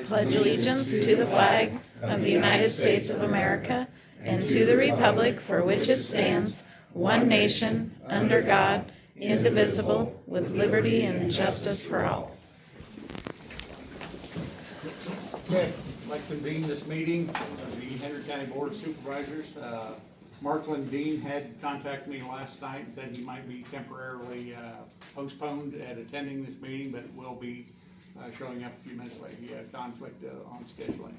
pledge allegiance to the flag of the United States of America and to the republic for which it stands, one nation, under God, indivisible, with liberty and justice for all. Okay, I'd like to convene this meeting of the Henry County Board of Supervisors. Mark Lindeen had contacted me last night and said he might be temporarily postponed at attending this meeting, but will be showing up a few minutes late. He had a conflict on scheduling.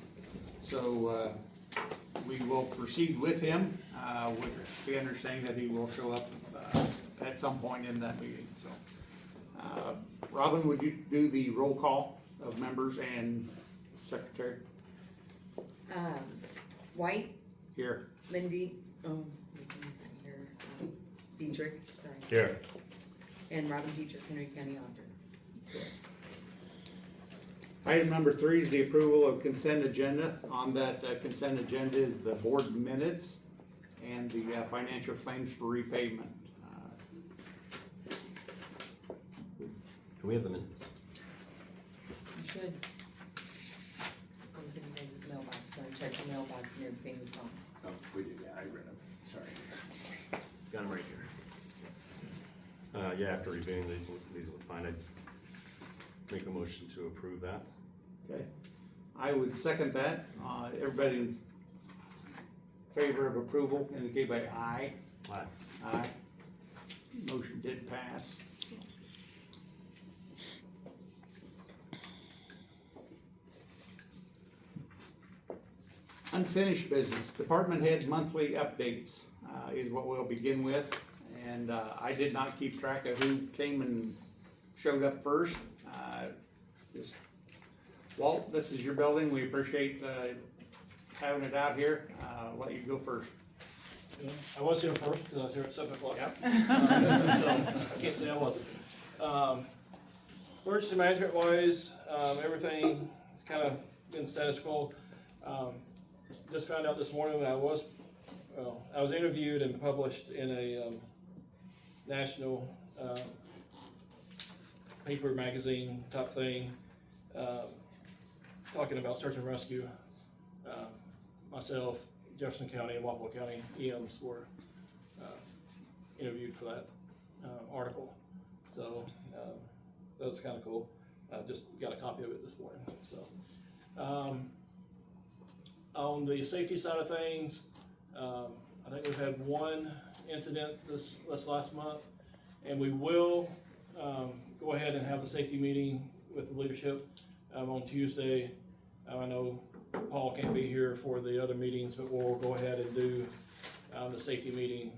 So we will proceed with him with the understanding that he will show up at some point in that meeting. So, Robin, would you do the roll call of members and secretary? White, Here. Lindy, here, Dietrich, sorry, Here. and Robin Dietrich, Henry County Auditor. Item number 3 is the approval of consent agenda. On that consent agenda is the board minutes and the financial claims for repayment. Can we have the minutes? You should. I was in you guys' mailbox, so I checked the mailbox and everything was gone. Oh, we do, yeah, I read them, sorry. Got them right here. Yeah, after reviewing these look fine. I'd make a motion to approve that. Okay, I would second that. Everybody in favor of approval indicate by aye. Aye. Aye. Motion did pass. Unfinished business, department head monthly updates is what we'll begin with. And I did not keep track of who came and showed up first. Just Walt, this is your building. We appreciate having it out here. I'll let you go first. Yeah, I was here first because I was here at 7 o'clock. Yep. So I can't say I wasn't. Emergency management wise, everything has kind of been status quo. Just found out this morning that I was interviewed and published in a national paper magazine type thing, talking about search and rescue. Myself, Jefferson County and Wapello County EMs were interviewed for that article. So that was kind of cool. I just got a copy of it this morning. So on the safety side of things, I think we've had one incident this last month, and we will go ahead and have the safety meeting with the leadership on Tuesday. I know Paul can't be here for the other meetings, but we'll go ahead and do the safety meeting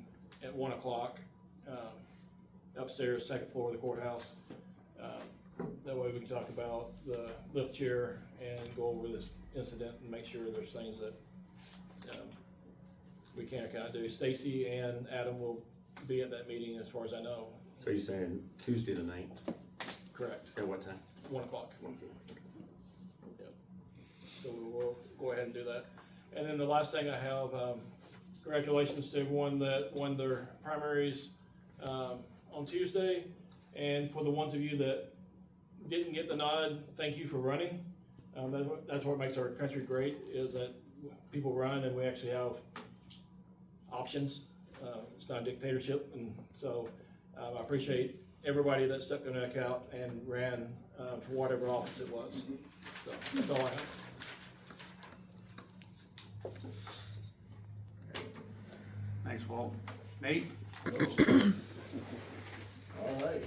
at 1 o'clock upstairs, second floor of the courthouse. That way we can talk about the lift chair and go over this incident and make sure there's things that we can or cannot do. Stacy and Adam will be at that meeting as far as I know. So you're saying Tuesday the 9th? Correct. At what time? 1 o'clock. 1 p.m. Yep. So we'll go ahead and do that. And then the last thing I have, congratulations to everyone that won their primaries on Tuesday. And for the ones of you that didn't get the nod, thank you for running. That's what makes our country great, is that people run and we actually have options. It's not a dictatorship, and so I appreciate everybody that stuck their neck out and ran for whatever office it was. So that's all I have. Thanks, Walt. Nate? All right.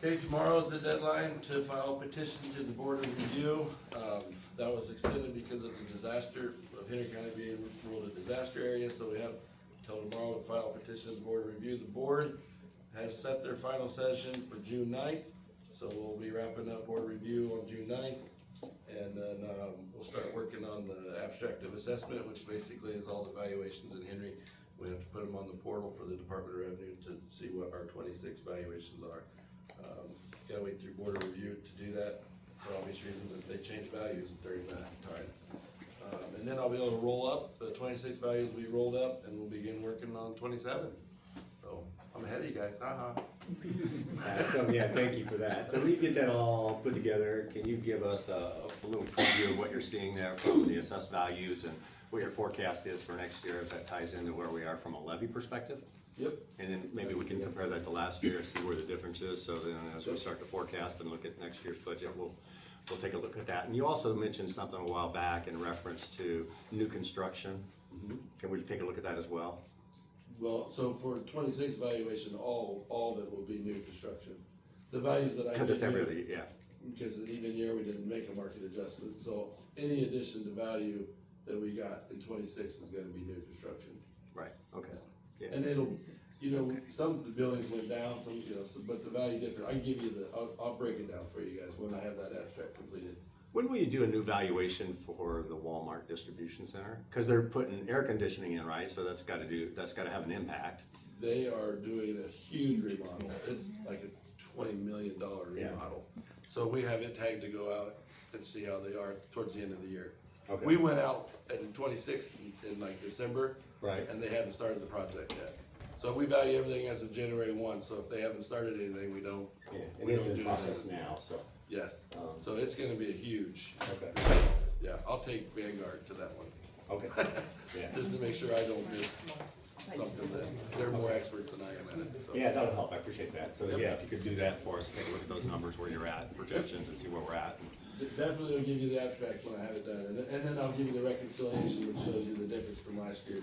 Okay, tomorrow's the deadline to file a petition to the Board of Review. That was extended because of the disaster of Henry County being ruled a disaster area, so we have until tomorrow to file a petition to the Board of Review. The board has set their final session for June 9th, so we'll be wrapping up Board of Review on June 9th. And then we'll start working on the abstract of assessment, which basically is all the valuations in Henry. We have to put them on the portal for the Department of Revenue to see what our 26 valuations are. Gotta wait through Board of Review to do that for obvious reasons if they change values during that time. And then I'll be able to roll up, the 26 values will be rolled up and we'll begin working on 27. So I'm ahead of you guys, haha. So, yeah, thank you for that. So when you get that all put together, can you give us a little preview of what you're seeing there from the assessed values and what your forecast is for next year, if that ties into where we are from a levy perspective? Yep. And then maybe we can compare that to last year, see where the difference is, so then as we start to forecast and look at next year's budget, we'll take a look at that. And you also mentioned something a while back in reference to new construction. Can we take a look at that as well? Well, so for 26 valuation, all of it will be new construction. The values that I. Because it's gave you- every, yeah, Because in even year, we didn't make a market adjustment, so any addition to value that we got in 26 is gonna be new construction. right, okay. Yeah. And it'll, you know, some of the buildings went down, some, you know, but the value different, I can give you I'll break it down for you guys when I have that abstract completed. When will you do a new valuation for the Walmart distribution center? Because they're putting air conditioning in, right? So that's gotta have an impact. They are doing a huge remodel, it's like a $20 million Yeah. remodel. So we have it tagged to go out and see how they are towards the end of the year. Okay. We went out in 26th in like December. Right. And they hadn't started the project yet. So we value everything as of January 1, so if they haven't started anything, we don't. Yeah, we it is don't in do process anything. now, so, Yes, Um, so it's gonna be a huge, okay, yeah, I'll take Vanguard to that one, okay, yeah. just to make sure I don't miss something that, they're more experts than I am at it, so. Yeah, that'll help, I appreciate that. So, Yep. yeah, if you could do that for us, take a look at those numbers, where you're at, projections, and see where we're at. Definitely will give you the abstract when I have it done, and then I'll give you the reconciliation, which shows you the difference from last year,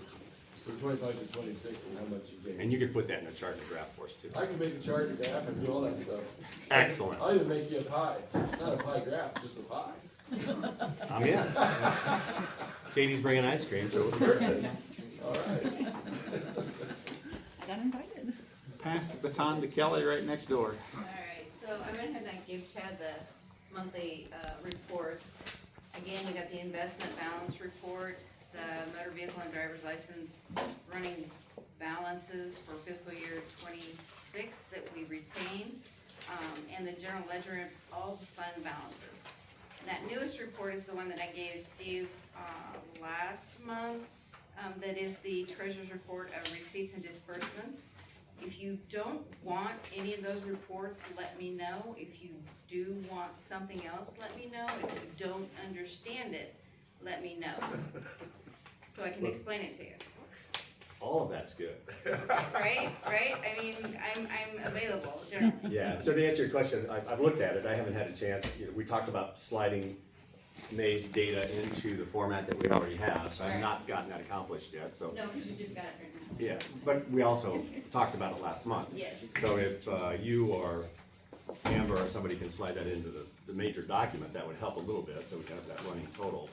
from 25 to 26, and how much you gained. And you could put that in a chart and graph for us too. I can make a chart and graph and do all that stuff. Excellent. I'll even make you a pie, not a pie graph, just a pie. I'm in. Katie's bringing ice cream, so we're good. All right. I got invited. Pass the baton to Kelly right next door. Alright, so I went ahead and give Chad the monthly, reports. Again, you got the investment balance report, the motor vehicle and driver's license running balances for fiscal year 26 that we retain, and the general ledger and all the fund balances. And that newest report is the one that I gave Steve, last month, that is the treasurer's report of receipts and disbursements. If you don't want any of those reports, let me know. If you do want something else, let me know. If you don't understand it, let me know. So I can explain it to you. All of that's good. Right? I mean, I'm available generally. Yeah, so to answer your question, I've looked at it, I haven't had a chance, we talked about sliding May's data into the format that we already have, so I've not gotten that accomplished yet, so. No, because you just got it right now. Yeah, but we also talked about it last month. Yes. So if you or Amber or somebody can slide that into the major document, that would help a little bit, so we can have that running total.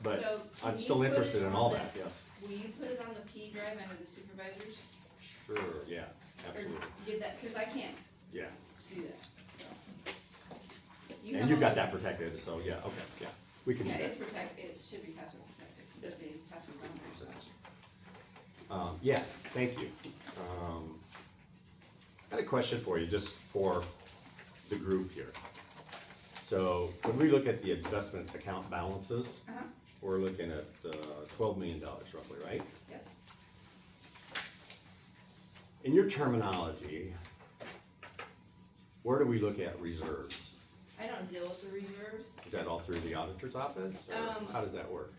But So, can I'm you still put interested it in on all the- that, yes. Will you put it on the P drive under the supervisors? Sure, yeah, Or absolutely, did that, because I can't yeah. do that, so. And you've got that protected, so yeah, okay, yeah, we can do Yeah, that. it's protected, it should be password protected, but the password's on there, so. Yeah, thank you. I had a question for you, just for the group here. So when we look at the investment account balances, Uh-huh, we're looking at $12 million roughly, right? yep. In your terminology, where do we look at reserves? I don't deal with the reserves, Is that all through the auditor's office, or how does that work?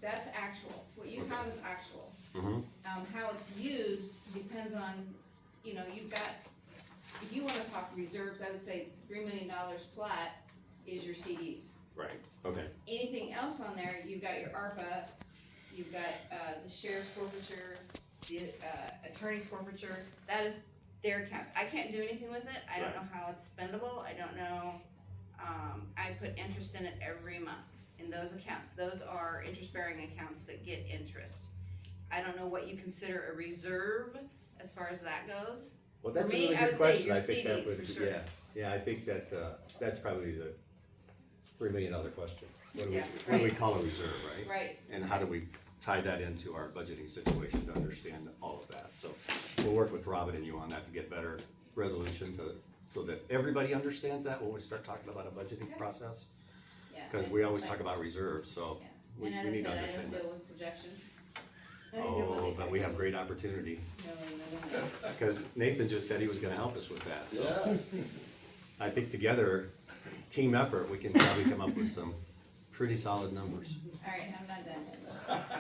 that's actual, what you have is actual. Mm-hmm, How it's used depends on, you know, you've got, if you wanna talk reserves, I would say $3 million flat is your CDs. right, okay, Anything else on there, you've got your ARPA, you've got, the sheriff's forfeiture, the, attorney's forfeiture, that is their accounts. I can't do anything with it, I don't Right. know how it's spendable, I don't know, I put interest in it every month in those accounts. Those are interest-bearing accounts that get interest. I don't know what you consider a reserve as far as that goes. well, that's a For me, really I good would say question, your I think that CDs would, for sure. yeah, I think that, that's probably the $3 million question. What do we, Yeah, what do we right. call a reserve, right? Right, And how do we tie that into our budgeting situation to understand all of that? So we'll work with Robin and you on that to get better resolution so that everybody understands that when we start talking about a budgeting Okay. process. yeah. Cause we always talk about reserves, so Yeah. we And need as to I said, I understand don't that. deal with projections. Oh, but we have great opportunity, because Nathan just said he was gonna help us with that, so. Yeah. I think together, team effort, we can probably come up with some pretty solid numbers. Alright, I'm not done.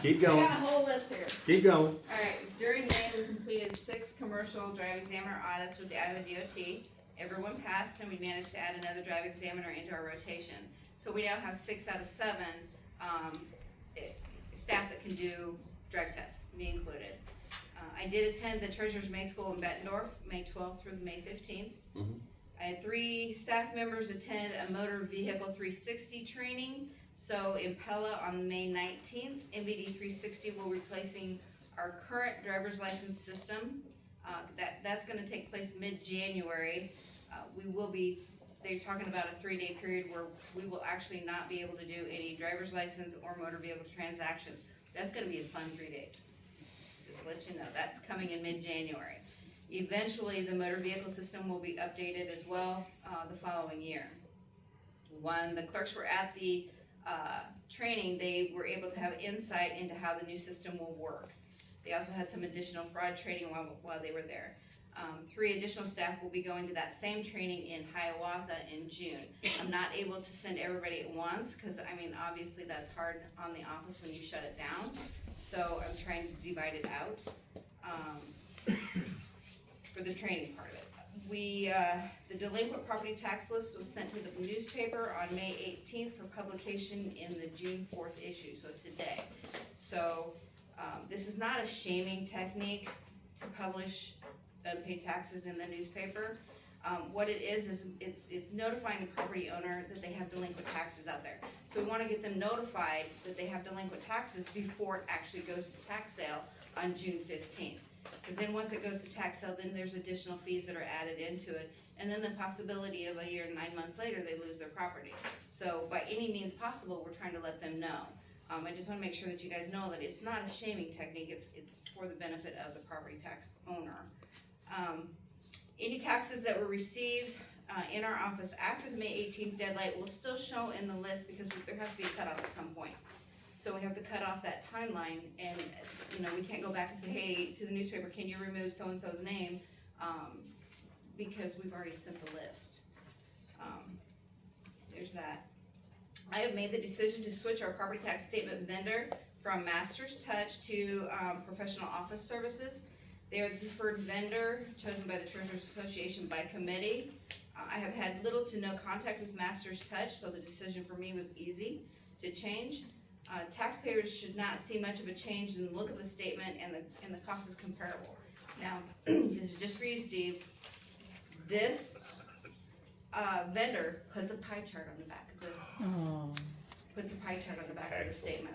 Keep I going, got a whole list here. keep going. Alright, during May, we completed 6 commercial drive examiner audits with the Iowa DOT. Everyone passed, and we managed to add another drive examiner into our rotation. So we now have 6 out of 7, staff that can do drive tests, me included. I did attend the Treasurer's May School in Bettendorf, May 12th through May 15th. Mhm. I had 3 staff members attend a motor vehicle 360 training. So Impella on May 19th, MVD 360 will be replacing our current driver's license system. That's gonna take place mid-January. They're talking about a 3-day period where we will actually not be able to do any driver's license or motor vehicle transactions. That's gonna be a fun 3 days. Just to let you know, that's coming in mid-January. Eventually, the motor vehicle system will be updated as well, the following year. When the clerks were at the training, they were able to have insight into how the new system will work. They also had some additional fraud training while they were there. 3 additional staff will be going to that same training in Hiawatha in June. I'm not able to send everybody at once, because I mean, obviously that's hard on the office when you shut it down. So I'm trying to divide it out for the training part of it. The delinquent property tax list was sent to the newspaper on May 18th for publication in the June 4th issue, so today. So this is not a shaming technique to publish unpaid taxes in the newspaper. What it is it's notifying the property owner that they have delinquent taxes out there. So we wanna get them notified that they have delinquent taxes before it actually goes to tax sale on June 15th. Because then once it goes to tax sale, then there's additional fees that are added into it. And then the possibility of a year and 9 months later, they lose their property. So by any means possible, we're trying to let them know. I just wanna make sure that you guys know that it's not a shaming technique, it's for the benefit of the property tax owner. Any taxes that were received in our office after the May 18th deadline will still show in the list, because there has to be a cutoff at some point. So we have to cut off that timeline, and we can't go back and say, hey, to the newspaper, can you remove so-and-so's name? Because we've already sent the list. There's that. I have made the decision to switch our property tax statement vendor from Masters Touch to Professional Office Services. They are the preferred vendor chosen by the Treasurers Association by committee. I have had little to no contact with Masters Touch, so the decision for me was easy to change. Taxpayers should not see much of a change in the look of the statement, and the cost is comparable. Now, this is just for you, Steve. This vendor puts a pie chart on the back of the statement.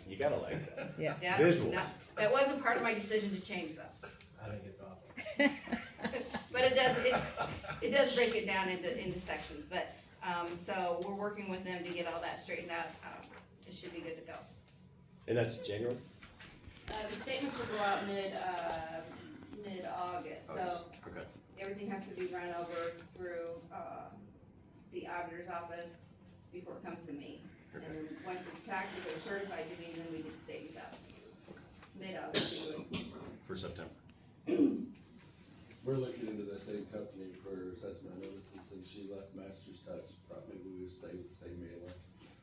You gotta like that. Yeah. Yeah, Visuals. no, that wasn't part of my decision to change though. I think it's awesome. But it does break it down into sections, but, so we're working with them to get all that straightened out. It should be good to go. And that's January? The statements will go out mid-August, so Okay. everything has to be run over through, the auditor's office before it comes to me. And then once the taxes are certified to me, then we get the statements out. Mid-August, we would. For September. We're looking into the same company for assessment notices, and she left Masters Touch, thought maybe we would stay with the same mailer.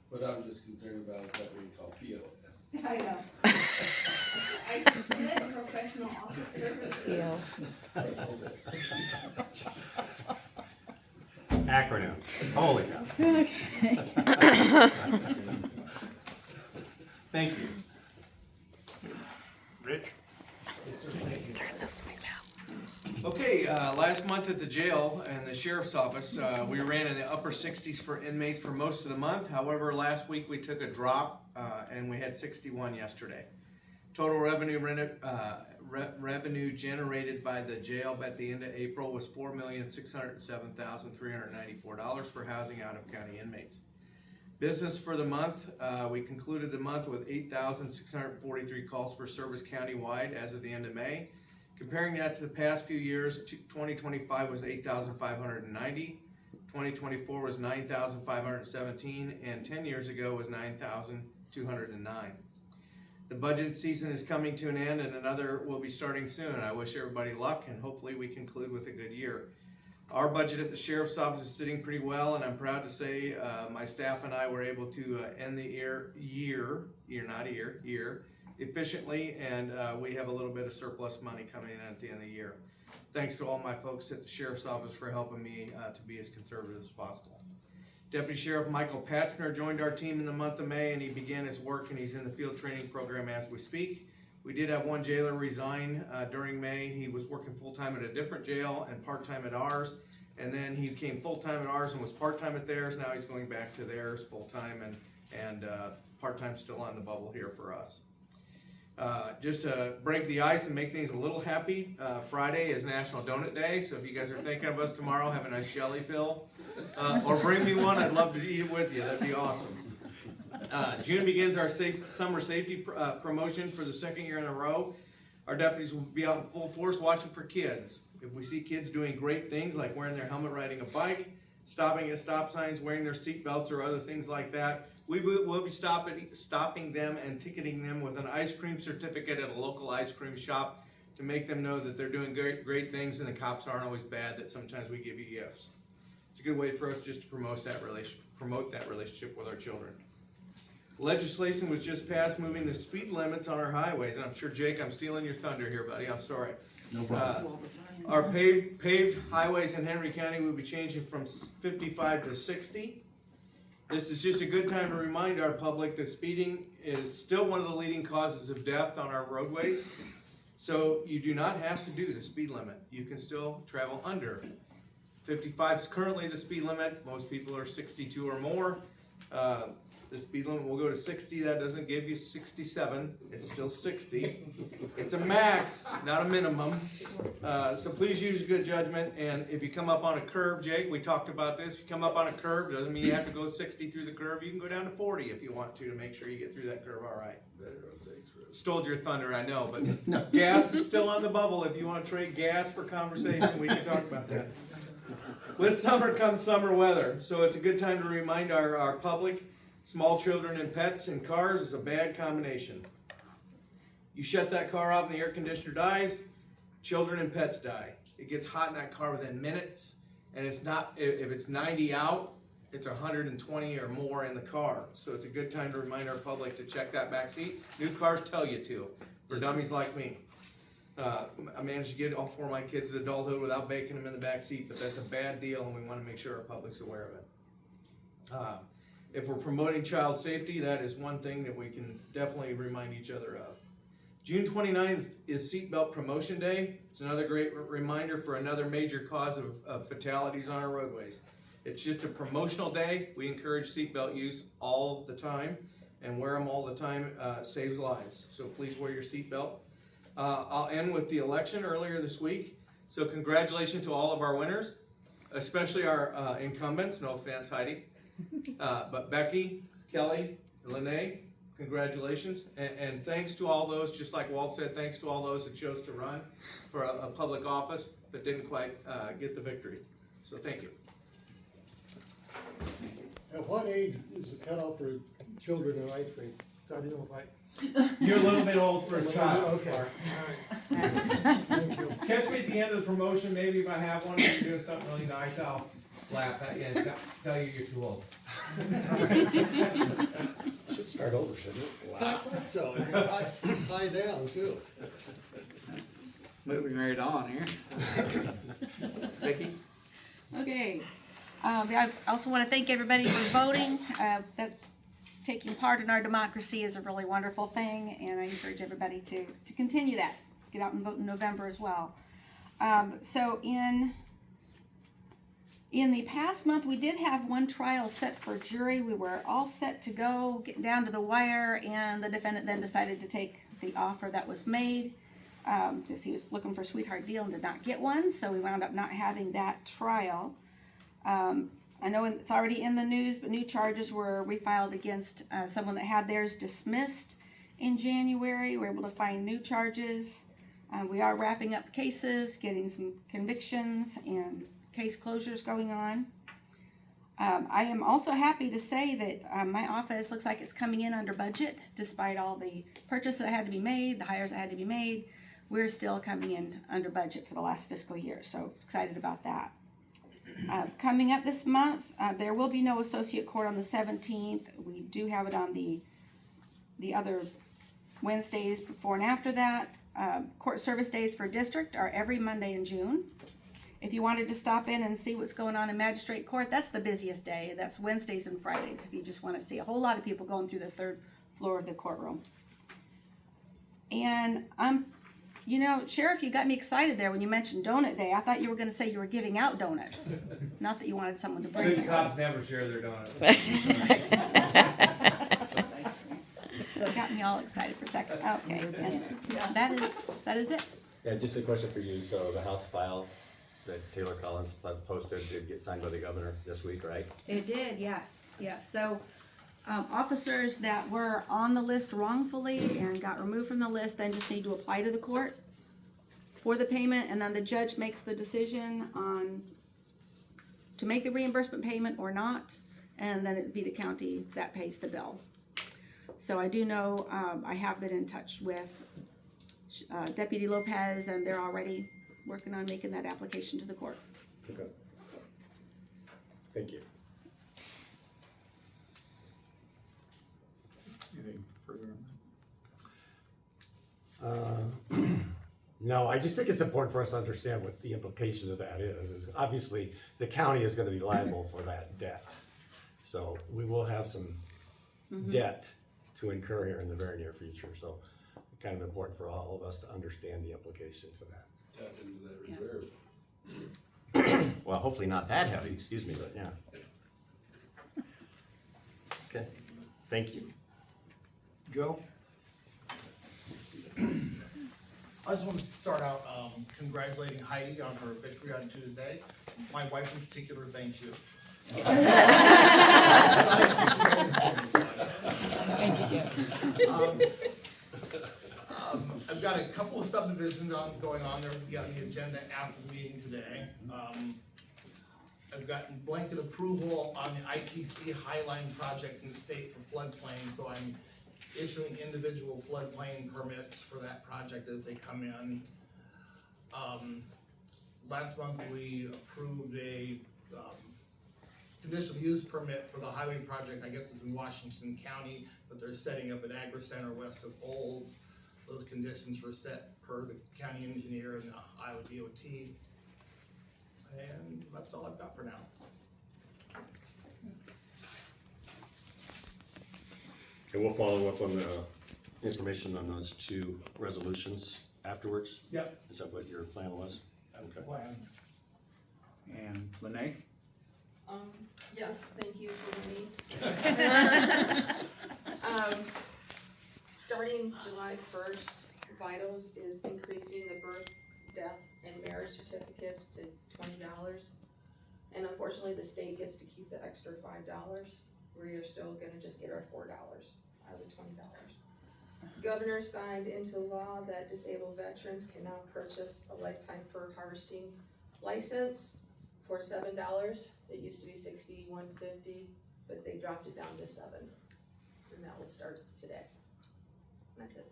But I'm just concerned about what we call POS. I know. I said professional office services. Acronyms. Holy cow. Thank you. Rich? Turn this way now. Okay, last month at the jail and the sheriff's office, we ran in the upper 60s for inmates for most of the month. However, last week we took a drop and we had 61 yesterday. Total revenue generated by the jail at the end of April was $4,607,394 for housing out-of-county inmates. Business for the month, we concluded the month with 8,643 calls for service countywide as of the end of May. Comparing that to the past few years, 2025 was 8,590, 2024 was 9,517, and 10 years ago was 9,209. The budget season is coming to an end and another will be starting soon. I wish everybody luck and hopefully we conclude with a good year. Our budget at the Sheriff's Office is sitting pretty well, and I'm proud to say my staff and I were able to end the year efficiently, and we have a little bit of surplus money coming in at the end of the year. Thanks to all my folks at the Sheriff's Office for helping me to be as conservative as possible. Deputy Sheriff Michael Patzner joined our team in the month of May, and he began his work, and he's in the field training program as we speak. We did have one jailer resign during May. He was working full-time at a different jail and part-time at ours, and then he came full-time at ours and was part-time at theirs. Now he's going back to theirs full-time, and part-time still on the bubble here for us. Just to break the ice and make things a little happy, Friday is National Donut Day, so if you guys are thinking of us tomorrow, have a nice jelly fill, or bring me one. I'd love to eat it with you. That'd be awesome. June begins our summer safety promotion for the second year in a row. Our deputies will be out in full force watching for kids. If we see kids doing great things like wearing their helmet, riding a bike, stopping at stop signs, wearing their seat belts, or other things like that, we will be stopping them and ticketing them with an ice cream certificate at a local ice cream shop to make them know that they're doing great things and the cops aren't always bad, that sometimes we give you gifts. It's a good way for us just to promote that relationship with our children. Legislation was just passed moving the speed limits on our highways, and I'm sure, Jake, I'm stealing your thunder here, buddy, I'm sorry. No problem. Our paved highways in Henry County will be changing from 55 to 60. This is just a good time to remind our public that speeding is still one of the leading causes of death on our roadways. So you do not have to do the speed limit. You can still travel under. 55 is currently the speed limit. Most people are 62 or more. The speed limit will go to 60. That doesn't give you 67. It's still 60. It's a max, not a minimum. So please use good judgment. And if you come up on a curve, Jake, we talked about this. If you come up on a curve, doesn't mean you have to go 60 through the curve. You can go down to 40 if you want to make sure you get through that curve all right. Stole your thunder, I know, but gas is still on the bubble. If you want to trade gas for conversation, we can talk about that. With summer comes summer weather, so it's a good time to remind our public, small children and pets in cars is a bad combination. You shut that car off and the air conditioner dies, children and pets die. It gets hot in that car within minutes, and it's not, if it's 90 out, it's 120 or more in the car. So it's a good time to remind our public to check that back seat. New cars tell you to, for dummies like me. I managed to get all four of my kids to adulthood without baking them in the back seat, but that's a bad deal, and we want to make sure our public's aware of it. If we're promoting child safety, that is one thing that we can definitely remind each other of. June 29th is Seatbelt Promotion Day. It's another great reminder for another major cause of fatalities on our roadways. It's just a promotional day. We encourage seatbelt use all the time, and wear them all the time saves lives. So please wear your seatbelt. I'll end with the election earlier this week. So congratulations to all of our winners, especially our incumbents. No offense, Heidi. But Becky, Kelly, and Lene, congratulations. And thanks to all those, just like Walt said, thanks to all those that chose to run for a public office but didn't quite get the victory. So thank you. At what age is the cutoff for children and ice cream? I didn't know if You're a little bit old for a child. Okay, all right. Thank you. Catch me at the end of the promotion. Maybe if I have one, if you're doing something really nice, I'll laugh at you and tell you you're too old. Should start over, shouldn't it? Wow. So, lie down too. Moving right on here. Becky? Okay. I also want to thank everybody for voting. That taking part in our democracy is a really wonderful thing, and I encourage everybody to continue that. Get out and vote in November as well. So in the past month, we did have one trial set for jury. We were all set to go, getting down to the wire, and the defendant then decided to take the offer that was made because he was looking for a sweetheart deal and did not get one, so we wound up not having that trial. I know it's already in the news, but new charges were refiled against someone that had theirs dismissed in January. We're able to find new charges. We are wrapping up cases, getting some convictions and case closures going on. I am also happy to say that my office looks like it's coming in under budget, despite all the purchases that had to be made, the hires that had to be made. We're still coming in under budget for the last fiscal year, so excited about that. Coming up this month, there will be no associate court on the 17th. We do have it on the other Wednesdays before and after that. Court service days for district are every Monday in June. If you wanted to stop in and see what's going on in magistrate court, that's the busiest day. That's Wednesdays and Fridays, if you just want to see a whole lot of people going through the 3rd floor of the courtroom. And Sheriff, you got me excited there when you mentioned donut day. I thought you were going to say you were giving out donuts. Not that you wanted someone to bring Good them. cops never share their donuts. So it got me all excited for a second. Okay, and that is it. Yeah, just a question for you. So the House file that Taylor Collins posted did get signed by the governor this week, right? It did, yes. So officers that were on the list wrongfully and got removed from the list then just need to apply to the court for the payment, and then the judge makes the decision on to make the reimbursement payment or not, and then it'd be the county that pays the bill. So I do know, I have been in touch with Deputy Lopez, and they're already working on making that application to the court. Okay. Thank you. Anything further on No, I just think it's important for us to understand what the implication of that is obviously the county is gonna be liable for that debt. So we will have some debt to incur here in the very near future, so it's kind of important for all of us to understand the implications of that. Tap into that reserve. Well, hopefully not that heavy, excuse me, but yeah. Okay, thank you. that? Joe? I just want to start out congratulating Heidi on her victory on Tuesday. My wife in particular thanks you. Thank you. I've got a couple of subdivisions going on there, we got the agenda after the meeting today. I've gotten blanket approval on the ITC Highline project in the state for floodplain, so I'm issuing individual floodplain permits for that project as they come in. Last month, we approved a conditional use permit for the highway project, I guess it's in Washington County, but they're setting up an agri center west of Olds. Those conditions were set per the county engineer and the Iowa DOT. And that's all I've got for now. And we'll follow up on the information on those two resolutions afterwards? Yep. Is that what your plan was? That's the Okay. plan. And Lene? Yes, thank you for me. Starting July 1st, Vitals is increasing the birth, death, and marriage certificates to $20. And unfortunately, the state gets to keep the extra $5. We are still gonna just get our $4 out of the $20. The governor signed into law that disabled veterans can now purchase a lifetime fur harvesting license for $7. It used to be $61.50, but they dropped it down to $7. And that will start today. And that's it.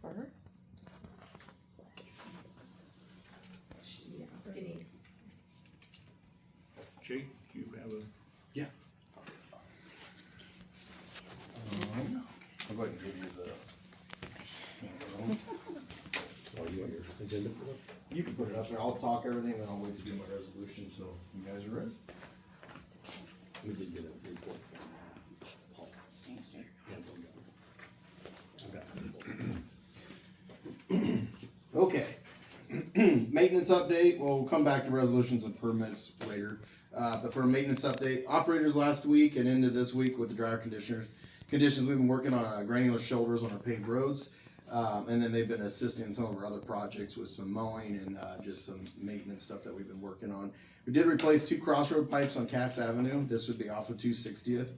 Fur? Yeah, skinny. Jake, you have a? Yeah. I'll go ahead and give you the. Oh, you want your agenda for that? You can put it up there, I'll talk everything, then I'll wait to do my resolution until you guys are ready. We did get a report from Paul. Okay. Maintenance update, well, we'll come back to resolutions and permits later. But for a maintenance update, operators last week and into this week with the dryer conditions, we've been working on granular shoulders on our paved roads. And then they've been assisting in some of our other projects with some mowing and just some maintenance stuff that we've been working on. We did replace 2 crossroad pipes on Cass Avenue. This would be off of 260th.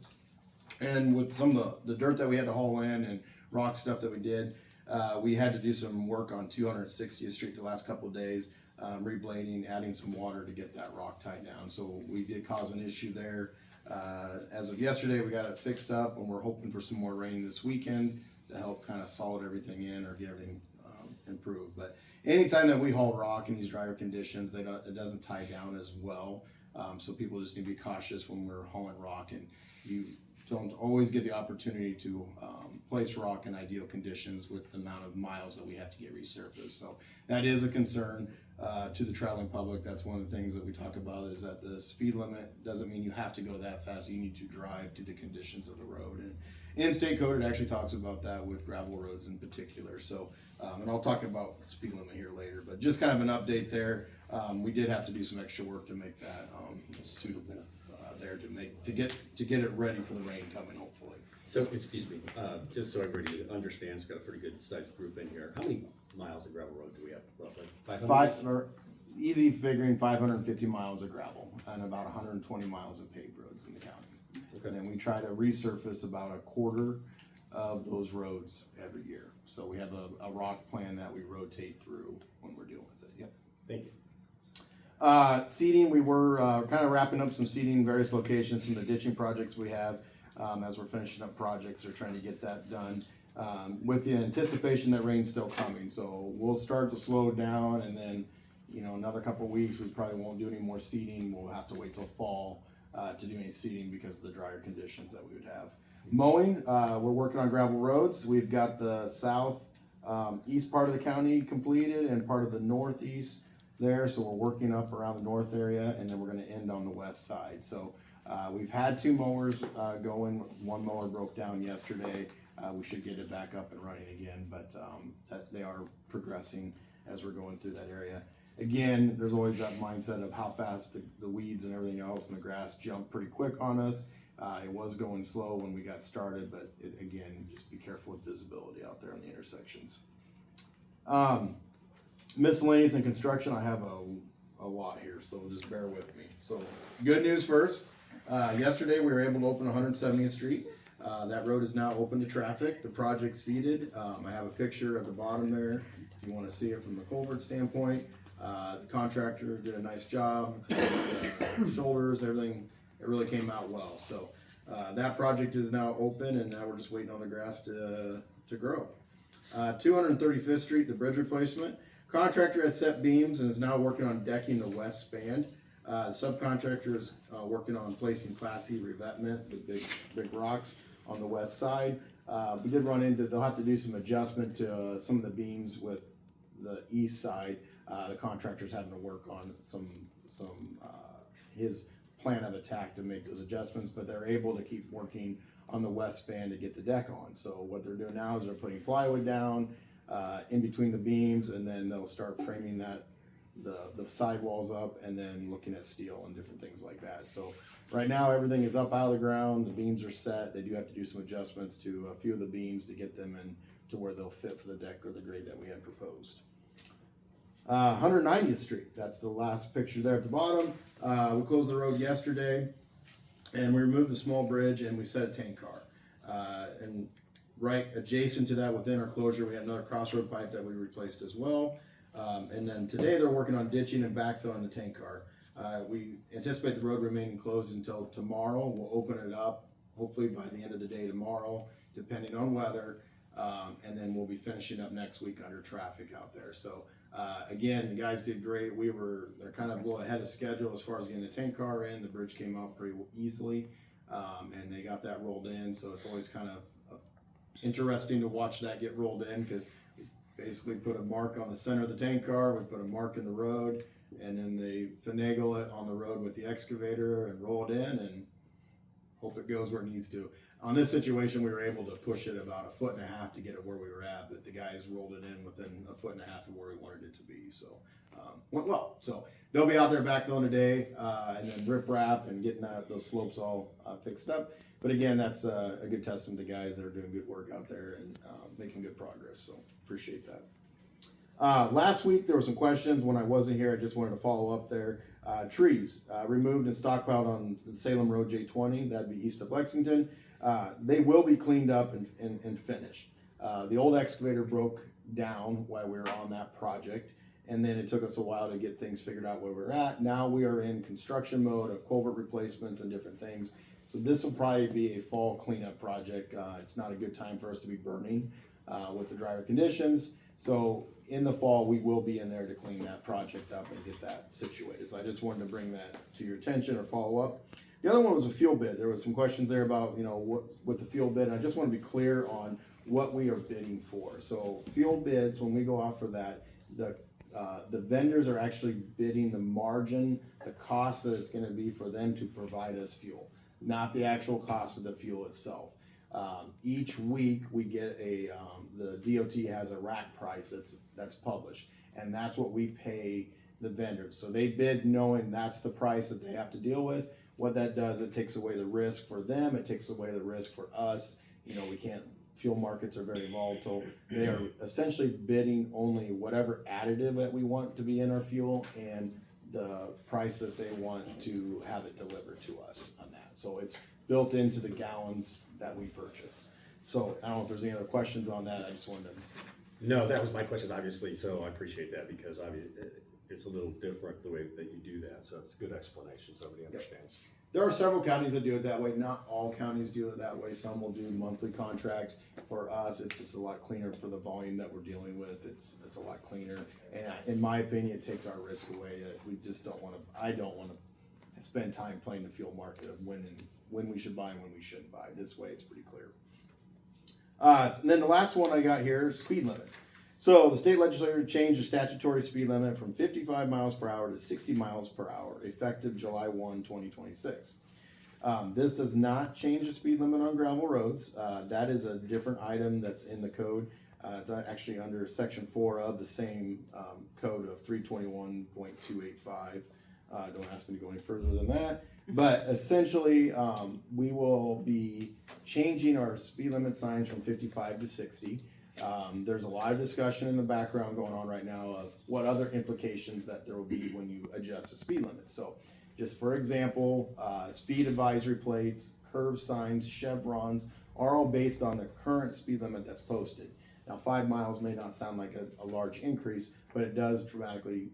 And with some of the dirt that we had to haul in and rock stuff that we did, we had to do some work on 260th Street the last couple of days. reblading, adding some water to get that rock tied down. So we did cause an issue there. As of yesterday, we got it fixed up, and we're hoping for some more rain this weekend to help kind of solid everything in or get everything improved. But anytime that we haul rock in these drier conditions, it doesn't tie down as well. So people just need to be cautious when we're hauling rock, and you don't always get the opportunity to place rock in ideal conditions with the amount of miles that we have to get resurfaced. So that is a concern to the traveling public. That's one of the things that we talk about, is that the speed limit doesn't mean you have to go that fast. You need to drive to the conditions of the road. And in state code, it actually talks about that with gravel roads in particular. So, and I'll talk about speed limit here later, but just kind of an update there. We did have to do some extra work to make that suitable there to get it ready for the rain coming, hopefully. So, excuse me, just so everybody understands, got a pretty good sized group in here. How many miles of gravel road do we have roughly? 500? Easy figuring 550 miles of gravel and about 120 miles of paved roads in the county. Okay. And then we try to resurface about a quarter of those roads every year. So we have a rock plan that we rotate through when we're dealing with it. Yep. Thank you. Seeding, we were kind of wrapping up some seeding in various locations, some of the ditching projects we have. As we're finishing up projects, we're trying to get that done with the anticipation that rain's still coming. So we'll start to slow down, and then, you know, another couple of weeks, we probably won't do any more seeding. We'll have to wait till fall to do any seeding because of the drier conditions that we would have. Mowing, we're working on gravel roads. We've got the south east part of the county completed and part of the northeast there. So we're working up around the north area, and then we're going to end on the west side. So we've had 2 mowers going. One mower broke down yesterday. We should get it back up and running again, but they are progressing as we're going through that area. Again, there's always that mindset of how fast the weeds and everything else and the grass jump pretty quick on us. It was going slow when we got started, but again, just be careful with visibility out there on the intersections. Miscellaneous and construction, I have a lot here, so just bear with me. So good news first. Yesterday we were able to open 170th Street. That road is now open to traffic. The project's seeded. I have a picture at the bottom there if you want to see it from the culvert standpoint. The contractor did a nice job. Shoulders, everything, it really came out well. So that project is now open, and now we're just waiting on the grass to grow. 235th Street, the bridge replacement. Contractor has set beams and is now working on decking the west span. Subcontractor is working on placing Class E revetment with big rocks on the west side. We did run into, they'll have to do some adjustment to some of the beams with the east side. The contractor's having to work on his plan of attack to make those adjustments, but they're able to keep working on the west span to get the deck on. So what they're doing now is they're putting plywood down in between the beams, and then they'll start framing the sidewalls up, and then looking at steel and different things like that. So right now everything is up out of the ground. The beams are set. They do have to do some adjustments to a few of the beams to get them in to where they'll fit for the deck or the grade that we had proposed. 190th Street, that's the last picture there at the bottom. We closed the road yesterday, and we removed the small bridge, and we set a tank car. And right adjacent to that, within our closure, we had another crossroad pipe that we replaced as well. And then today they're working on ditching and backfilling the tank car. We anticipate the road remaining closed until tomorrow. We'll open it up hopefully by the end of the day tomorrow, depending on weather. And then we'll be finishing up next week under traffic out there. So again, the guys did great. They're kind of a little ahead of schedule as far as getting the tank car in. The bridge came out pretty easily, and they got that rolled in. So it's always kind of interesting to watch that get rolled in, because basically put a mark on the center of the tank car, we put a mark in the road, and then they finagle it on the road with the excavator and roll it in and hope it goes where it needs to. On this situation, we were able to push it about 1.5 feet to get it where we were at, but the guys rolled it in within 1.5 feet of where we wanted it to be. So went well. So they'll be out there backfilling today, and then rip wrap and getting those slopes all fixed up. But again, that's a good testament to guys that are doing good work out there and making good progress. So appreciate that. Last week there were some questions when I wasn't here. I just wanted to follow up there. Trees removed and stockpiled on the Salem Road J20. That'd be east of Lexington. They will be cleaned up and finished. The old excavator broke down while we were on that project, and then it took us a while to get things figured out where we're at. Now we are in construction mode of culvert replacements and different things. So this will probably be a fall cleanup project. It's not a good time for us to be burning with the drier conditions. So in the fall, we will be in there to clean that project up and get that situated. So I just wanted to bring that to your attention or follow up. The other one was a fuel bid. There was some questions there about, what with the fuel bid. And I just want to be clear on what we are bidding for. So fuel bids, when we go out for that, the vendors are actually bidding the margin, the cost that it's going to be for them to provide us fuel, not the actual cost of the fuel itself. Each week we get the DOT has a rack price that's published, and that's what we pay the vendors. So they bid knowing that's the price that they have to deal with. What that does, it takes away the risk for them, it takes away the risk for us. Fuel markets are very volatile. They are essentially bidding only whatever additive that we want to be in our fuel and the price that they want to have it delivered to us on that. So it's built into the gallons that we purchase. So I don't know if there's any other questions on that. I just wanted to. No, that was my question, obviously, so I appreciate that because it's a little different the way that you do that. So it's a good explanation so everybody understands. There are several counties that do it that way. Not all counties do it that way. Some will do monthly contracts. For us, it's just a lot cleaner for the volume that we're dealing with. It's a lot cleaner. And in my opinion, it takes our risk away. We just don't want to, I don't want to spend time playing the fuel market of when we should buy and when we shouldn't buy. This way, it's pretty clear. And then the last one I got here is speed limit. So the state legislature changed the statutory speed limit from 55 miles per hour to 60 miles per hour, effective July 1, 2026. This does not change the speed limit on gravel roads. That is a different item that's in the code. It's actually under section 4 of the same code of 321.285. Don't ask me to go any further than that. But essentially, we will be changing our speed limit signs from 55 to 60. There's a lot of discussion in the background going on right now of what other implications that there will be when you adjust the speed limit. So just for example, speed advisory plates, curve signs, chevrons are all based on the current speed limit that's posted. Now 5 miles may not sound like a large increase, but it does dramatically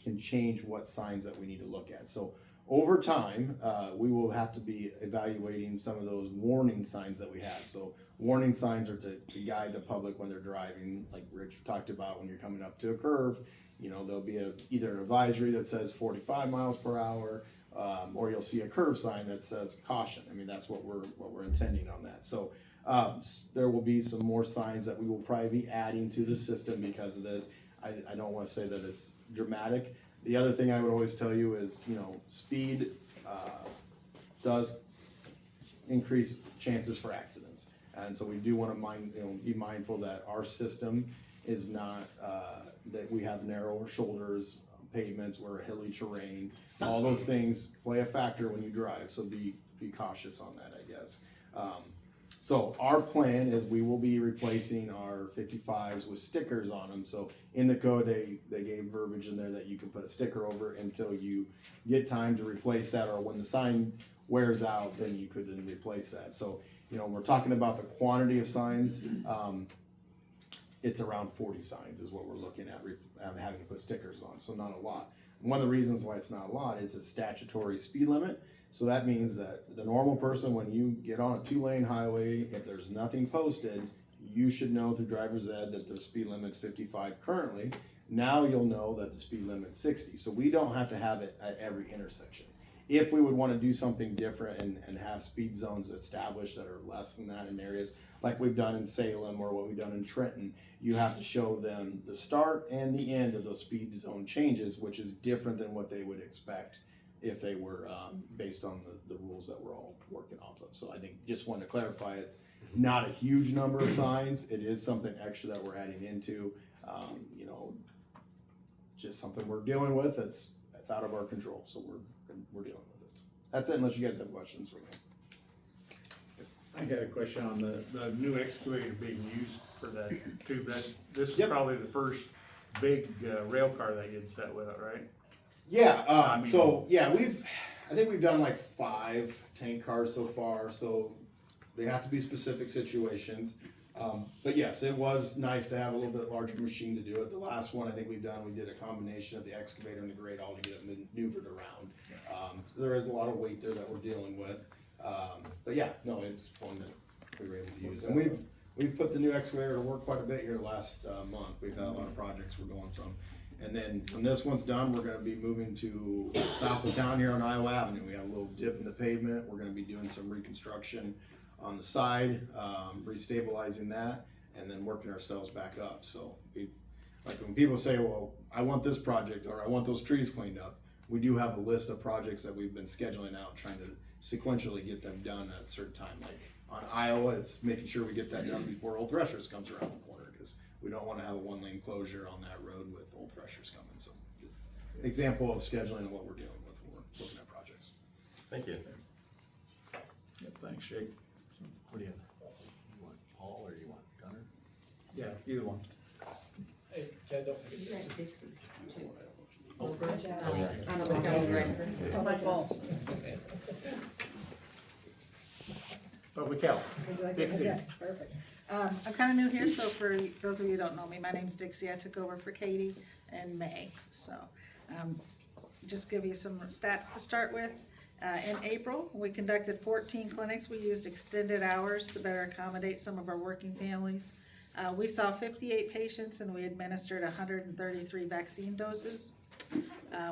can change what signs that we need to look at. So over time, we will have to be evaluating some of those warning signs that we have. So warning signs are to guide the public when they're driving, like Rich talked about when you're coming up to a curve. There'll be either an advisory that says 45 miles per hour, or you'll see a curve sign that says caution. I mean, that's what we're intending on that. So there will be some more signs that we will probably be adding to the system because of this. I don't want to say that it's dramatic. The other thing I would always tell you is, speed does increase chances for accidents. And so we do want to be mindful that our system is not, that we have narrower shoulders, pavements, we're a hilly terrain. All those things play a factor when you drive, so be cautious on that, I guess. So our plan is we will be replacing our 55s with stickers on them. So in the code, they gave verbiage in there that you can put a sticker over until you get time to replace that, or when the sign wears out, then you could then replace that. So, we're talking about the quantity of signs. It's around 40 signs is what we're looking at having to put stickers on, so not a lot. One of the reasons why it's not a lot is a statutory speed limit. So that means that the normal person, when you get on a 2-lane highway, if there's nothing posted, you should know through driver's ed that the speed limit's 55 currently. Now you'll know that the speed limit's 60. So we don't have to have it at every intersection. If we would want to do something different and have speed zones established that are less than that in areas like we've done in Salem or what we've done in Trenton, you have to show them the start and the end of those speed zone changes, which is different than what they would expect if they were based on the rules that we're all working off of. So I think just wanted to clarify, it's not a huge number of signs. It is something extra that we're adding into, just something we're dealing with that's out of our control. So we're dealing with it. That's it, unless you guys have questions for me. I got a question on the new excavator being used for that tube. This is Yep. probably the first big rail car that you'd set with it, right? Yeah, I think we've done like 5 tank cars so far, so they have to be specific situations. But yes, it was nice to have a little bit larger machine to do it. The last one I think we've done, we did a combination of the excavator and the grade all to get it maneuvered around. There is a lot of weight there that we're dealing with. But yeah, no, it's one that we were able to use. And we've put the new excavator to work quite a bit here the last month. We've had a lot of projects we're going from. And then when this one's done, we're gonna be moving to south of town here on Iowa Avenue. We have a little dip in the pavement. We're gonna be doing some reconstruction on the side, restabilizing that, and then working ourselves back up. So like when people say, well, I want this project or I want those trees cleaned up, we do have a list of projects that we've been scheduling out, trying to sequentially get them done at a certain time. Like on Iowa, it's making sure we get that done before Old Threshers comes around the corner, because we don't want to have a one-lane closure on that road with Old Threshers coming. So example of scheduling of what we're dealing with when we're looking at projects. Thank you. Thanks, Jake. What do you want, Paul, or do you want Gunner? Yeah, either one. Hey, Chad, don't forget. You had Dixie too. Oh, I don't know if that was right for. Oh, my fault. Public health. Would you like Dixie. to- okay, perfect. I'm kind of new here, so for those of you who don't know me, my name's Dixie. I took over for Katie in May. So just give you some stats to start with. In April, we conducted 14 clinics. We used extended hours to better accommodate some of our working families. We saw 58 patients and we administered 133 vaccine doses.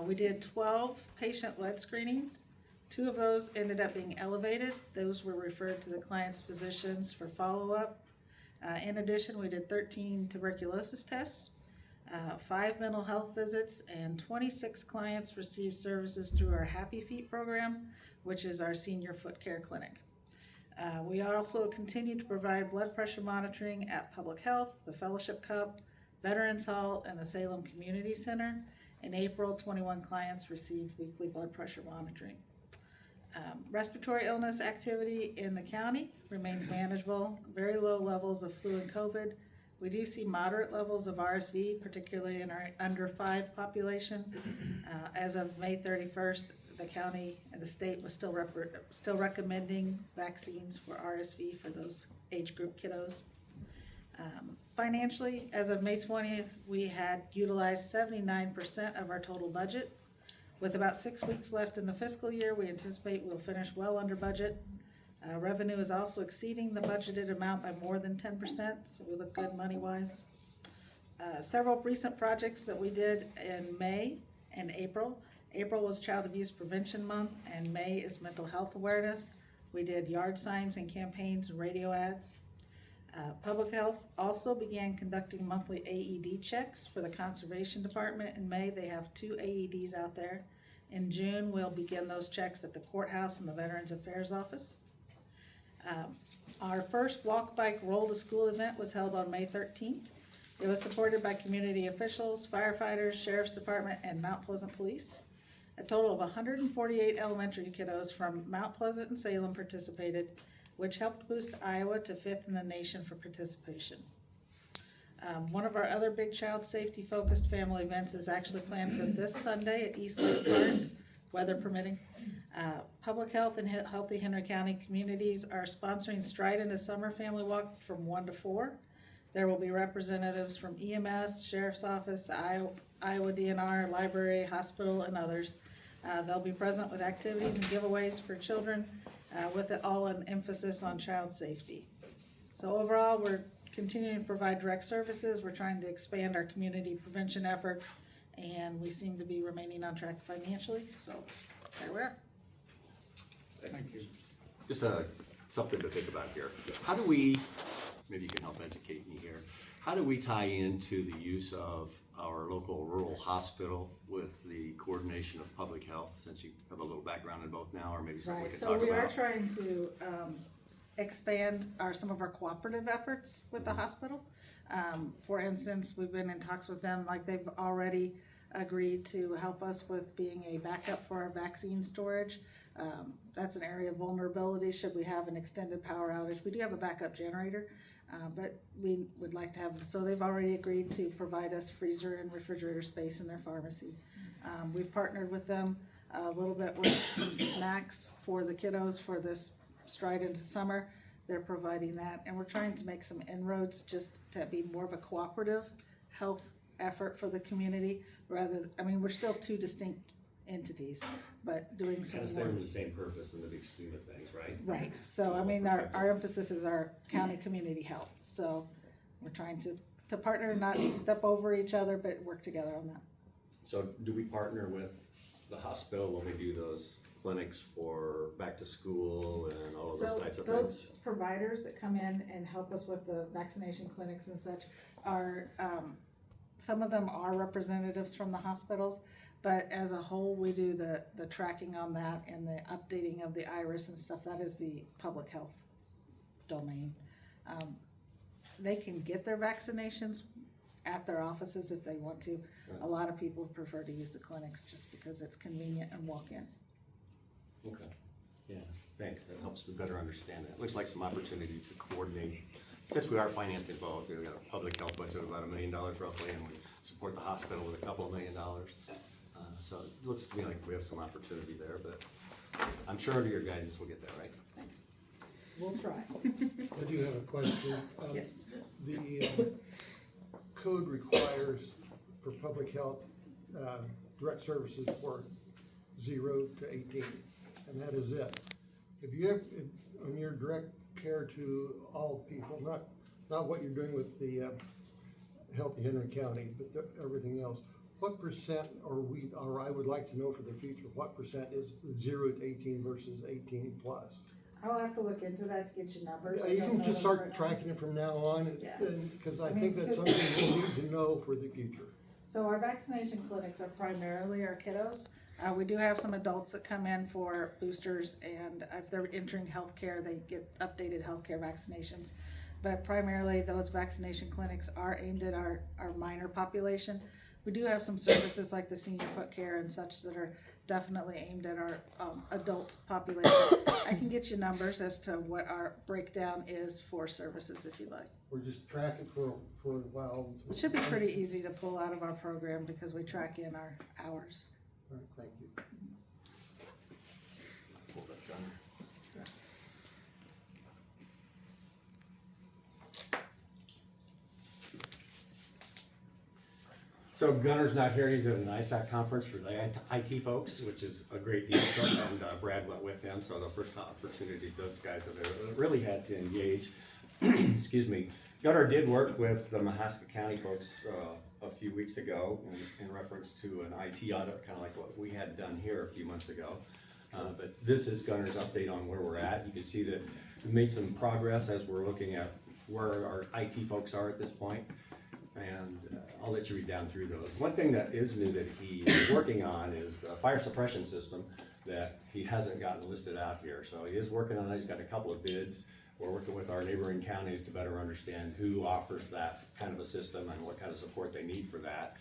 We did 12 patient-led screenings. 2 of those ended up being elevated. Those were referred to the client's physicians for follow-up. In addition, we did 13 tuberculosis tests, 5 mental health visits, and 26 clients received services through our Happy Feet program, which is our senior foot care clinic. We also continue to provide blood pressure monitoring at Public Health, the Fellowship Cup, Veterans Hall, and the Salem Community Center. In April, 21 clients received weekly blood pressure monitoring. Respiratory illness activity in the county remains manageable, very low levels of flu and COVID. We do see moderate levels of RSV, particularly in our under 5 population. As of May 31st, the county and the state was still recommending vaccines for RSV for those age group kiddos. Financially, as of May 20th, we had utilized 79% of our total budget. With about 6 weeks left in the fiscal year, we anticipate we'll finish well under budget. Revenue is also exceeding the budgeted amount by more than 10%, so we look good money-wise. Several recent projects that we did in May and April. April was Child Abuse Prevention Month, and May is Mental Health Awareness. We did yard signs and campaigns and radio ads. Public Health also began conducting monthly AED checks for the Conservation Department. In May, they have 2 AEDs out there. In June, we'll begin those checks at the courthouse and the Veterans Affairs Office. Our first walk, bike, roll to school event was held on May 13th. It was supported by community officials, firefighters, Sheriff's Department, and Mount Pleasant Police. A total of 148 elementary kiddos from Mount Pleasant and Salem participated, which helped boost Iowa to 5th in the nation for participation. One of our other big child safety focused family events is actually planned for this Sunday at East Lake Park, weather permitting. Public Health and Healthy Henry County communities are sponsoring Stride into Summer Family Walk from 1 to 4. There will be representatives from EMS, Sheriff's Office, Iowa DNR, library, hospital, and others. They'll be present with activities and giveaways for children, with it all an emphasis on child safety. So overall, we're continuing to provide direct services. We're trying to expand our community prevention efforts, and we seem to be remaining on track financially, so there we are. Thank you. Just something to think about here. How do we, maybe you can help educate me here, how do we tie into the use of our local rural hospital with the coordination of public health, since you have a little background in both now, or maybe something we Right, can so talk we are about? trying to expand some of our cooperative efforts with the hospital. For instance, we've been in talks with them, like they've already agreed to help us with being a backup for our vaccine storage. That's an area of vulnerability should we have an extended power outage. We do have a backup generator, but we would like to have, so they've already agreed to provide us freezer and refrigerator space in their pharmacy. We've partnered with them a little bit with some snacks for the kiddos for this Stride into Summer. they're providing that, and we're trying to make some inroads just to be more of a cooperative health effort for the community, we're still two distinct entities, but doing some Kind of more. serving the same purpose in the big scheme of things, right? Right, so our emphasis is our county community health, so we're trying to partner, not step over each other, but work together on that. So do we partner with the hospital when we do those clinics for back to school and all of those types of Those things? providers that come in and help us with the vaccination clinics and such are, some of them are representatives from the hospitals, but as a whole, we do the tracking on that and the updating of the iris and stuff. That is the public health domain. They can get their vaccinations at their offices if they want to. A lot of people prefer to use the clinics just because it's convenient and walk in. Okay, yeah, thanks, that helps me better understand it. Looks like some opportunity to coordinate. Since we are financing both, we've got a public health budget of about $1 million roughly, and we support the hospital with a couple of $1 million. So it looks to me like we have some opportunity there, but I'm sure under your guidance we'll get there, right? Thanks. We'll try. I do have a question. Yes. The code requires for public health, direct services for 0 to 18, and that is it. If you have, on your direct care to all people, not what you're doing with the Healthy Henry County, but everything else, what percent or I would like to know for the future, what percent is 0 to 18 versus 18 plus? I'll have to look into that to get you numbers. You can just start tracking it from now on, because I think that's something we'll need to know for the future. So our vaccination clinics are primarily our kiddos. We do have some adults that come in for boosters, and if they're entering healthcare, they get updated healthcare vaccinations. But primarily, those vaccination clinics are aimed at our minor population. We do have some services like the senior foot care and such that are definitely aimed at our adult population. I can get you numbers as to what our breakdown is for services if you like. We're just tracking for a while. It should be pretty easy to pull out of our program because we track in our hours. All right, thank you. Pull that down. So Gunner's not here, he's at an ISAC conference for the IT folks, which is a great deal, and Brad went with him, so the first opportunity those guys have really had to engage. Excuse me. Gunner did work with the Mahaska County folks a few weeks ago in reference to an IT audit, kind of like what we had done here a few months ago. But this is Gunner's update on where we're at. You can see that we made some progress as we're looking at where our IT folks are at this point. And I'll let you read down through those. One thing that is new that he is working on is the fire suppression system that he hasn't gotten listed out here. So he is working on that. He's got a couple of bids. We're working with our neighboring counties to better understand who offers that kind of a system and what kind of support they need for that.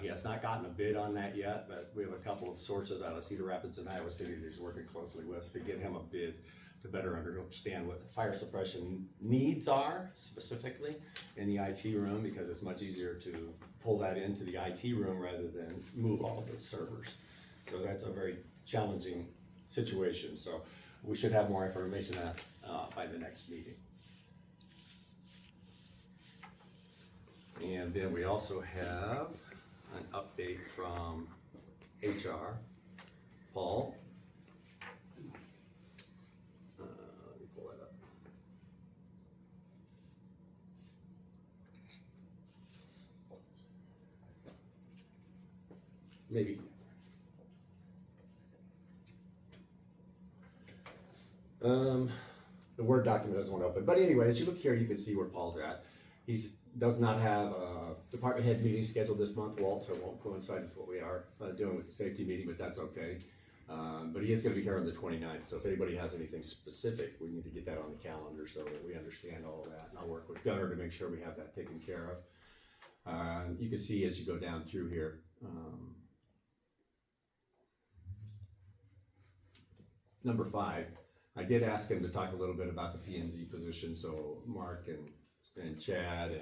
He has not gotten a bid on that yet, but we have a couple of sources out of Cedar Rapids and Iowa City that he's working closely with to get him a bid to better understand what the fire suppression needs are specifically in the IT room, because it's much easier to pull that into the IT room rather than move all of the servers. So that's a very challenging situation. So we should have more information on that by the next meeting. And then we also have an update from HR. Paul. Let me pull that up. Maybe. The Word document doesn't want to open. But anyway, as you look here, you can see where Paul's at. He does not have a department head meeting scheduled this month, Walt, so it won't coincide with what we are doing with the safety meeting, but that's okay. But he is going to be here on the 29th, so if anybody has anything specific, we need to get that on the calendar so that we understand all of that. And I'll work with Gunner to make sure we have that taken care of. You can see as you go down through here. Number 5, I did ask him to talk a little bit about the P&Z position, so Mark and Chad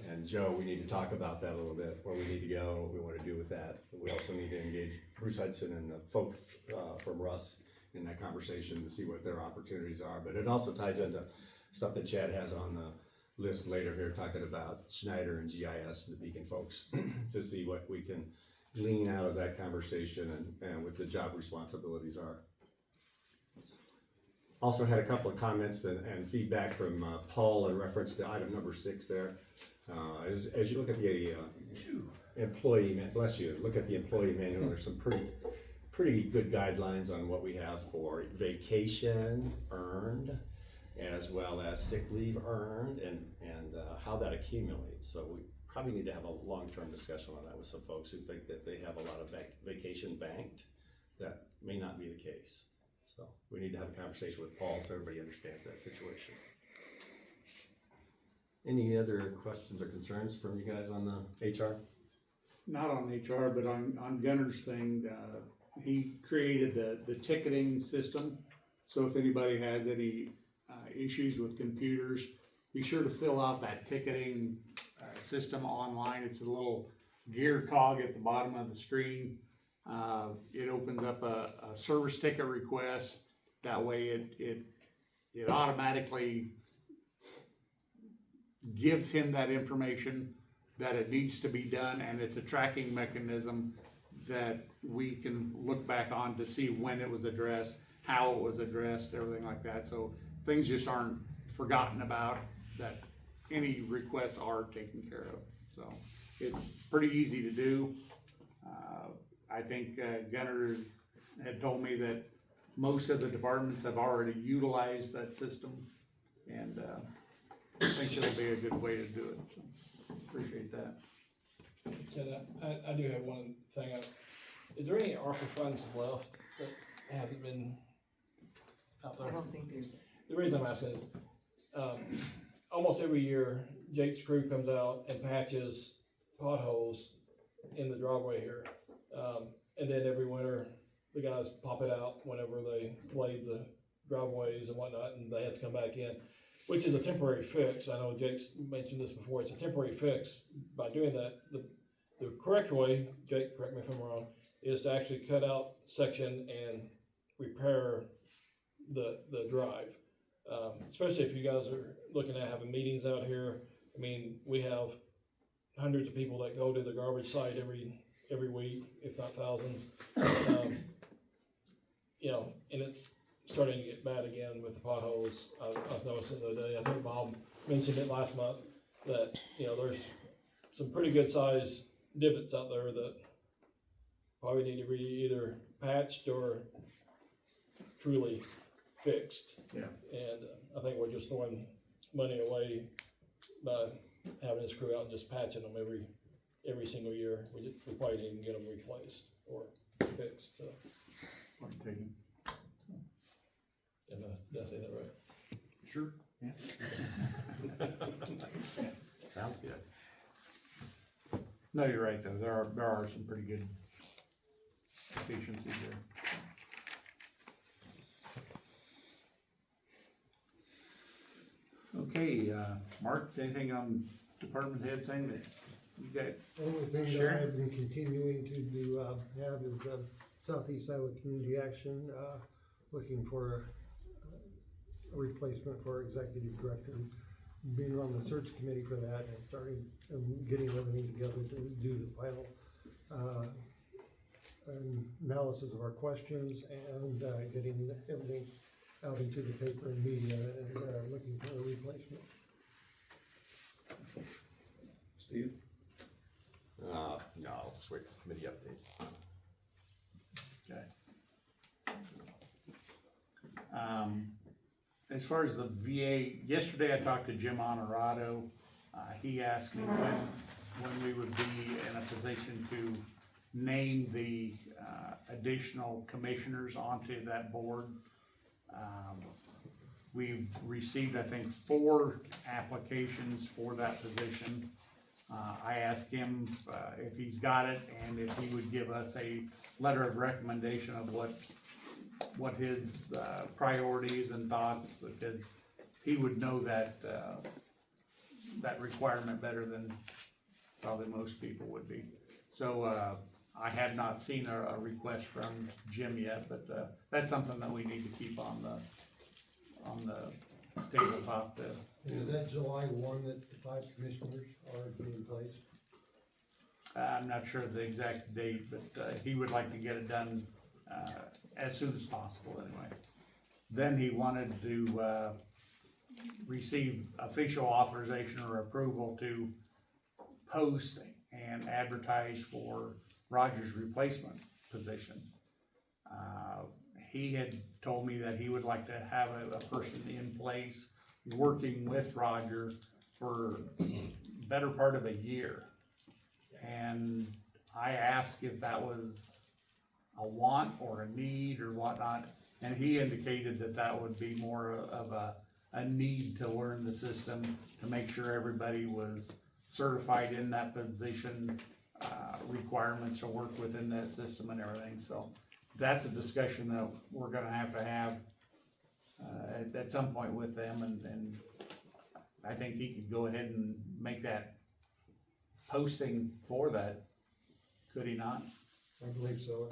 and Joe, we need to talk about that a little bit, where we need to go, what we want to do with that. We also need to engage Bruce Hudson and the folks from Russ in that conversation to see what their opportunities are. But it also ties into something Chad has on the list later here, talking about Schneider and GIS, the Beacon folks, to see what we can glean out of that conversation and what the job responsibilities are. Also had a couple of comments and feedback from Paul in reference to item number 6 there. As you look at the employee, bless you, look at the employee manual, there's some pretty good guidelines on what we have for vacation earned, as well as sick leave earned, and how that accumulates. So we probably need to have a long-term discussion on that with some folks who think that they have a lot of vacation banked. That may not be the case. So we need to have a conversation with Paul so everybody understands that situation. Any other questions or concerns from you guys on the HR? Not on HR, but on Gunner's thing, he created the ticketing system. So if anybody has any issues with computers, be sure to fill out that ticketing system online. It's a little gear cog at the bottom of the screen. It opens up a service ticket request. That way it automatically gives him that information that it needs to be done, and it's a tracking mechanism that we can look back on to see when it was addressed, how it was addressed, everything like that. So things just aren't forgotten about, that any requests are taken care of. So it's pretty easy to do. I think Gunner had told me that most of the departments have already utilized that system, and I think it'll be a good way to do it. So appreciate that. Chad, I do have one thing. Is there any ARPA funds left that hasn't been out there? I don't think there's. The reason I'm asking is, almost every year, Jake's crew comes out and patches potholes in the driveway here. And then every winter, the guys pop it out whenever they blade the driveways and whatnot, and they have to come back in, which is a temporary fix. I know Jake's mentioned this before. It's a temporary fix. By doing that, the correct way, Jake, correct me if I'm wrong, is to actually cut out section and repair the drive. Especially if you guys are looking at having meetings out here. I mean, we have hundreds of people that go to the garbage site every week, if not thousands. You know, and it's starting to get bad again with the potholes. I've noticed it the other day. I think Bob mentioned it last month that, you know, there's some pretty good sized divots out there that probably need to be either patched or truly fixed. Yeah. And I think we're just throwing money away by having this crew out and just patching them every single year. We probably didn't even get them replaced or fixed. So. Point taken. Did I say that right? Sure. Yeah. Sounds good. No, you're right though. There are some pretty good efficiencies there. Okay, Mark, anything on department head thing that you got? The only thing that I've been continuing to do, have is, Southeast Iowa Community Action, looking for a replacement for executive director. Being on the search committee for that and starting, getting everything together to do the final, analysis of our questions and, getting everything out into the paper and media and, looking for a replacement. Steve? No, just wait for committee updates. Okay. As far as the VA, yesterday I talked to Jim Honorado. He asked me when we would be in a position to name the additional commissioners onto that board. We've received, I think, 4 applications for that position. I asked him if he's got it and if he would give us a letter of recommendation of what his priorities and thoughts, because he would know that that requirement better than probably most people would be. So I have not seen a request from Jim yet, but that's something that we need to keep on the tabletop to. And is that July 1 that the 5 commissioners are to be in place? I'm not sure of the exact date, but, he would like to get it done, as soon as possible anyway. Then he wanted to, receive official authorization or approval to post and advertise for Roger's replacement position. He had told me that he would like to have a person in place working with Roger for better part of a year. And I asked if that was a want or a need or whatnot, and he indicated that that would be more of a need to learn the system, to make sure everybody was certified in that position, requirements to work within that system and everything, so that's a discussion that we're gonna have to have at some point with them, and I think he could go ahead and make that posting for that, could he not? I believe so.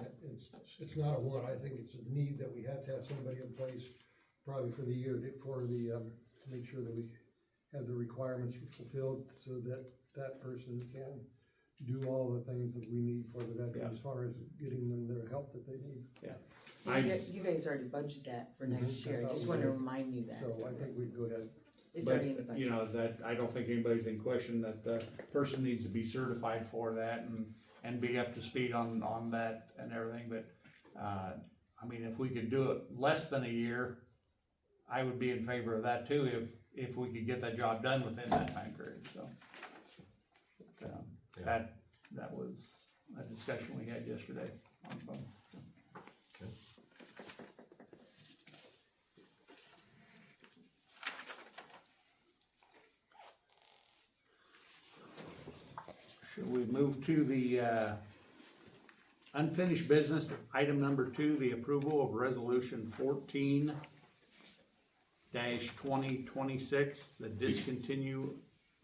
It's not a want, I think it's a need that we have to have somebody in place probably for the year, for the, to make sure that we have the requirements fulfilled so that that person can do all the things that we need for the veterans as far as getting them their help that they need. Yeah. You guys already budgeted that for next year, I just wanted to remind you that. So I think we can go ahead. It's But, already in the budget. you know, that, I don't think anybody's in question that the person needs to be certified for that and be up to speed on that and everything, but, I mean, if we could do it less than a year, I would be in favor of that too, if we could get that job done within that time period, so. That was a discussion we had yesterday on the phone. Okay. Should we move to the, unfinished business, item number 2, the approval of resolution 14-2026, the discontinue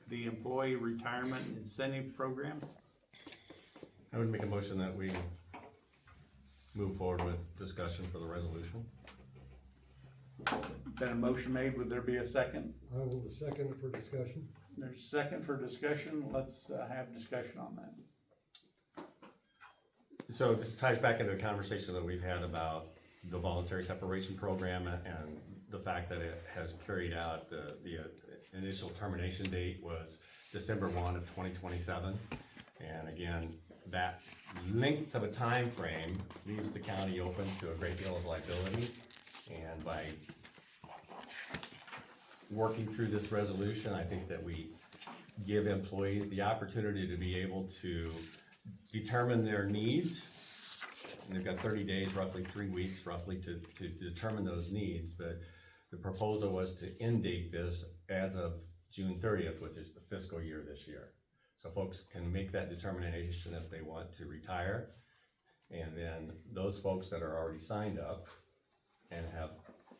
the employee retirement incentive program? I would make a motion that we move forward with discussion for the resolution. Been a motion made, would there be a second? I will second for discussion. There's a second for discussion, let's have discussion on that. So this ties back into a conversation that we've had about the voluntary separation program and the fact that it has carried out, the initial termination date was December 1 of 2027. And again, that length of a time frame leaves the county open to a great deal of liability. And by working through this resolution, I think that we give employees the opportunity to be able to determine their needs. And they've got 30 days, roughly 3 weeks, roughly to determine those needs. But the proposal was to end date this as of June 30th, which is the fiscal year this year. So folks can make that determination if they want to retire. And then those folks that are already signed up and have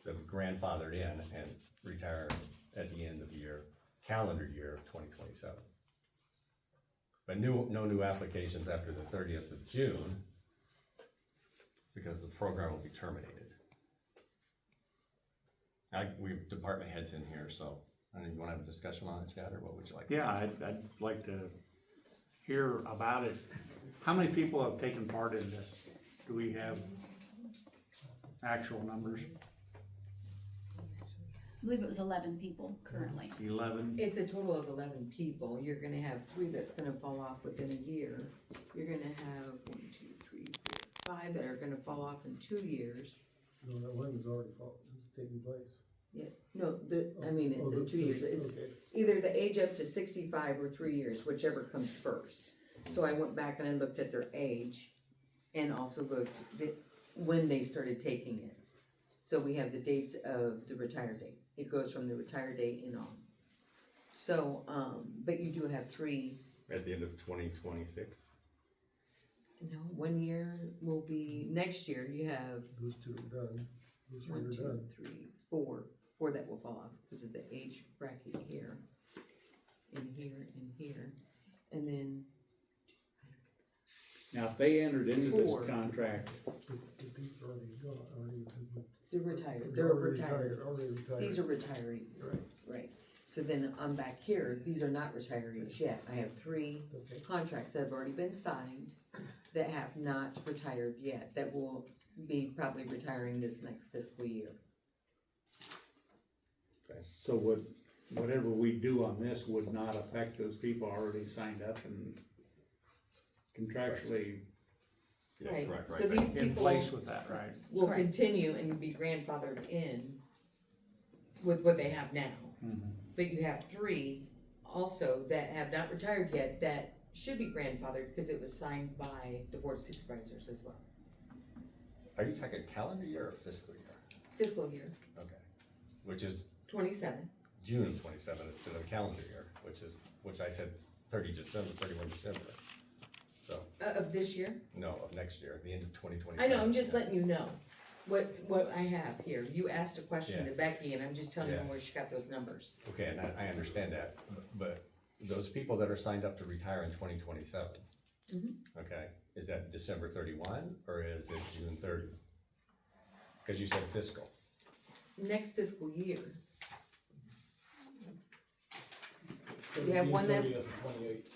them grandfathered in and retire at the end of the year, calendar year of 2027. But no new applications after the 30th of June because the program will be terminated. We have department heads in here, so I don't know, you wanna have a discussion on it, Chad, or what would you like? Yeah, I'd like to hear about it. How many people have taken part in this? Do we have actual numbers? I believe it was 11 people currently. 11? It's a total of 11 people, you're gonna have 3 that's gonna fall off within a year. You're gonna have 1, 2, 3, 4, 5 that are gonna fall off in 2 years. No, that one was already taking place. Yeah, no, I mean, it's in 2 years, it's Okay. either the age up to 65 or 3 years, whichever comes first. So I went back and I looked at their age and also looked when they started taking it. So we have the dates of the retire date. It goes from the retire date and on. So, but you do have 3. At the end of 2026? No, 1 year will be, next year you have Those 2 are done. Those 3 1, are 2, done. 3, 4 that will fall off because of the age bracket here, and here, and here, and then. Now, if they entered into 4. this contract, But these are already gone, already. They're retired, They're they're already retired. already retired. These are retirees. Right. Right. So then I'm back here, these are not retirees yet. I have 3 Okay. contracts that have already been signed that have not retired yet, that will be probably retiring this next fiscal year. So whatever we do on this would not affect those people already signed up and contractually Yeah, Right. correct, So right. these in people place with that, right? will Correct. continue and be grandfathered in with what they have now. Mhm. But you have 3 also that have not retired yet that should be grandfathered because it was signed by the board of supervisors as well. Are you talking calendar year or fiscal year? Fiscal year Okay. Which is 27. June 27th to the calendar year, which I said 31 December. So, Of this year? no, of next year, the end of 2027. I know, I'm just letting you know what I have here. You asked a question Yeah. to Becky and I'm just telling you Yeah. where she got those numbers. Okay, and I understand that, but those people that are signed up to retire in 2027, okay, is that December 31 or is it June 30? Because you said fiscal. Next fiscal year, So You have June one that's- 30th of 28.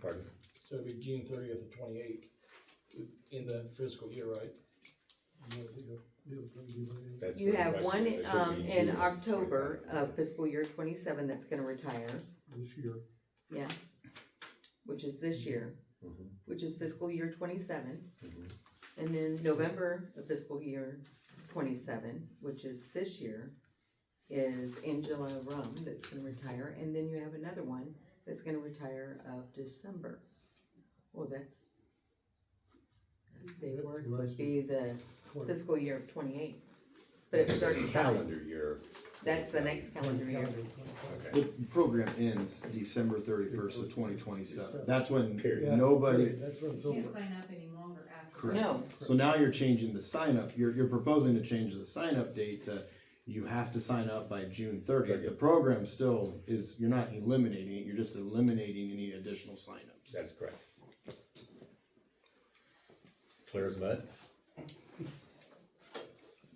Pardon? So it'd be June 30th of 28 in the fiscal year, right? That's you the have question, one is it should be in June of October 27. of fiscal year 27 that's gonna retire, This year. yeah, which is this year, which is fiscal year 27. And then November of fiscal year 27, which is this year, is Angela Rum that's gonna retire, and then you have another one that's gonna retire of December. Well, that's state work would be the fiscal year of 28, but it was already signed. Calendar year. That's the next calendar year. Okay. The program ends December 31st of 2027. That's when Yeah, nobody, right, that's what I'm talking about. sign up any longer after. correct. No, So now you're changing the sign up, you're proposing to change the sign up date to, you have to sign up by June 30th. The program still is, you're not eliminating it, you're just eliminating any additional signups. That's correct. Clear as mud?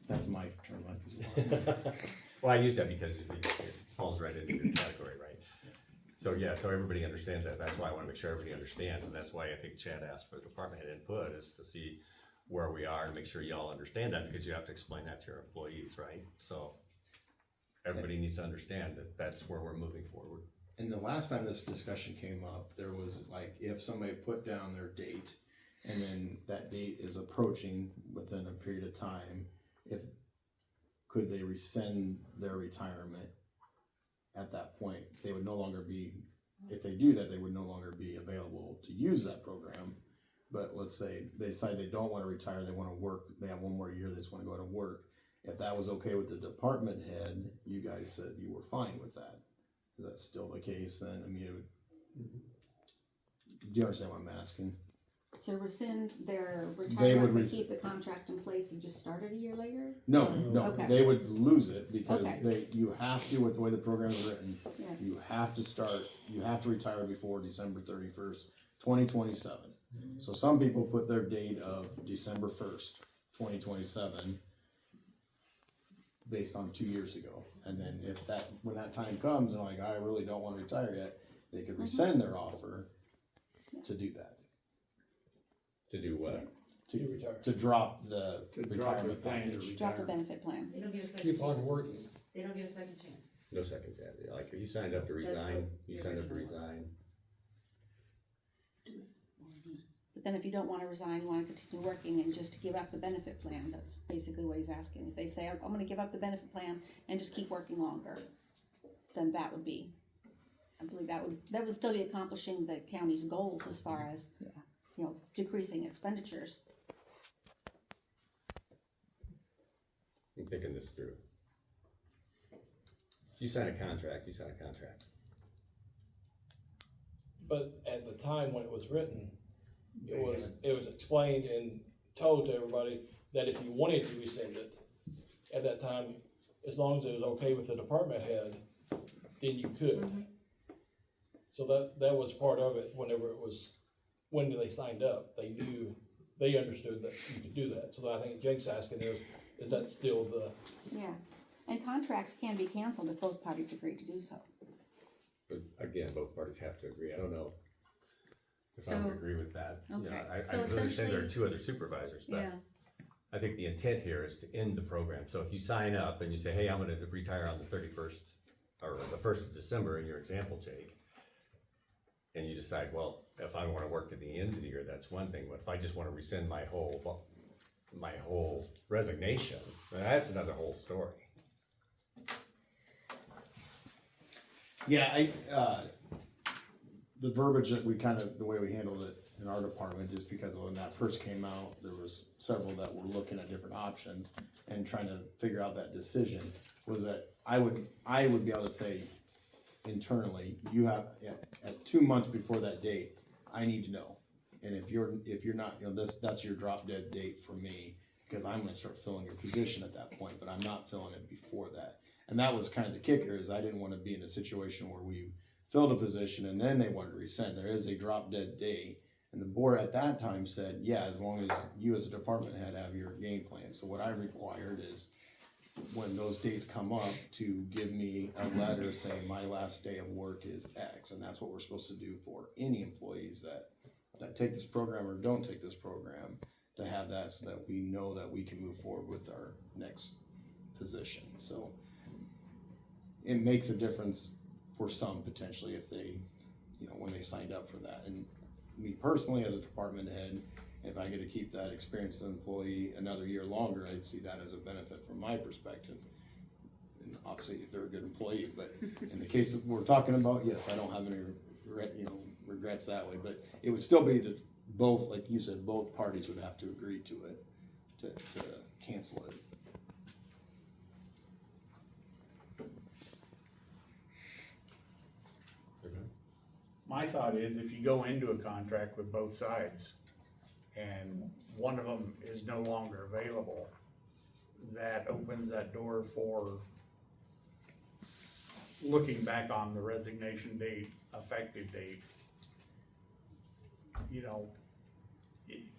That's my term, like this. Well, I use that because it falls right into your category, right? So, yeah, so everybody understands that, that's why I wanna make sure everybody understands, and that's why I think Chad asked for department head input, is to see where we are and make sure y'all understand that, because you have to explain that to your employees, right? So, everybody needs to understand that that's where we're moving forward. And the last time this discussion came up, there was like, if somebody put down their date, and then that date is approaching within a period of time, could they rescind their retirement at that point? They would no longer be, if they do that, they would no longer be available to use that program. But let's say they decide they don't wanna retire, they wanna work, they have one more year, they just wanna go to work. If that was okay with the department head, you guys said you were fine with that. Is that still the case then? I mean, it would, do you understand what I'm asking? So rescind their They would retirement, but res- keep the contract in place and just start it a year later? No, Okay. they would lose it because Okay. you have to, with the way the program is written, Yeah. you have to retire before December 31st, 2027. So some people put their date of December 1st, 2027 based on 2 years ago. And then when that time comes and like, I really don't wanna retire yet, they could rescind their offer to do that. To do what? To retire. To drop the To drop the retirement plan. package. Drop the benefit plan. They don't get a second Keep on chance. working. They don't get a second chance. No second chance, like, if you signed up to resign, you signed up to resign. But then if you don't wanna resign, you wanna continue working and just give up the benefit plan, that's basically what he's asking. If they say, I'm gonna give up the benefit plan and just keep working longer, then that would be, I believe that would still be accomplishing the county's goals as far as, decreasing expenditures. I'm thinking this through. If you sign a contract, you sign a contract. But at the time when it was written, it was explained and told to everybody that if you wanted to rescind it, at that time, as long as it was okay with the department head, then you could. So that was part of it whenever it was, when they signed up, they understood that you could do that. So I think Jake's asking is is that still the, Yeah, and contracts can be canceled if both parties agree to do so. But again, both parties have to agree. I don't know if I would So- agree with that. You know, Okay. I So understand there are essentially- two other supervisors, but Yeah, I think the intent here is to end the program. So if you sign up and you say, hey, I'm gonna retire on the 31st or the 1st of December in your example, Jake, and you decide, well, if I wanna work to the end of the year, that's one thing, but if I just wanna rescind my whole resignation, that's another whole story. Yeah, the verbiage that we the way we handled it in our department, just because when that first came out, there was several that were looking at different options and trying to figure out that decision, was that I would be able to say internally, you have, at 2 months before that date, I need to know. And if you're not, that's your drop dead date for me, because I'm gonna start filling your position at that point, but I'm not filling it before that. And that was kind of the kicker, is I didn't wanna be in a situation where we filled a position and then they wanted to rescind. There is a drop dead date. And the board at that time said, yeah, as long as you as a department head have your game plan. So what I required is, when those dates come up, to give me a letter saying my last day of work is X. And that's what we're supposed to do for any employees that take this program or don't take this program, to have that so that we know that we can move forward with our next position. So it makes a difference for some potentially if they, when they signed up for that. And me personally, as a department head, if I get to keep that experienced employee another year longer, I'd see that as a benefit from my perspective. And obviously, if they're a good employee, but in the case that we're talking about, yes, I don't have any regrets that way, but it would still be that both, like you said, both parties would have to agree to it, to cancel it. My thought is, if you go into a contract with both sides and one of them is no longer available, that opens that door for looking back on the resignation date, effective date.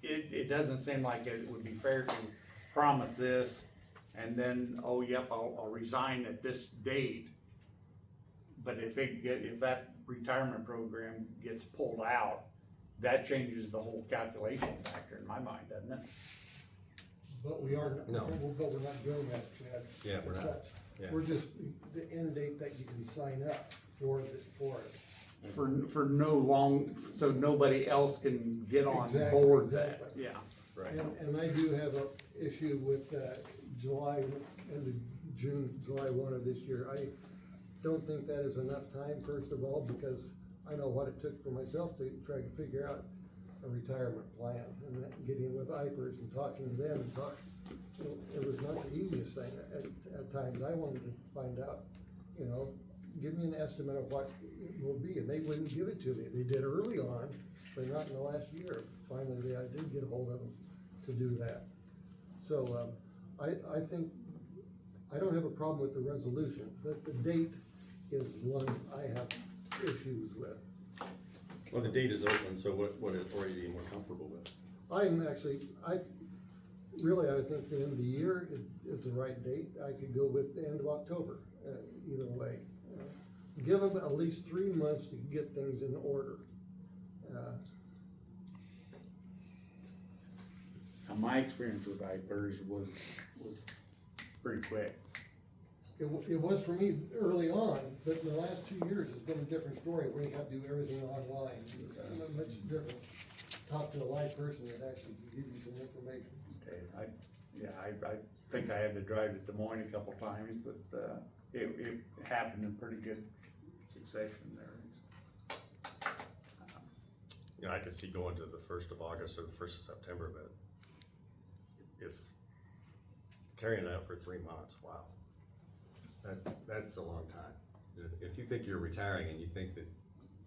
It doesn't seem like it would be fair to promise this and then, oh, yep, I'll resign at this date. But if that retirement program gets pulled out, that changes the whole calculation factor in my mind, doesn't it? But we are, No. but we're not doing that, Chad. Yeah, we're not. Such. Yeah. We're just, the end date that you can sign up for it. For no long, so nobody else can get on Exactly, board that, exactly. yeah. Right. And I do have a issue with, July, end of June, July 1 of this year. I don't think that is enough time, first of all, because I know what it took for myself to try to figure out a retirement plan, and then getting with IPERS and talking to them it was not the easiest thing. At times, I wanted to find out, give me an estimate of what it will be, and they wouldn't give it to me. They did early on, but not in the last year. Finally, I did get a hold of them to do that. So, I think, I don't have a problem with the resolution, but the date is one I have issues with. Well, the date is open, so what are you more comfortable with? I'm actually, I think the end of the year is the right date. I could go with the end of October, either way. Give them at least 3 months to get things in order. Now, my experience with IPERS was pretty quick. It was for me early on, but in the last 2 years, it's been a different story, where you have to do everything online. It's much different. Talk to a live person that actually can give you some information. Okay, I think I had to drive to Des Moines a couple times, but, it happened in pretty good succession there. I could see going to the 1st of August or the 1st of September, but if carrying it out for 3 months, wow. That's a long time. If you think you're retiring and you think that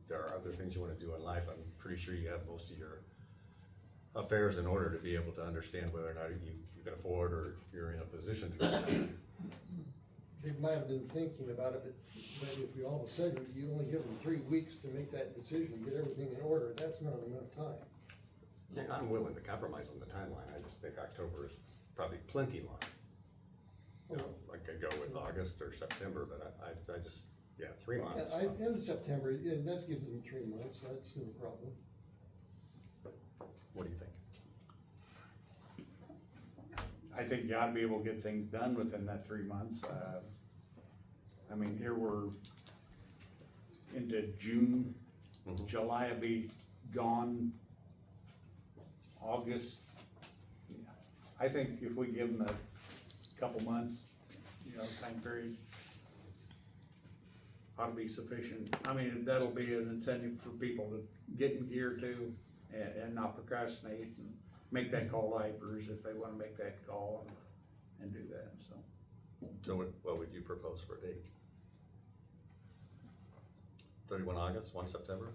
there are other things you wanna do in life, I'm pretty sure you have most of your affairs in order to be able to understand whether or not you can afford or you're in a position to retire. They might have been thinking about it, but if we all of a sudden, you only give them 3 weeks to make that decision, get everything in order, that's not enough time. Yeah, I'm willing to compromise on the timeline, I just think October is probably plenty long. You know, I could go with August or September, but I just, yeah, 3 months. End of September, and that's giving them 3 months, that's no problem. What do you think? I think you ought to be able to get things done within that 3 months. I mean, here we're into June, July will be gone, August. I think if we give them a couple months, time period, ought to be sufficient. I mean, that'll be an incentive for people to get in gear too, and not procrastinate, and make that call to IPERS if they wanna make that call and do that, so. So what would you propose for a date? 31 August, 1 September?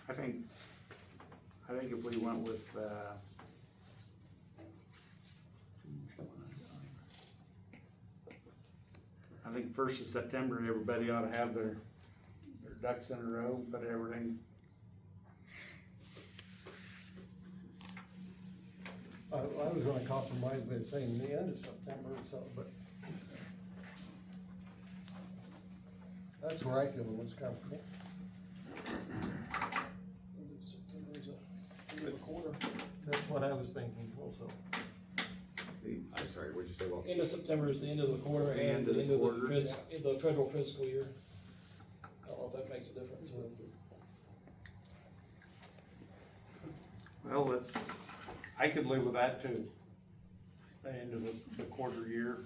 I think if we went with, I think 1st of September, everybody ought to have their ducks in a row, put everything. I was gonna compromise by saying the end of September or so, but that's where I feel the most comfortable. End of September is a good quarter. That's what I was thinking also. I'm sorry, what'd you say, Well? End of September is the end of the quarter The and end the of the end of quarter. the federal fiscal year. I don't know if that makes a difference. Well, I could live with that too. The end of the quarter year,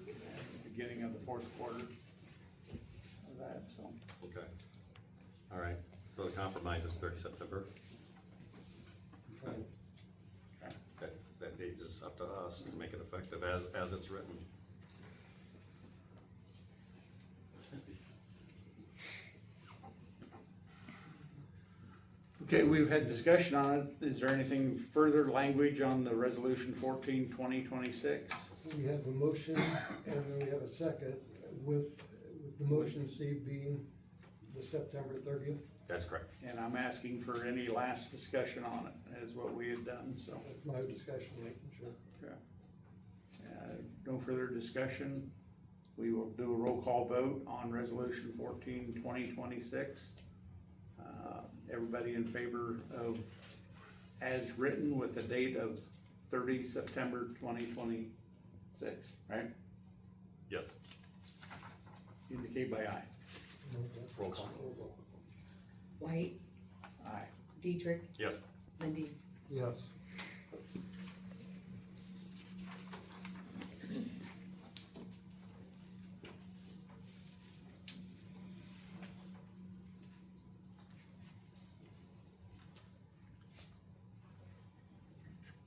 beginning of the 4th quarter of that, so. Okay. All right, so the compromise is 30 September. That date is up to us to make it effective as it's written. Okay, we've had discussion on it. Is there anything further language on the resolution 14/2026? We have a motion and then we have a second with the motion, Steve, being the September 30th. That's correct. And I'm asking for any last discussion on it, as what we had done, so. That's my discussion, making sure. Okay. No further discussion. We will do a roll call vote on resolution 14/2026. Everybody in favor of, as written with the date of 30 September 2026, right? Yes. Indicate by aye. Roll call. White, Aye. Dietrich, Yes. Lindy. Yes.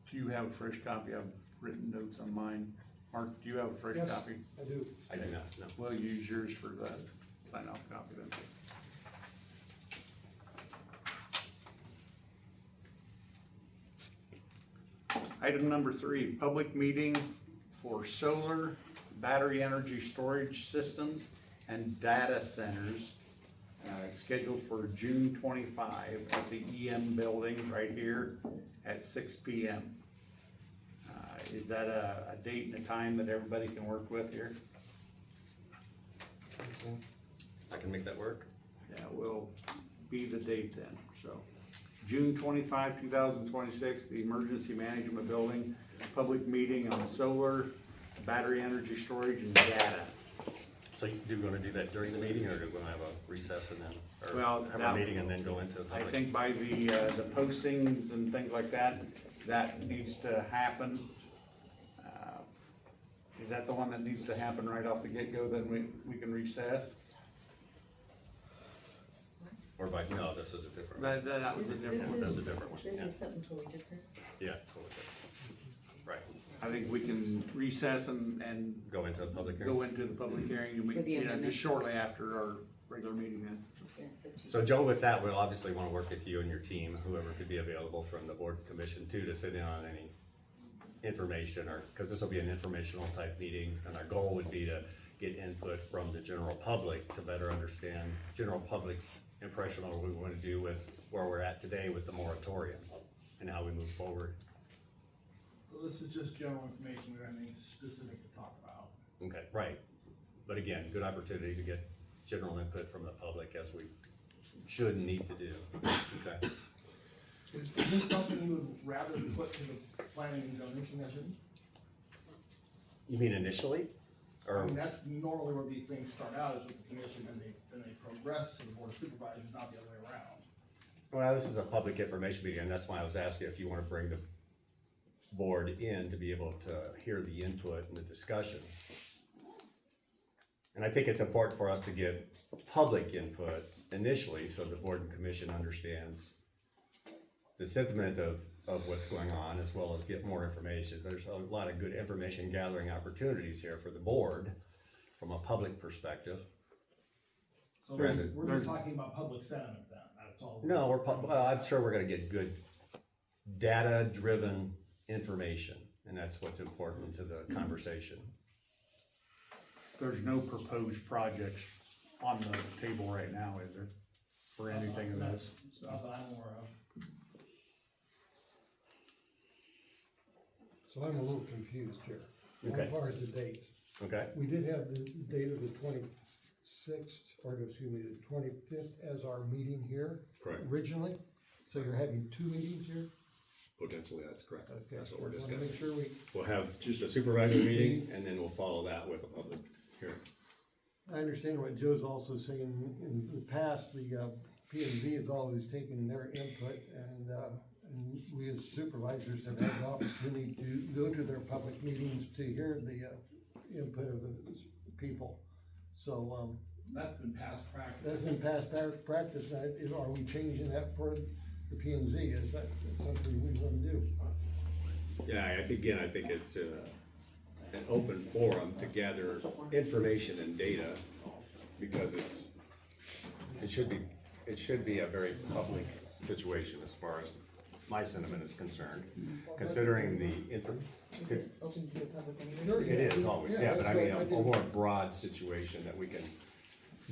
Do you have a fresh copy? I've written notes on mine. Mark, do you have a fresh Yes. copy? I do. I do not, no. We'll use yours for the sign-off copy then. Item number 3, public meeting for solar, battery energy storage systems, and data centers, scheduled for June 25 at the EM building right here at 6 p.m. Is that a date and a time that everybody can work with here? I can make that work. Yeah, will be the date then, so. June 25, 2026, the Emergency Management Building, public meeting on solar, battery energy storage, and data. So do we want to do that during the meeting, or do we want to have a recess and then, or Well, have now- a meeting and then go into the I public? think by the postings and things like that, that needs to happen. Is that the one that needs to happen right off the get-go, then we can recess? Or by, no, this is a different, That was a different one. That's a different one, This yeah. is something totally different. Yeah, totally different. Right, I think we can recess and go into the public go hearing. into the public hearing, and we, For the amendment. just shortly after our regular meeting then. Yeah, it's up to you. So Joe, with that, we'll obviously want to work with you and your team, whoever could be available from the board commission too, to sit in on any information, or, because this will be an informational type meeting, and our goal would be to get input from the general public to better understand general public's impression on what we want to do with where we're at today with the moratorium and how we move forward. This is just general information, we don't have anything specific to talk about. Okay, right. But again, good opportunity to get general input from the public as we should and need to do. Okay. Is this something you would rather put to the planning and zoning commission? You mean initially? I Or, mean, that's normally where these things start out, is with the commission, and they progress to the board of supervisors, not the other way around. well, this is a public information meeting, and that's why I was asking if you wanna bring the board in to be able to hear the input and the discussion. And I think it's important for us to get public input initially, so the board and commission understands the sentiment of what's going on, as well as get more information. There's a lot of good information gathering opportunities here for the board from a public perspective. So Brandon, we're just talking about public sentiment then, that's all. No, well, I'm sure we're gonna get good data-driven information, and that's what's important to the conversation. There's no proposed projects on the table right now, is there? For anything of this? Not that I'm aware of. So I'm a little confused here. Okay. As far as the dates. Okay? We did have the date of the 26th, or excuse me, the 25th as our meeting here. Correct. Originally. So you're having two meetings here? Potentially, that's correct. Okay. That's what we're Just wanna discussing. Make sure We'll have just a supervisor meeting, and then we'll follow that with a public hearing. I understand what Joe's also saying. In the past, the P and Z has always taken their input, and we as supervisors have had the opportunity to go to their public meetings to hear the input of the people. So, That's been past practice. that's in past practice. Now, are we changing that for the P and Z? Is that something we want to do? Yeah, I think it's an open forum to gather information and data, because it should be a very public situation as far as my sentiment is concerned, considering the Open to the public anyway? it is always, yeah, but I mean, a more broad situation that we can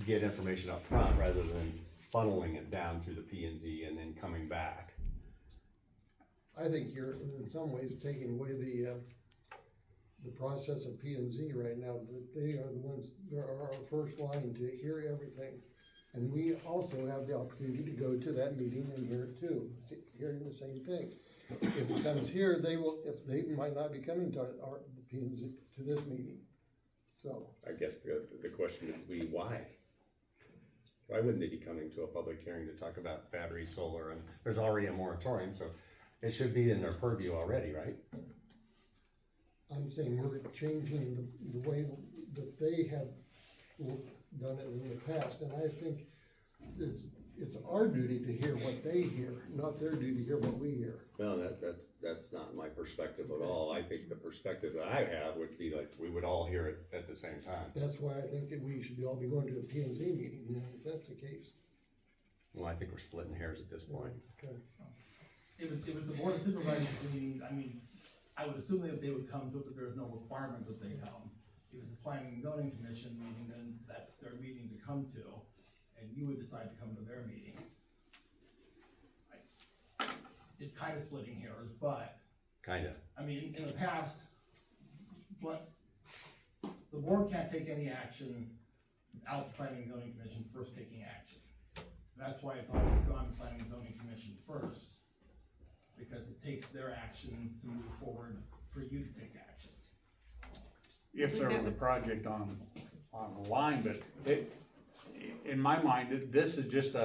get information up front rather than funneling it down through the P and Z and then coming back. I think you're in some ways taking away the process of P and Z right now, that they are the ones, that are our first line to hear everything. And we also have the opportunity to go to that meeting and hear it too, hearing the same thing. If it comes here, they might not be coming to the P and Z, to this meeting, so. I guess the question would be why? Why wouldn't they be coming to a public hearing to talk about battery, solar, and there's already a moratorium, so it should be in their purview already, right? I'm saying we're changing the way that they have done it in the past, and I think it's our duty to hear what they hear, not their duty to hear what we hear. Well, that's not my perspective at all. I think the perspective that I have would be like, we would all hear it at the same time. That's why I think that we should all be going to a P and Z meeting, if that's the case. Well, I think we're splitting hairs at this point. Okay. If it's the board of supervisors meeting, I mean, I would assume that they would come to it, that there's no requirement that they come. If it's a planning and zoning commission meeting, then that's their meeting to come to, and you would decide to come to their meeting. It's kind of splitting hairs, but, Kinda. I mean, in the past, but the board can't take any action without the planning and zoning commission first taking action. That's why it's always gone to planning and zoning commission first, because it takes their action to move forward for you to take action. If there was a project on the line, but in my mind, this is just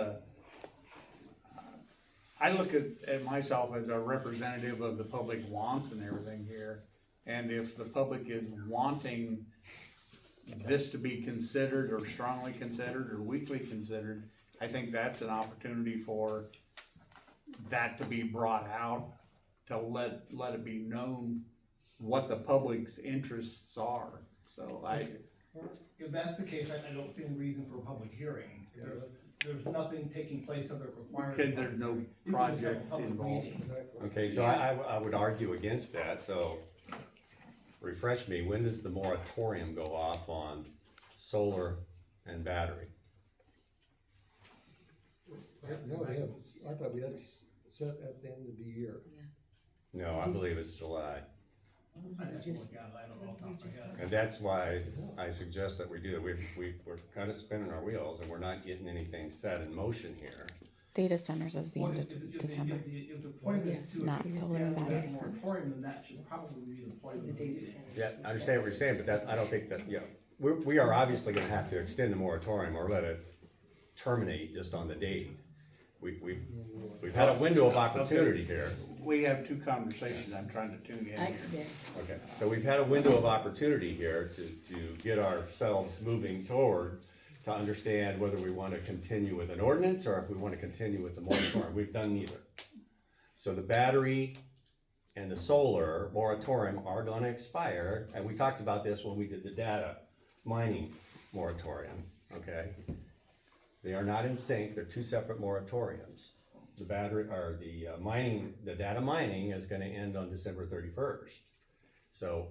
I look at myself as a representative of the public wants and everything here. And if the public is wanting this to be considered or strongly considered or weakly considered, I think that's an opportunity for that to be brought out, to let it be known what the public's interests are. So If that's the case, I don't see any reason for a public hearing. There's nothing taking place that requires. Because there's no project involved. Okay, so I would argue against that, so refresh me, when does the moratorium go off on solar and battery? No, they have, I thought we had it set at the end of the year. No, I believe it's July. I'd have to look at it, I don't know off the top of my head. And that's why I suggest that we do it. We're kind of spinning our wheels and we're not getting anything set in motion here. Data centers is the Well, end if of the December. point is to Not solar and battery. moratorium, then that should probably be the point of the meeting. Yeah, I understand what you're saying, but that, I don't think that, yeah, we are obviously gonna have to extend the moratorium or let it terminate just on the date. We've had a window of opportunity here. We have two conversations, I'm trying to tune in here. Okay, so we've had a window of opportunity here to get ourselves moving toward, to understand whether we wanna continue with an ordinance or if we wanna continue with the moratorium. We've done neither. So the battery and the solar moratorium are gonna expire, and we talked about this when we did the data mining moratorium, okay? They are not in sync, they're two separate moratoriums. The battery, or the mining, the data mining is gonna end on December 31st. So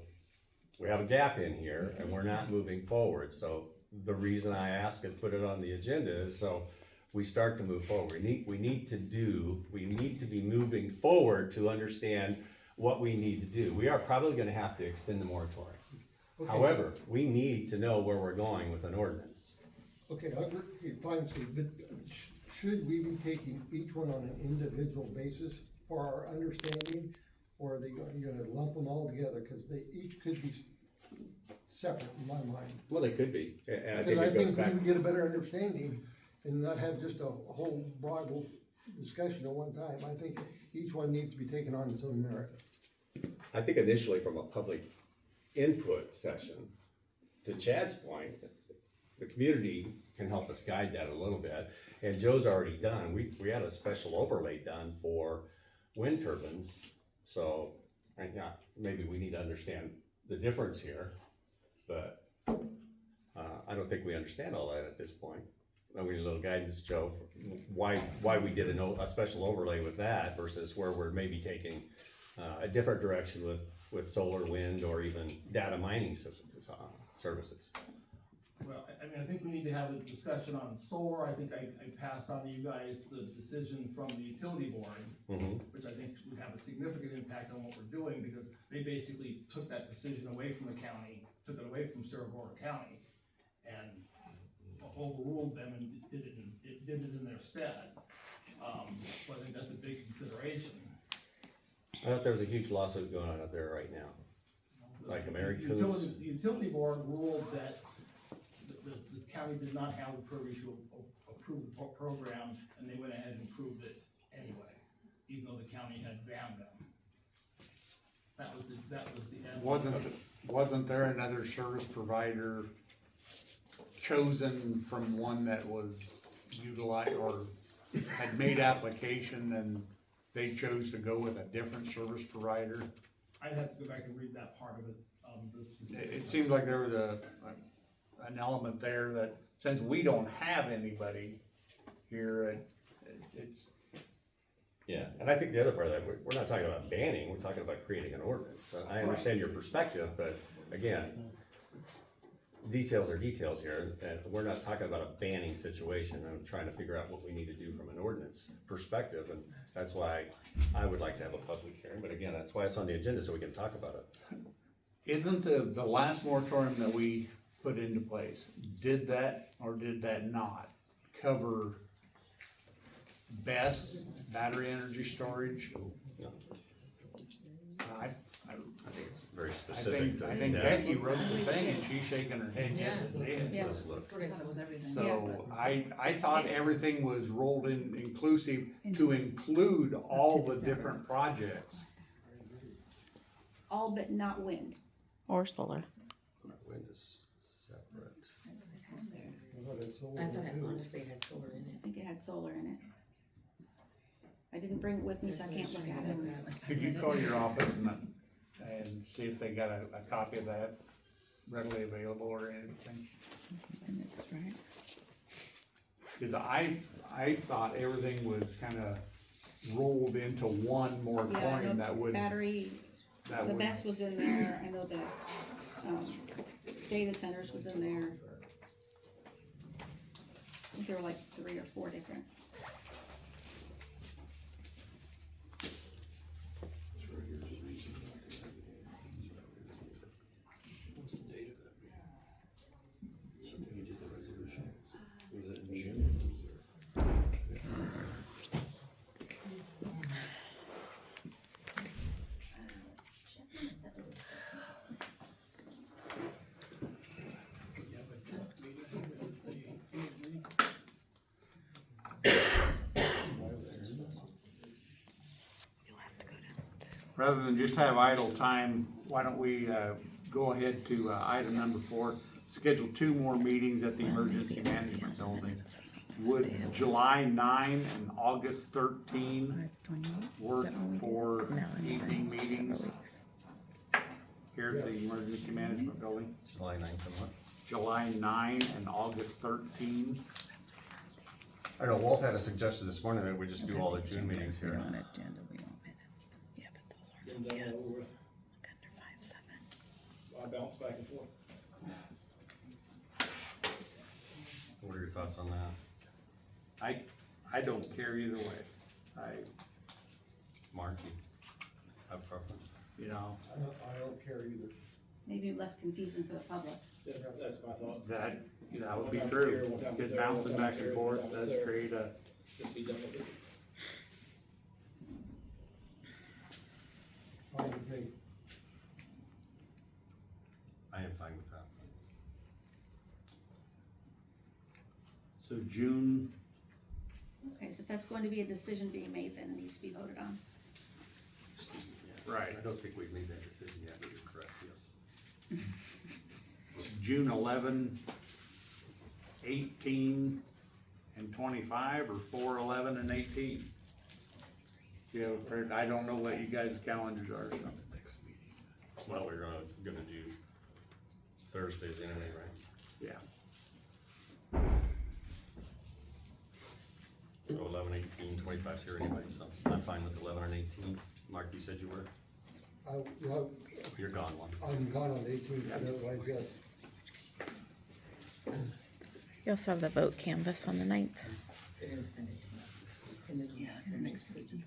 we have a gap in here and we're not moving forward. So the reason I ask is put it on the agenda is so we start to move forward. We need to be moving forward to understand what we need to do. We are probably gonna have to extend the moratorium. Okay. However, we need to know where we're going with an ordinance. Okay, fine, Steve, but should we be taking each one on an individual basis for our understanding? Or are they gonna lump them all together, cause they each could be separate in my mind? Well, they could be, and I think Because I it goes think back. we would get a better understanding and not have just a whole broad discussion at one time. I think each one needs to be taken on its own merit. I think initially from a public input session, to Chad's point, the community can help us guide that a little bit. And Joe's already done, we had a special overlay done for wind turbines. So, and yeah, maybe we need to understand the difference here, but, I don't think we understand all that at this point. And we need a little guidance, Joe, for why we did a special overlay with that versus where we're maybe taking, a different direction with solar, wind, or even data mining services. Well, I mean, I think we need to have a discussion on solar. I think I passed on to you guys the decision from the utility board, which I think would have a significant impact on what we're doing, because they basically took that decision away from the county, took it away from Saragordo County, and overruled them and did it in their stead. So I think that's a big consideration. I thought there was a huge lawsuit going on up there right now. Like the Mary Coons. The utility board ruled that the county did not have the purview to approve the program, and they went ahead and approved it anyway, even though the county had banned them. That was the end. Wasn't there another service provider chosen from one that was utilized or had made application and they chose to go with a different service provider? I'd have to go back and read that part of it. It seems like there was an element there that since we don't have anybody here, it's. Yeah, and I think the other part of that, we're not talking about banning, we're talking about creating an ordinance. So I understand your perspective, but again, details are details here, and we're not talking about a banning situation. I'm trying to figure out what we need to do from an ordinance perspective, and that's why I would like to have a public hearing, but again, that's why it's on the agenda, so we can talk about it. Isn't the last moratorium that we put into place, did that or did that not cover BESS, battery energy storage? No. I think it's very specific. I think Becky wrote the thing and she's shaking her head, yes it did. Yeah, Let's look. that's what I thought it was everything. So I thought everything was rolled in inclusive to include all the different projects. All but not wind. Or solar. Wind is separate. I thought it honestly had solar in I it. think it had solar in it. I didn't bring it with me, so I can't look at it. Could you call your office and see if they got a copy of that readily available or anything? That's right. Cause I thought everything was kinda rolled into one moratorium that would. Battery, that the would- BESS was in there, I know the, data centers was in there. I think there were like 3 or 4 different. rather than just have idle time, why don't we, go ahead to, item number 4, schedule 2 more meetings at the Emergency Management Building. Would July 9 and August 13 work for evening meetings here at the Emergency Management Building? July 9th and what? July 9 and August 13. I know Walt had a suggestion this morning that we just do all the June meetings here. Get them done and over with. I bounce back and forth. What are your thoughts on that? I don't care either way. Mark, you have preference? You know, I don't care either. Maybe less confusing for the public. That's my thought. that would be true. Just bouncing back and forth does create a, Just be done with it. Fine with me. I am fine with that. so June, Okay, so if that's going to be a decision being made, then it needs to be voted on. Excuse me. Yes. Right. I don't think we've made that decision yet, but you're correct, yes. June 11, 18, and 25, or 4, 11, and 18? You know, I don't know what you guys' calendars are, so. Well, we're gonna do Thursdays anyway, right? Yeah. So 11, 18, 25's here anyway, so I'm fine with 11 and 18. Mark, you said you were? Well, You're gone one. I'm gone on 18th, but otherwise, yes. You also have the vote canvas on the 9th. They're gonna send it to me. And then we'll send it to you.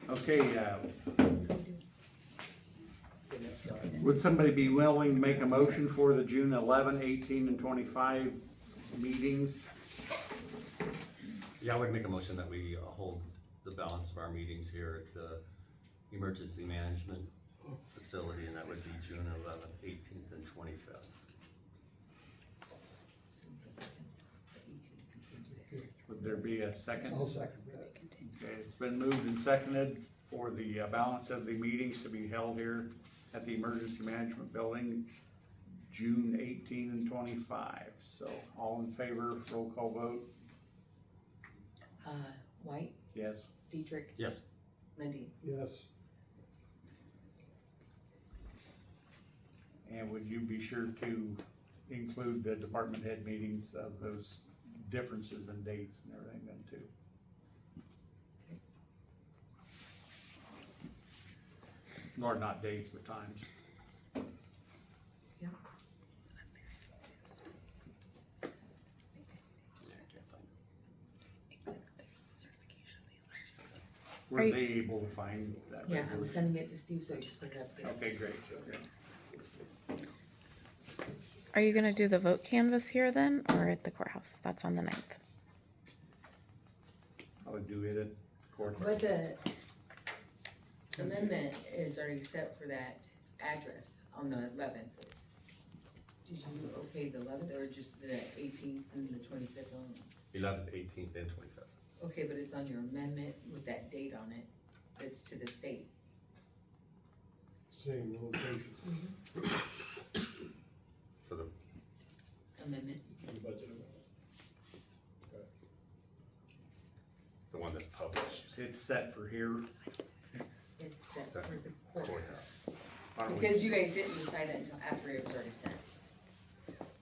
Okay, would somebody be willing to make a motion for the June 11, 18, and 25 meetings? Yeah, I would make a motion that we hold the balance of our meetings here at the Emergency Management Facility, and that would be June 11th, 18th, and 25th. Would there be a second? I'll second that. Okay, it's been moved and seconded for the balance of the meetings to be held here at the Emergency Management Building, June 18 and 25. So all in favor, roll call vote? White, Yes. Dietrich, Yes. Lindy. Yes. And would you be sure to include the department head meetings of those differences in dates and everything then too? Or not dates, but times. Yep. Were they able to find that? Yeah, I'm resolution? sending it to Steve, so just look up there. Okay, great, okay. Are you gonna do the vote canvas here then, or at the courthouse? That's on the 9th. I would do it at court. But the amendment is already set for that address on the 11th. Did you okay the 11th or just the 18th and the 25th only? 11th, 18th, and 25th. Okay, but it's on your amendment with that date on it. It's to the state. Same location. For the, Amendment. The budget amendment. the one that's published. It's set for here. It's set Set for the courthouse. Why don't we- Because you guys didn't decide that until after it was already sent.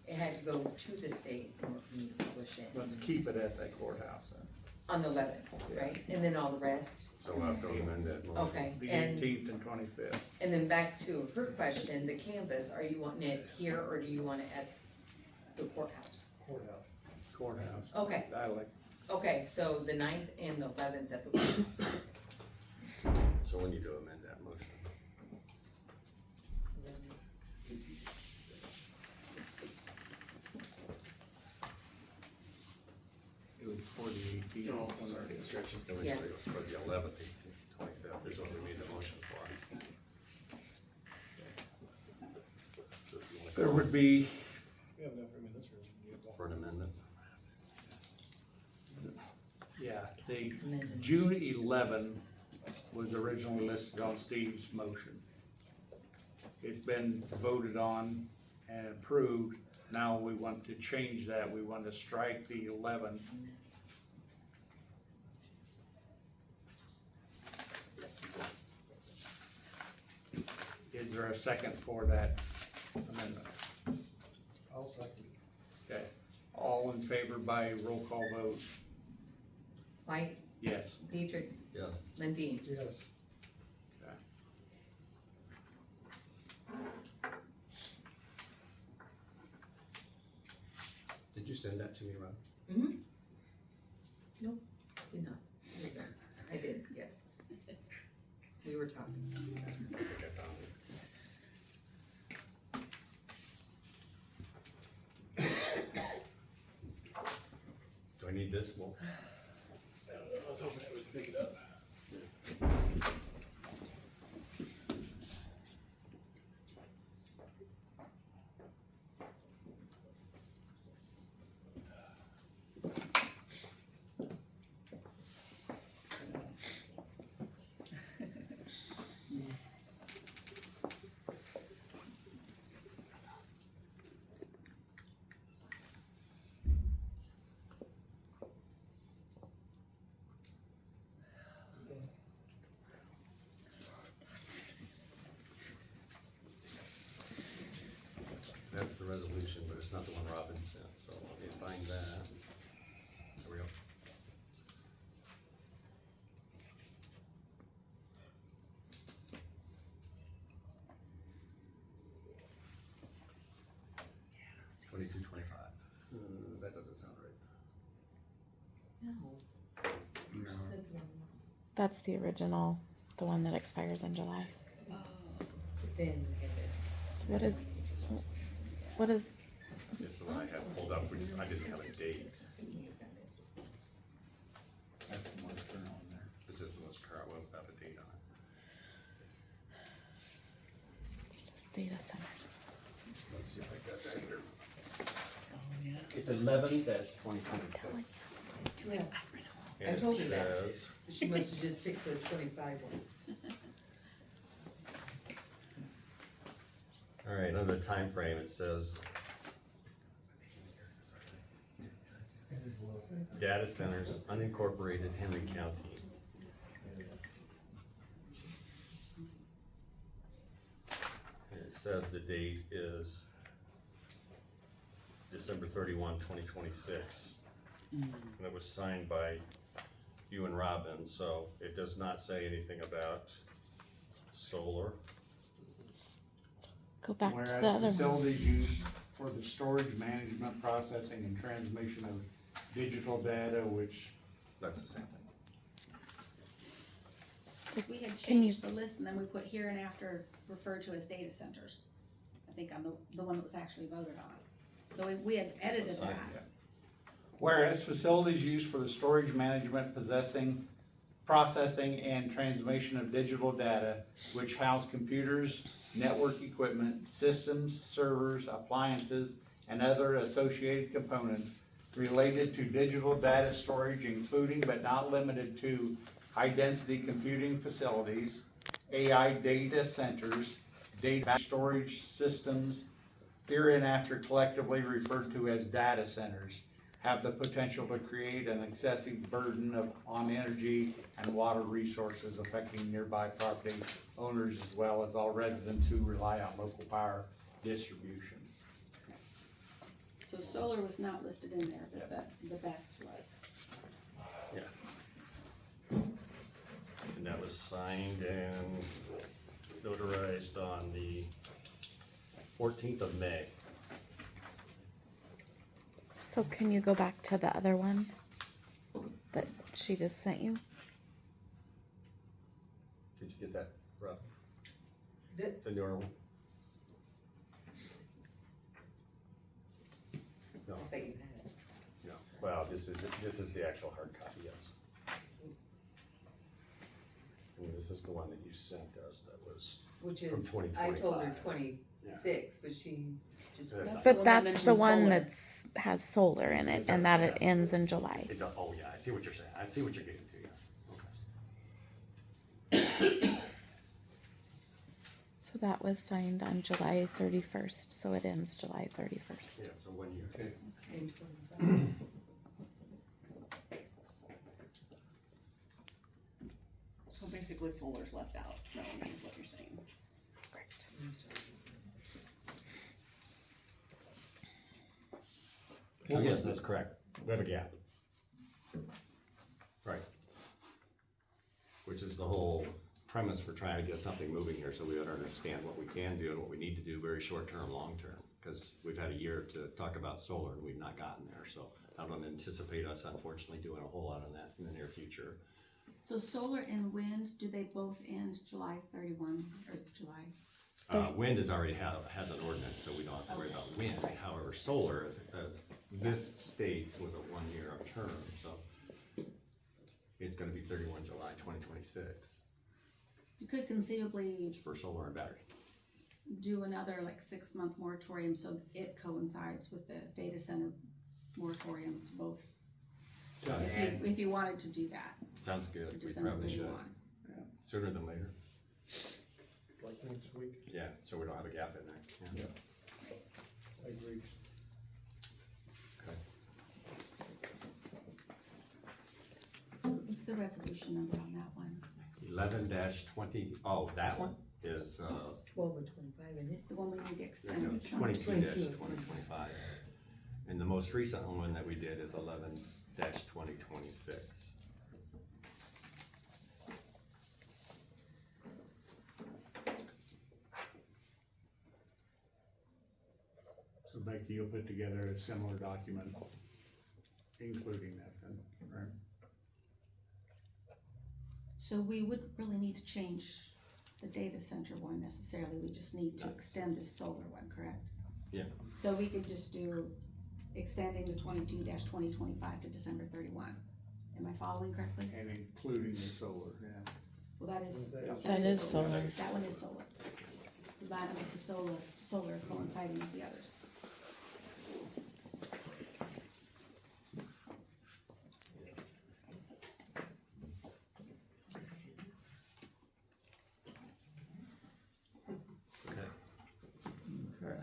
It had to go to the state in order for me to publish it. Let's keep it at that courthouse then. On the 11th, right? And then all the rest. So we'll have to amend that motion. Okay, The and 18th and 25th. then back to her question, the canvas, are you wanting it here or do you want it at the courthouse? Courthouse. Courthouse. Okay. I like, Okay, so the 9th and the 11th at the courthouse. So we need to amend that motion. it was for the 18th. Oh, sorry, stretching. It was Yeah. for the 11th, 18th, 25th is what we made the motion for. So if you wanna There call would be, We have enough minutes for For an amendment. yeah, the Amendment. June 11 was originally listed on Steve's motion. It's been voted on and approved. Now we want to change that. We want to strike the 11. Is there a second for that amendment? I'll second. Okay, all in favor by roll call vote? White, Yes. Dietrich, Yes. Lundin. Yes. Okay. Did you send that to me, Rob? Mm-hmm. Nope, did not. There you go. I did, yes. We were talking. I think I found it. Do I need this? Well, I was hoping I would pick it up. that's the resolution, but it's not the one Robin sent, so let me find that. There we go. $22.25. That doesn't sound right. No. She said the wrong one. That's the original, the one that expires in July. Then we had the. So what is, It's the one I had pulled up, which I didn't have a date. That's the most current on there. This is the most current one without a date on it. it's just data centers. Let's see if I got that here. Oh, yeah. It's 11-2026. Yeah, And I it told her that. says, She must have just picked the 25 one. all right, under the time frame, it says data centers, unincorporated Henry County. And it says the date is December 31, 2026. And it was signed by you and Robin, so it does not say anything about solar. Go back to the Whereas other one. facilities used for the storage, management, processing, and transmission of digital data, which That's the same thing. So We had Can you- changed the list and then we put here and after referred to as data centers. I think I'm the one that was actually voted on. So we had edited Signed, that. yeah. whereas facilities used for the storage, management, possessing, processing, and transmission of digital data, which house computers, network equipment, systems, servers, appliances, and other associated components related to digital data storage, including but not limited to high-density computing facilities, AI data centers, data storage systems, hereinafter collectively referred to as data centers, have the potential to create an excessive burden on energy and water resources affecting nearby property owners as well as all residents who rely on local power distribution. So solar was not listed in there, but the BESS was. Yeah. And that was signed and notarized on the 14th of May. So can you go back to the other one that she just sent you? Did you get that, Rob? Did- The newer one? No, I thought you had it. no. Well, this is the actual hard copy, yes. And this is the one that you sent us that was, Which From is, I told her 2025. 26, but she just. Yeah. That's But one that that's the mentions one solar. that's has solar in it, and that it ends in July. it does, oh yeah, I see what you're saying. I see what you're getting to, yeah. Okay. So that was signed on July 31st, so it ends July 31st. Yeah, so 1 year. And 25. So basically solar's left out, no, is what you're saying. Correct. Oh, yes, that's correct. We have a gap. Right. Which is the whole premise for trying to get something moving here, so we ought to understand what we can do and what we need to do very short-term, long-term. Because we've had a year to talk about solar and we've not gotten there, so I don't anticipate us unfortunately doing a whole lot on that in the near future. So solar and wind, do they both end July 31 or July? Wind has already has an ordinance, so we don't have to worry about wind. However, solar, as this states, was a 1 year term, so it's gonna be 31 July 2026 You could conceivably for solar and battery. do another like 6-month moratorium so it coincides with the data center moratorium to both. If you wanted to do that. Sounds good. For We December probably should. 31. Sooner than later. Like next week. Yeah, so we don't have a gap in there. Yeah. I agree. Okay. What's the resolution number on that one? 11-20, oh, that one is, 12 or 25, isn't it? The one we need to extend. 22-2025. And the most recent one that we did is 11-2026. So Becky, you'll put together a similar document, including that then, right? So we wouldn't really need to change the data center one necessarily, we just need to extend this solar one, correct? Yeah. So we could just do extending the 22-2025 to December 31. Am I following correctly? And including the solar, yeah. Well, that is. That is solar. That one is solar. It's about with the solar coinciding with the others. Okay. Okay.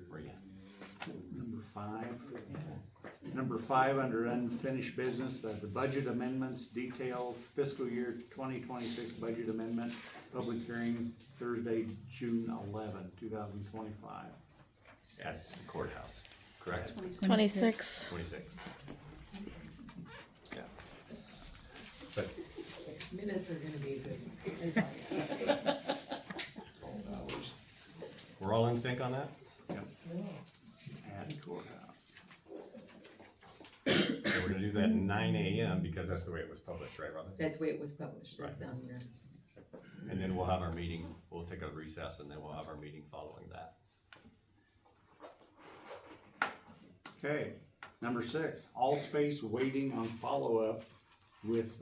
Where you at? Number 5. Number 5, under unfinished business, the budget amendments, details, fiscal year 2026 budget amendment, public hearing Thursday, June 11, 2025. At the courthouse, correct? 26. 26. Yeah. But Minutes are gonna be a good one, that's all I gotta say. we're all in sync on that? At courthouse. So we're gonna do that at 9 AM because that's the way it was published, right, Robin? That's the way it was published, Right. that's on here. And then we'll have our meeting, we'll take a recess and then we'll have our meeting following that. Okay, number 6, all space waiting on follow-up with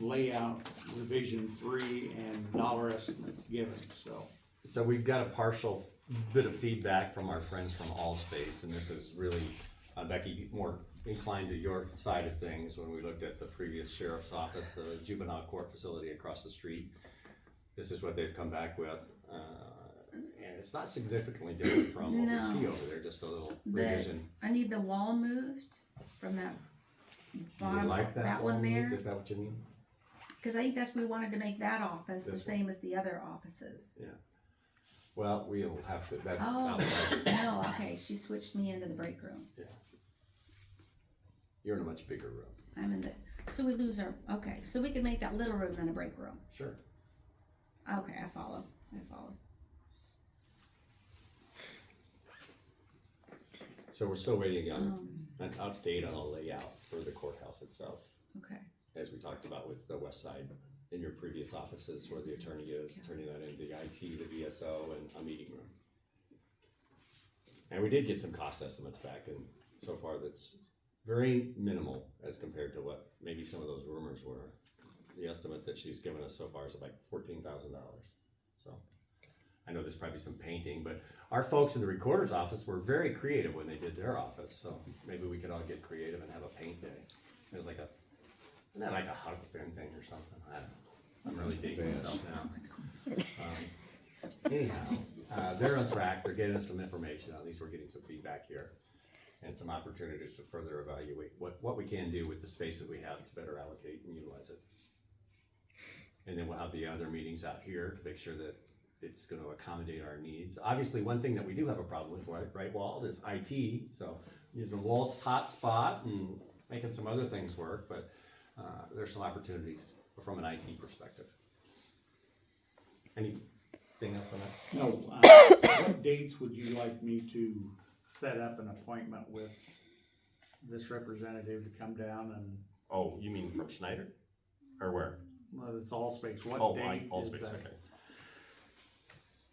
layout revision 3 and dollar estimates given, so. So we've got a partial bit of feedback from our friends from Allspace, and this is really, Becky, more inclined to your side of things when we looked at the previous sheriff's office, the juvenile court facility across the street. This is what they've come back with, and it's not significantly different from what we No. see over there, just a little revision. I need the wall moved from that You bottom, like that one there. Is that what you mean? Cause I think we wanted to make that office the This same as the other offices. Yeah. Well, we'll have to, that's Oh, outside. no, okay, she switched me into the break room. Yeah. You're in a much bigger room. I'm in the, so we lose our, okay, so we can make that little room then a break room. Sure. Okay, I follow. So we're still waiting on an update on a layout for the courthouse itself, Okay, as we talked about with the west side in your previous offices where the attorney is, turning that into the IT, the VSO, and a meeting room. And we did get some cost estimates back, and so far that's very minimal as compared to what maybe some of those rumors were. The estimate that she's given us so far is like $14,000. So I know there's probably some painting, but our folks in the recorder's office were very creative when they did their office. So maybe we could all get creative and have a paint day. It was like isn't that like a hug fin thing or something? I don't know. I'm really digging this. anyhow, they're on track, they're getting us some information, at least we're getting some feedback here. And some opportunities to further evaluate what we can do with the space that we have to better allocate and utilize it. And then we'll have the other meetings out here to make sure that it's gonna accommodate our needs. Obviously, one thing that we do have a problem with, right, Walt, is IT, so using Walt's hotspot and making some other things work, but there's some opportunities from an IT perspective. Anything else on that? No, what dates would you like me to set up an appointment with this representative to come down and, Oh, you mean from Schneider? Or where? well, it's all space, what Oh, date all is space, that? okay.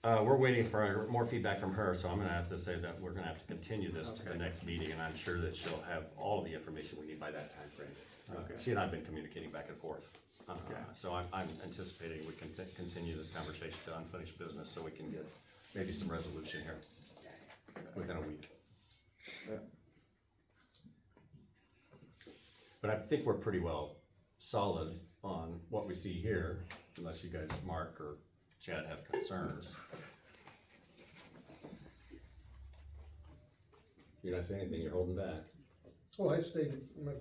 We're waiting for more feedback from her, so I'm gonna have to say that we're gonna have to continue this to the next meeting, and I'm sure that she'll have all of the information we need by that time frame. Okay. She and I have been communicating back and forth. Okay. So I'm anticipating we can continue this conversation to unfinished business, so we can get maybe some resolution here within a week. But I think we're pretty well solid on what we see here, unless you guys, Mark or Chad, have concerns. You're not saying anything, you're holding back. Well, I stated my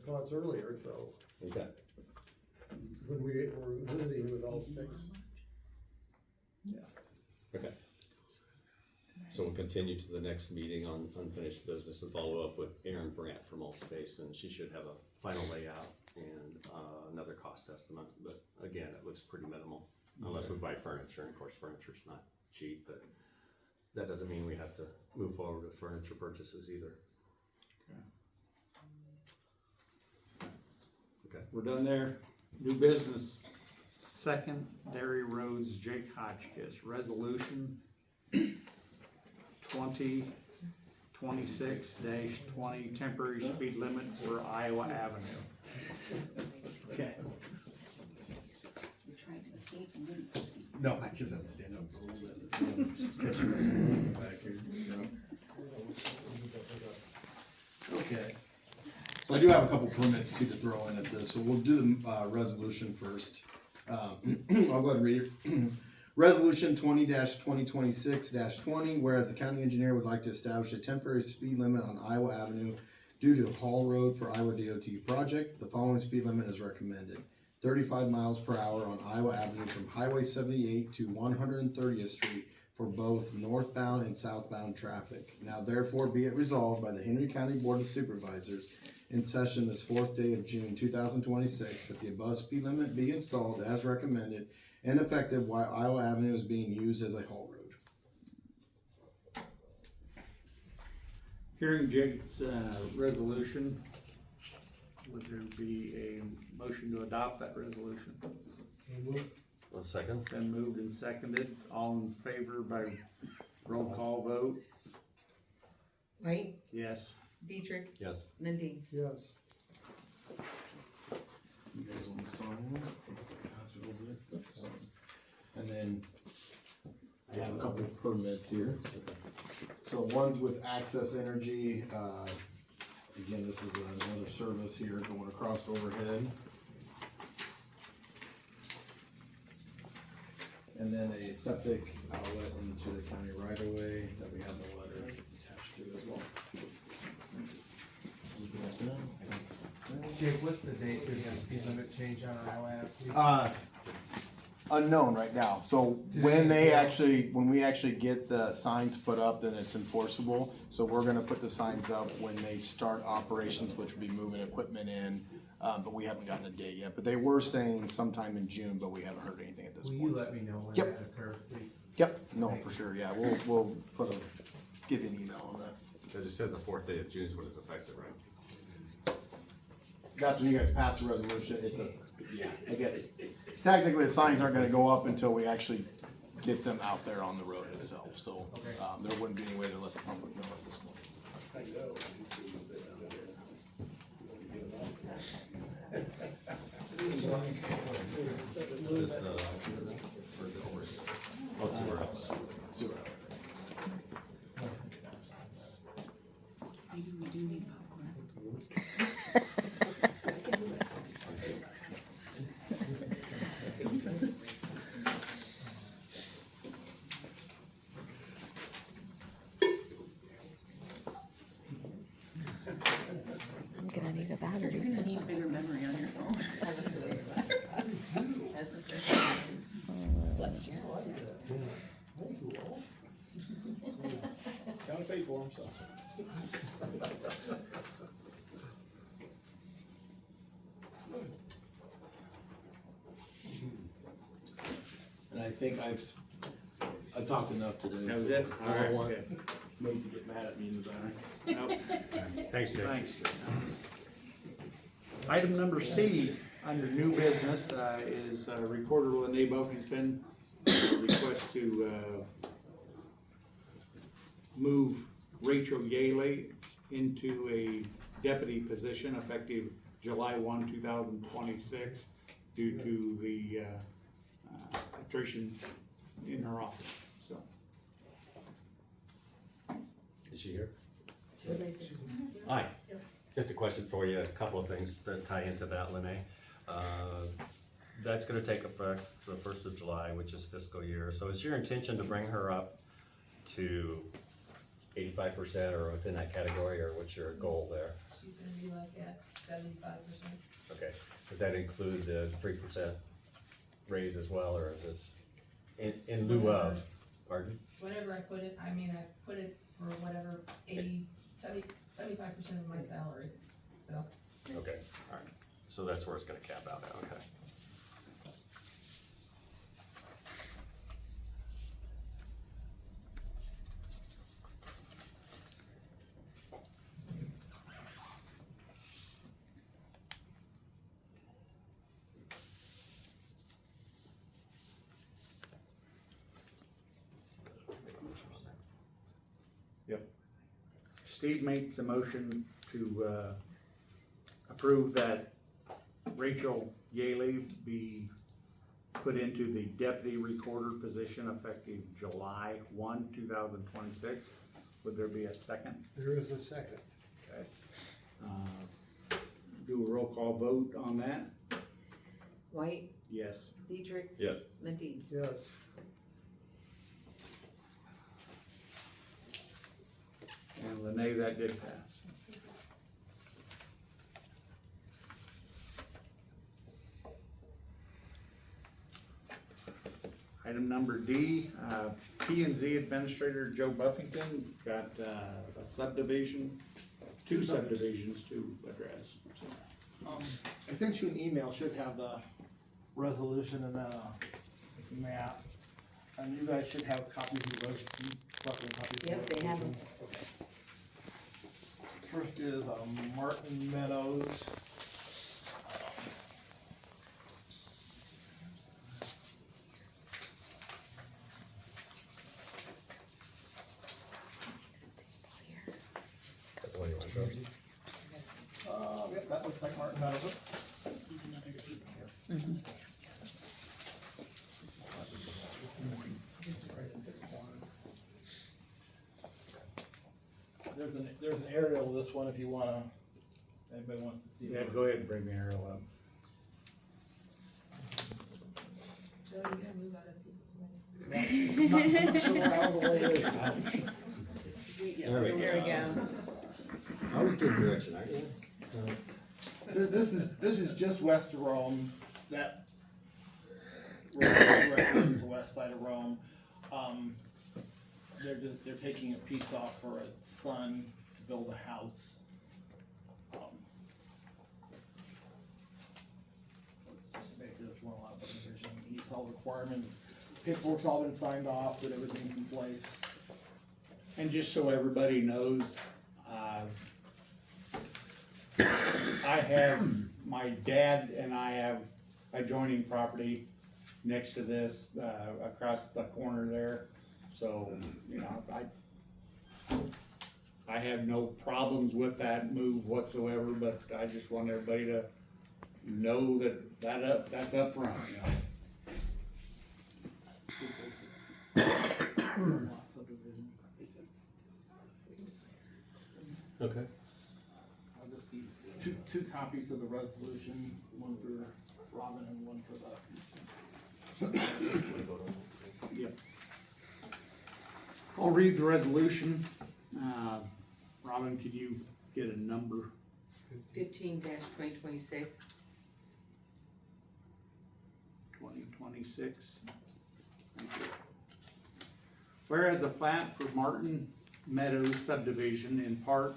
thoughts earlier, so Okay. when we were visiting with all six. Okay. So we'll continue to the next meeting on unfinished business and follow up with Erin Brandt from Allspace, and she should have a final layout and another cost estimate, but again, it looks pretty minimal, unless we buy furniture, and of course, furniture's not cheap, but that doesn't mean we have to move forward with furniture purchases either. Okay. We're done there. New business, secondary roads, Jake Hotchkiss, resolution 2026-20, temporary speed limit for Iowa Avenue. Okay. You're trying to escape from minutes. No, I just have to stand up for a little bit. Catch me back here. Okay. So I do have a couple permits too to throw in at this, so we'll do the resolution first. I'll go ahead and read it. Resolution 20-2026-20, whereas the county engineer would like to establish a temporary speed limit on Iowa Avenue due to Hall Road for Iowa DOT project, the following speed limit is recommended. 35 miles per hour on Iowa Avenue from Highway 78 to 130th Street for both northbound and southbound traffic. Now therefore be it resolved by the Henry County Board of Supervisors in session this 4th day of June 2026 that the above speed limit be installed as recommended and effective while Iowa Avenue is being used as a haul road. Hearing Jake's resolution, would there be a motion to adopt that resolution? One second. Been moved and seconded, all in favor by roll call vote? White, Yes. Dietrich, Yes. Lindy. Yes. You guys want to sign? Pass it over there. And then I have a couple of permits here. So one's with Access Energy. Again, this is another service here going across overhead. And then a septic outlet into the county right of way that we have the letter attached to as well. Jake, what's the date for the speed limit change on Iowa Ave? Unknown right now. So when we actually get the signs put up, then it's enforceable. So we're gonna put the signs up when they start operations, which would be moving equipment in. But we haven't gotten a date yet. But they were saying sometime in June, but we haven't heard anything at this point. Will you let me know when Yep. that occurs, please? Yep, no, for sure, yeah, we'll give you an email on that. Because it says the 4th day of June is when it's effective, right? That's when you guys pass the resolution, I guess, technically the signs aren't gonna go up until we actually get them out there on the road itself, so, there wouldn't be any way to let the public know at this point. This is the, oh, sewer house. Sewer. Maybe we do need popcorn. I like that. Thank you all. Gotta pay for them, so. And I think I've talked enough today. That was so it? I All right, don't want good. Nate to get mad at me in the back. Nope. Thanks, Jay. Thanks. Item number C, under new business, is Recorder Lene Buffington, request to, move Rachel Yaley into a deputy position effective July 1, 2026, due to the, attrition in her office, so. Is she here? Hi, just a question for you, a couple of things that tie into that, Lene. That's gonna take effect the 1st of July, which is fiscal year, so is your intention to bring her up to 85% or within that category, or what's your goal there? She's gonna be like at 75%. Okay, does that include the 3% raise as well, or is this in lieu of, pardon? It's whatever I put it, I mean, I put it for whatever 75% of my salary, so. Okay, alright, so that's where it's gonna cap out at, okay. Steve makes a motion to, approve that Rachel Yaley be put into the deputy recorder position effective July 1, 2026. Would there be a second? There is a second. Okay. Do a roll call vote on that? White, Yes. Dietrich, Yes. Levine. Yes. And Lene, that did pass. Item number D, P&Z Administrator Joe Buffington got a subdivision, two subdivisions to address. So, I sent you an email, should have the resolution and the map. And you guys should have copies of the resolution. Yep, they have them. Okay. First is, Martin Meadows. Is that the one you want to show? Yep, that looks like Martin Meadows. There's an aerial of this one if you wanna, anybody wants to see it. Yeah, go ahead and bring the arrow up. Joe, you gotta move out of people's way. I'm not sure how the way it is. There we go. I was good direction, aren't you? This is just west of Rome, that road is directly to the west side of Rome. They're taking a piece off for a son to build a house. So it's just basically just one lot subdivision, meets all requirements, paperwork's all been signed off, that everything's in place. And just so everybody knows, I have, my dad and I have adjoining property next to this, across the corner there. So, you know, I have no problems with that move whatsoever, but I just want everybody to know that's up front, you know. Lot subdivision. Okay. I'll just need two copies of the resolution, one for Robin and one for the. Yep. I'll read the resolution. Robin, could you get a number? 15-2026. 2026. Whereas a plat for Martin Meadows subdivision in part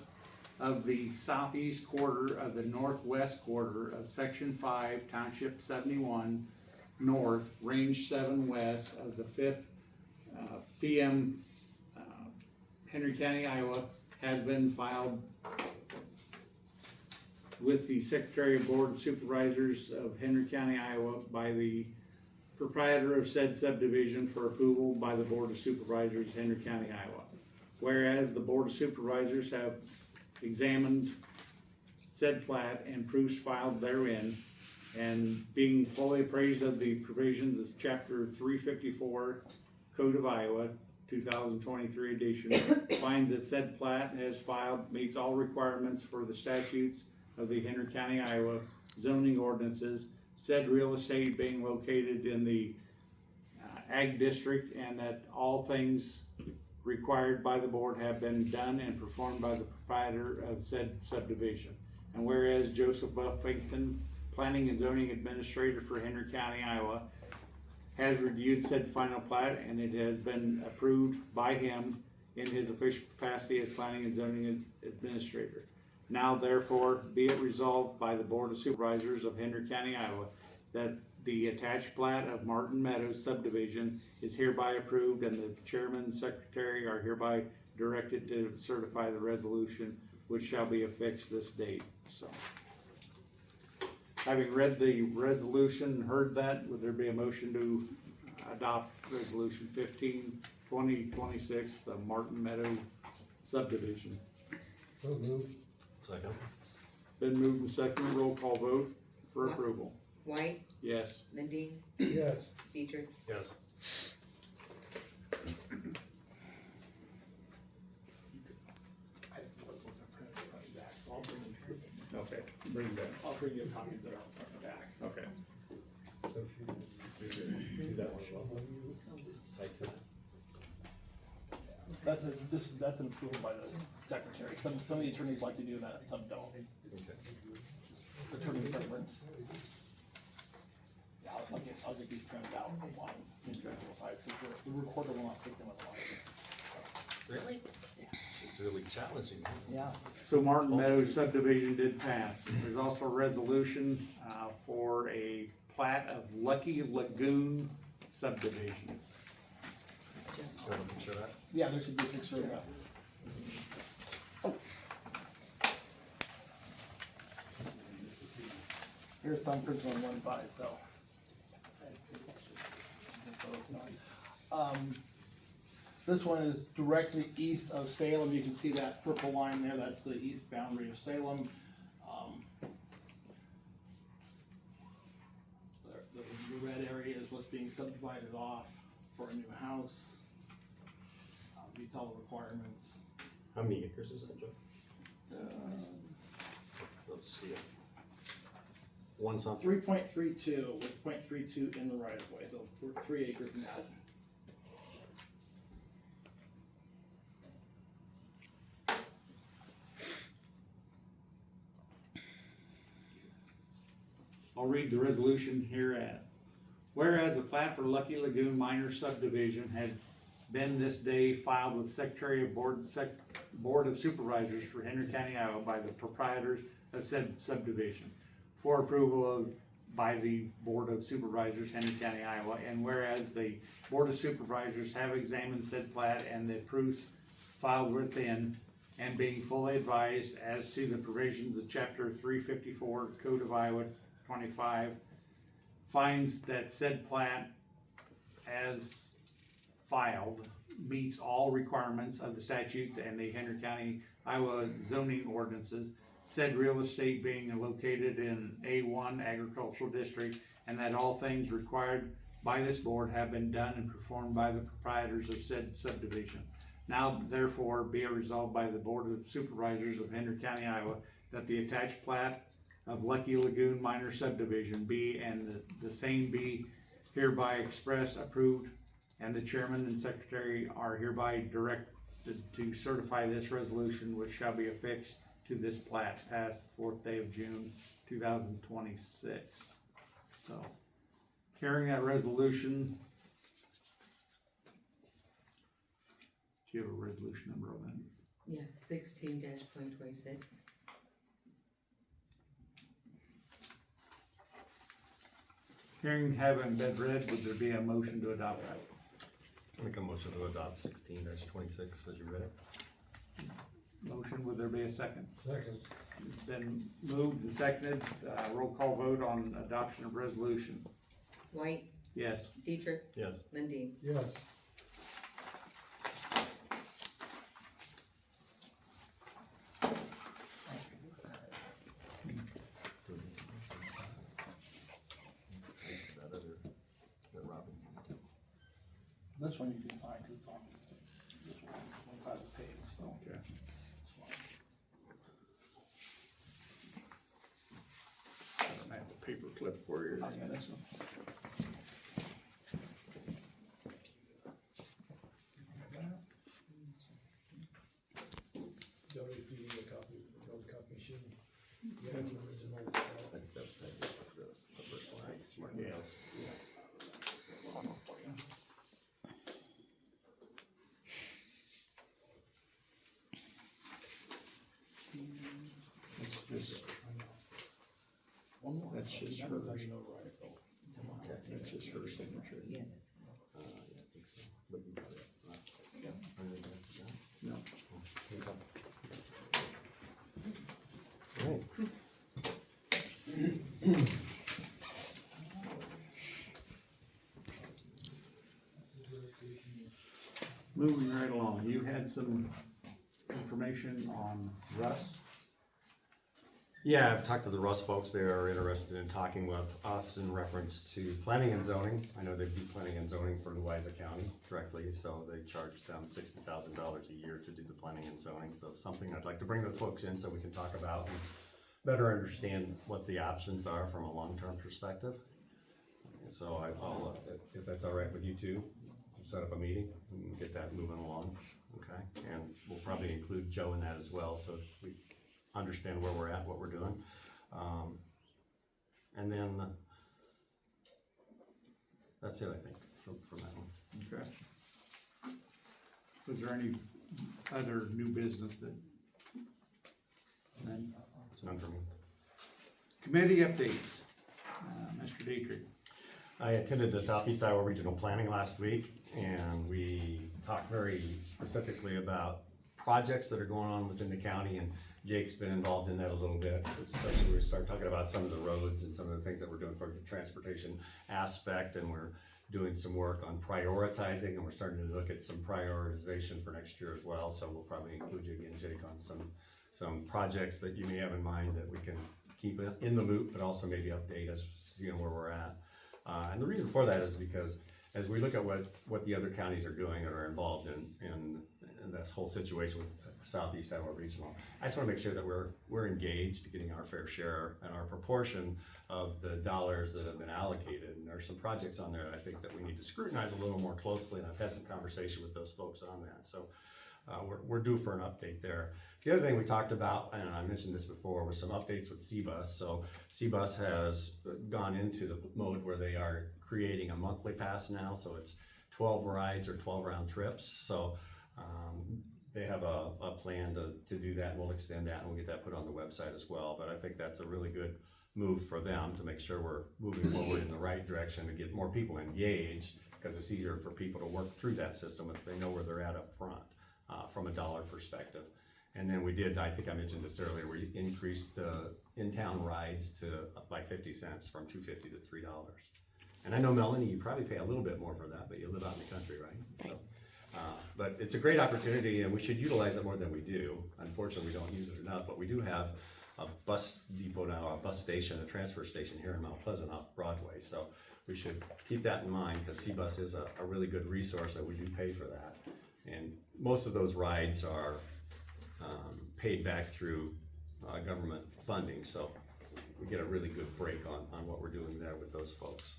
of the southeast quarter of the northwest quarter of section 5, township 71 north, range 7 west of the 5th PM Henry County, Iowa, has been filed with the Secretary of Board of Supervisors of Henry County, Iowa by the proprietor of said subdivision for approval by the Board of Supervisors, Henry County, Iowa. Whereas the Board of Supervisors have examined said plat and proofs filed therein, and being fully appraised of the provisions of Chapter 354 Code of Iowa, 2023 edition, finds that said plat as filed meets all requirements for the statutes of the Henry County, Iowa zoning ordinances, said real estate being located in the ag district, and that all things required by the board have been done and performed by the proprietor of said subdivision. And whereas Joseph Buffington, Planning and Zoning Administrator for Henry County, Iowa, has reviewed said final plat, and it has been approved by him in his official capacity as Planning and Zoning Administrator. Now therefore be it resolved by the Board of Supervisors of Henry County, Iowa, that the attached plat of Martin Meadows subdivision is hereby approved, and the chairman and secretary are hereby directed to certify the resolution, which shall be affixed this date. So, having read the resolution, heard that, would there be a motion to adopt resolution 15/2026, the Martin Meadow subdivision? So moved. Second. Been moved and seconded, roll call vote for approval. White, Yes. Lindeen, Yes. Dietrich. Yes. Okay, bring that. I'll bring you a copy of that back. Okay. Do that one as well. Tight to that. That's an approval by the secretary. Some of the attorneys like to do that, some don't. Attorney preference. Yeah, I'll get these printed out on individual sides, because the recorder will not take them otherwise. Really? It's really challenging. Yeah. So Martin Meadows subdivision did pass. There's also a resolution for a plat of Lucky Lagoon subdivision. Sure that? Yeah, there should be a picture of that. Oh. Here's some printed on one side, so. This one is directly east of Salem. You can see that purple line there, that's the east boundary of Salem. The red area is what's being subdivided off for a new house. Meets all the requirements. How many acres is that, Joe? Let's see it. One something. 3.32 with 0.32 in the right of way, so we're 3 acres now. I'll read the resolution hereat. Whereas the plat for Lucky Lagoon minor subdivision had been this day filed with Secretary of Board of Supervisors for Henry County, Iowa by the proprietors of said subdivision for approval by the Board of Supervisors, Henry County, Iowa. And whereas the Board of Supervisors have examined said plat and the proofs filed within, and being fully advised as to the provisions of Chapter 354 Code of Iowa 25, finds that said plat as filed meets all requirements of the statutes and the Henry County, Iowa zoning ordinances, said real estate being located in A1 agricultural district, and that all things required by this board have been done and performed by the proprietors of said subdivision. Now therefore be it resolved by the Board of Supervisors of Henry County, Iowa, that the attached plat of Lucky Lagoon minor subdivision be, and the same be hereby expressed, approved, and the chairman and secretary are hereby directed to certify this resolution, which shall be affixed to this plat, passed the 4th day of June 2026. So, carrying that resolution, Do you have a resolution number on that? Yeah, 16-2026. Hearing having been read, would there be a motion to adopt that? Make a motion to adopt 16-26 as you read it. Motion, would there be a second? Second. It's been moved and seconded, roll call vote on adoption of resolution. White, Yes. Dietrich, Yes. Lundin. Yes. This one you can sign, 'cause it's on this one side of the page, so. Okay. I have a paper clip for you. Oh, yeah, this one. Don't if you need a copy, no copy machine. Yeah, it's an original. I think that's the first one. Yes. It's just, One more. That's just That was hers. actually no right, though. that's just her signature. Yeah, that's fine. Yeah, I think so. But you got it. No. Right. Moving right along, you had some information on Russ? Yeah, I've talked to the Russ folks. They are interested in talking with us in reference to planning and zoning. I know they do planning and zoning for Louisa County directly, so they charge them $60,000 a year to do the planning and zoning. So something I'd like to bring those folks in so we can talk about and better understand what the options are from a long-term perspective. And so I'll, if that's all right with you two, set up a meeting and get that moving along, okay? And we'll probably include Joe in that as well, so we understand where we're at, what we're doing. And then, that's it, I think, from that one. Okay. Was there any other new business that? None? It's none for me. Committee updates, Mr. Dietrich. I attended the Southeast Iowa Regional Planning last week, and we talked very specifically about projects that are going on within the county, and Jake's been involved in that a little bit, especially when we start talking about some of the roads and some of the things that we're doing for the transportation aspect, and we're doing some work on prioritizing, and we're starting to look at some prioritization for next year as well, so we'll probably include you again, Jake, on some projects that you may have in mind that we can keep in the loop, but also maybe update us, you know, where we're at. And the reason for that is because as we look at what the other counties are doing or are involved in this whole situation with Southeast Iowa Regional, I just want to make sure that we're engaged, getting our fair share and our proportion of the dollars that have been allocated. And there's some projects on there that I think that we need to scrutinize a little more closely, and I've had some conversation with those folks on that. So we're due for an update there. The other thing we talked about, and I mentioned this before, was some updates with CBUS. So CBUS has gone into the mode where they are creating a monthly pass now. So it's 12 rides or 12 round trips. So they have a plan to do that, and we'll extend that, and we'll get that put on the website as well. But I think that's a really good move for them to make sure we're moving forward in the right direction to get more people engaged, because it's easier for people to work through that system if they know where they're at up front from a dollar perspective. And then we did, I think I mentioned this earlier, we increased the in-town rides by 50 cents from $2.50 to $3. And I know, Melanie, you probably pay a little bit more for that, but you live out in the country, right? So, but it's a great opportunity, and we should utilize it more than we do. Unfortunately, we don't use it enough, but we do have a bus depot now, a bus station, a transfer station here in Mount Pleasant off Broadway. So we should keep that in mind, because CBUS is a really good resource that we do pay for that. And most of those rides are paid back through government funding, so we get a really good break on what we're doing there with those folks.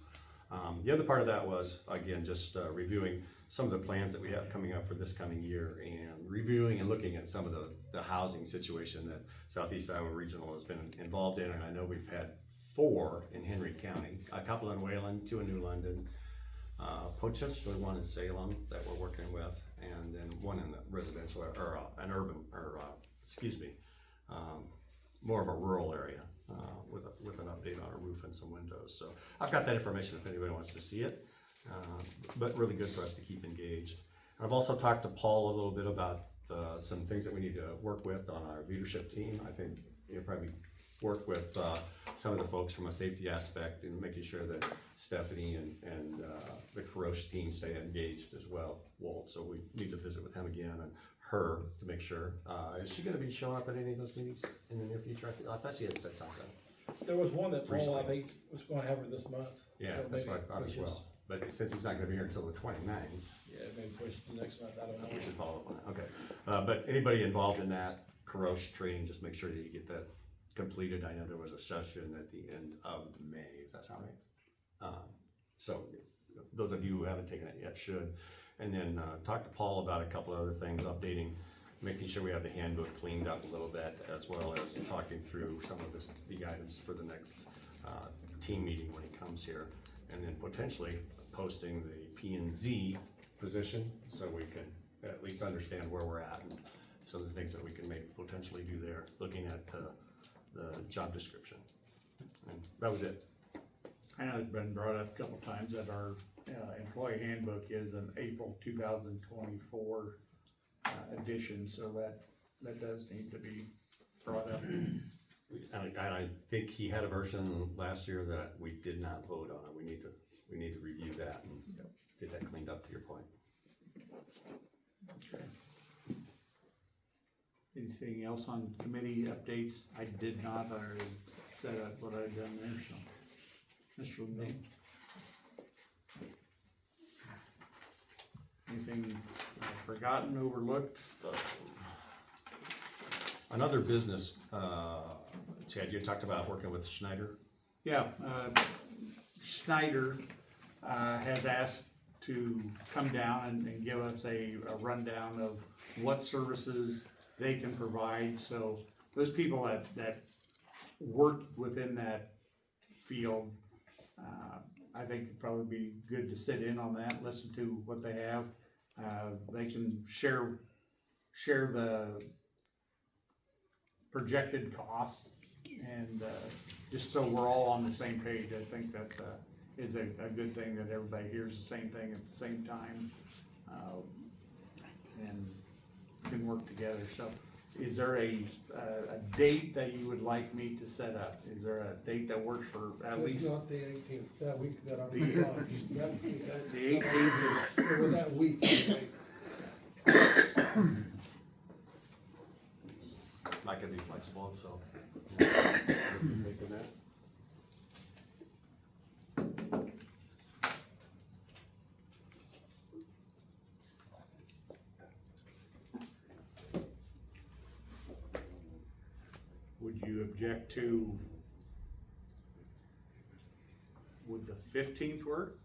The other part of that was, again, just reviewing some of the plans that we have coming up for this coming year, and reviewing and looking at some of the housing situation that Southeast Iowa Regional has been involved in. And I know we've had 4 in Henry County, a couple in Wayland, 2 in New London, Potentially one in Salem that we're working with, and then one in the residential, or an urban, or, more of a rural area, with an update on a roof and some windows. So I've got that information if anybody wants to see it, but really good for us to keep engaged. I've also talked to Paul a little bit about some things that we need to work with on our leadership team. I think you'll probably work with some of the folks from a safety aspect and making sure that Stephanie and the Karosh team stay engaged as well, Walt. So we need to visit with him again and her to make sure. Is she gonna be showing up at any of those meetings in the near future? I thought she had said something. There was one that Paul, I Recently. think, was gonna have her this month. Yeah, So that's maybe what I thought as pushes- well. But since he's not gonna be here until the 29th, Yeah, maybe push to next month, I don't know. we should follow up on that, okay. But anybody involved in that Karosh training, just make sure that you get that completed. I know there was a session at the end of May, does that sound right? So those of you who haven't taken it yet should. And then talk to Paul about a couple of other things, updating, making sure we have the handbook cleaned up a little bit, as well as talking through some of the items for the next team meeting when he comes here. And then potentially posting the P&Z position so we can at least understand where we're at and some of the things that we can potentially do there, looking at the job description. And that was it. I know it's been brought up a couple times that our employee handbook is an April 2024 edition, so that does need to be brought up. And I think he had a version last year that we did not vote on. We need to review that and get that cleaned up, to your point. Okay. Anything else on committee updates? I did not, I already set up what I'd done there, so. Mr. Levine? Anything forgotten, overlooked? Another business, Chad, you talked about working with Schneider. Yeah, Schneider has asked to come down and give us a rundown of what services they can provide. So those people that work within that field, I think it'd probably be good to sit in on that, listen to what they have. They can share the projected costs, and just so we're all on the same page. I think that is a good thing, that everybody hears the same thing at the same time, and can work together. So is there a date that you would like me to set up? Is there a date that works for at least? It's not the 18th, that week that I'm The- gone. The 18th is, Or that week, right? I can be flexible, so. Making that. would you object to, would the 15th work?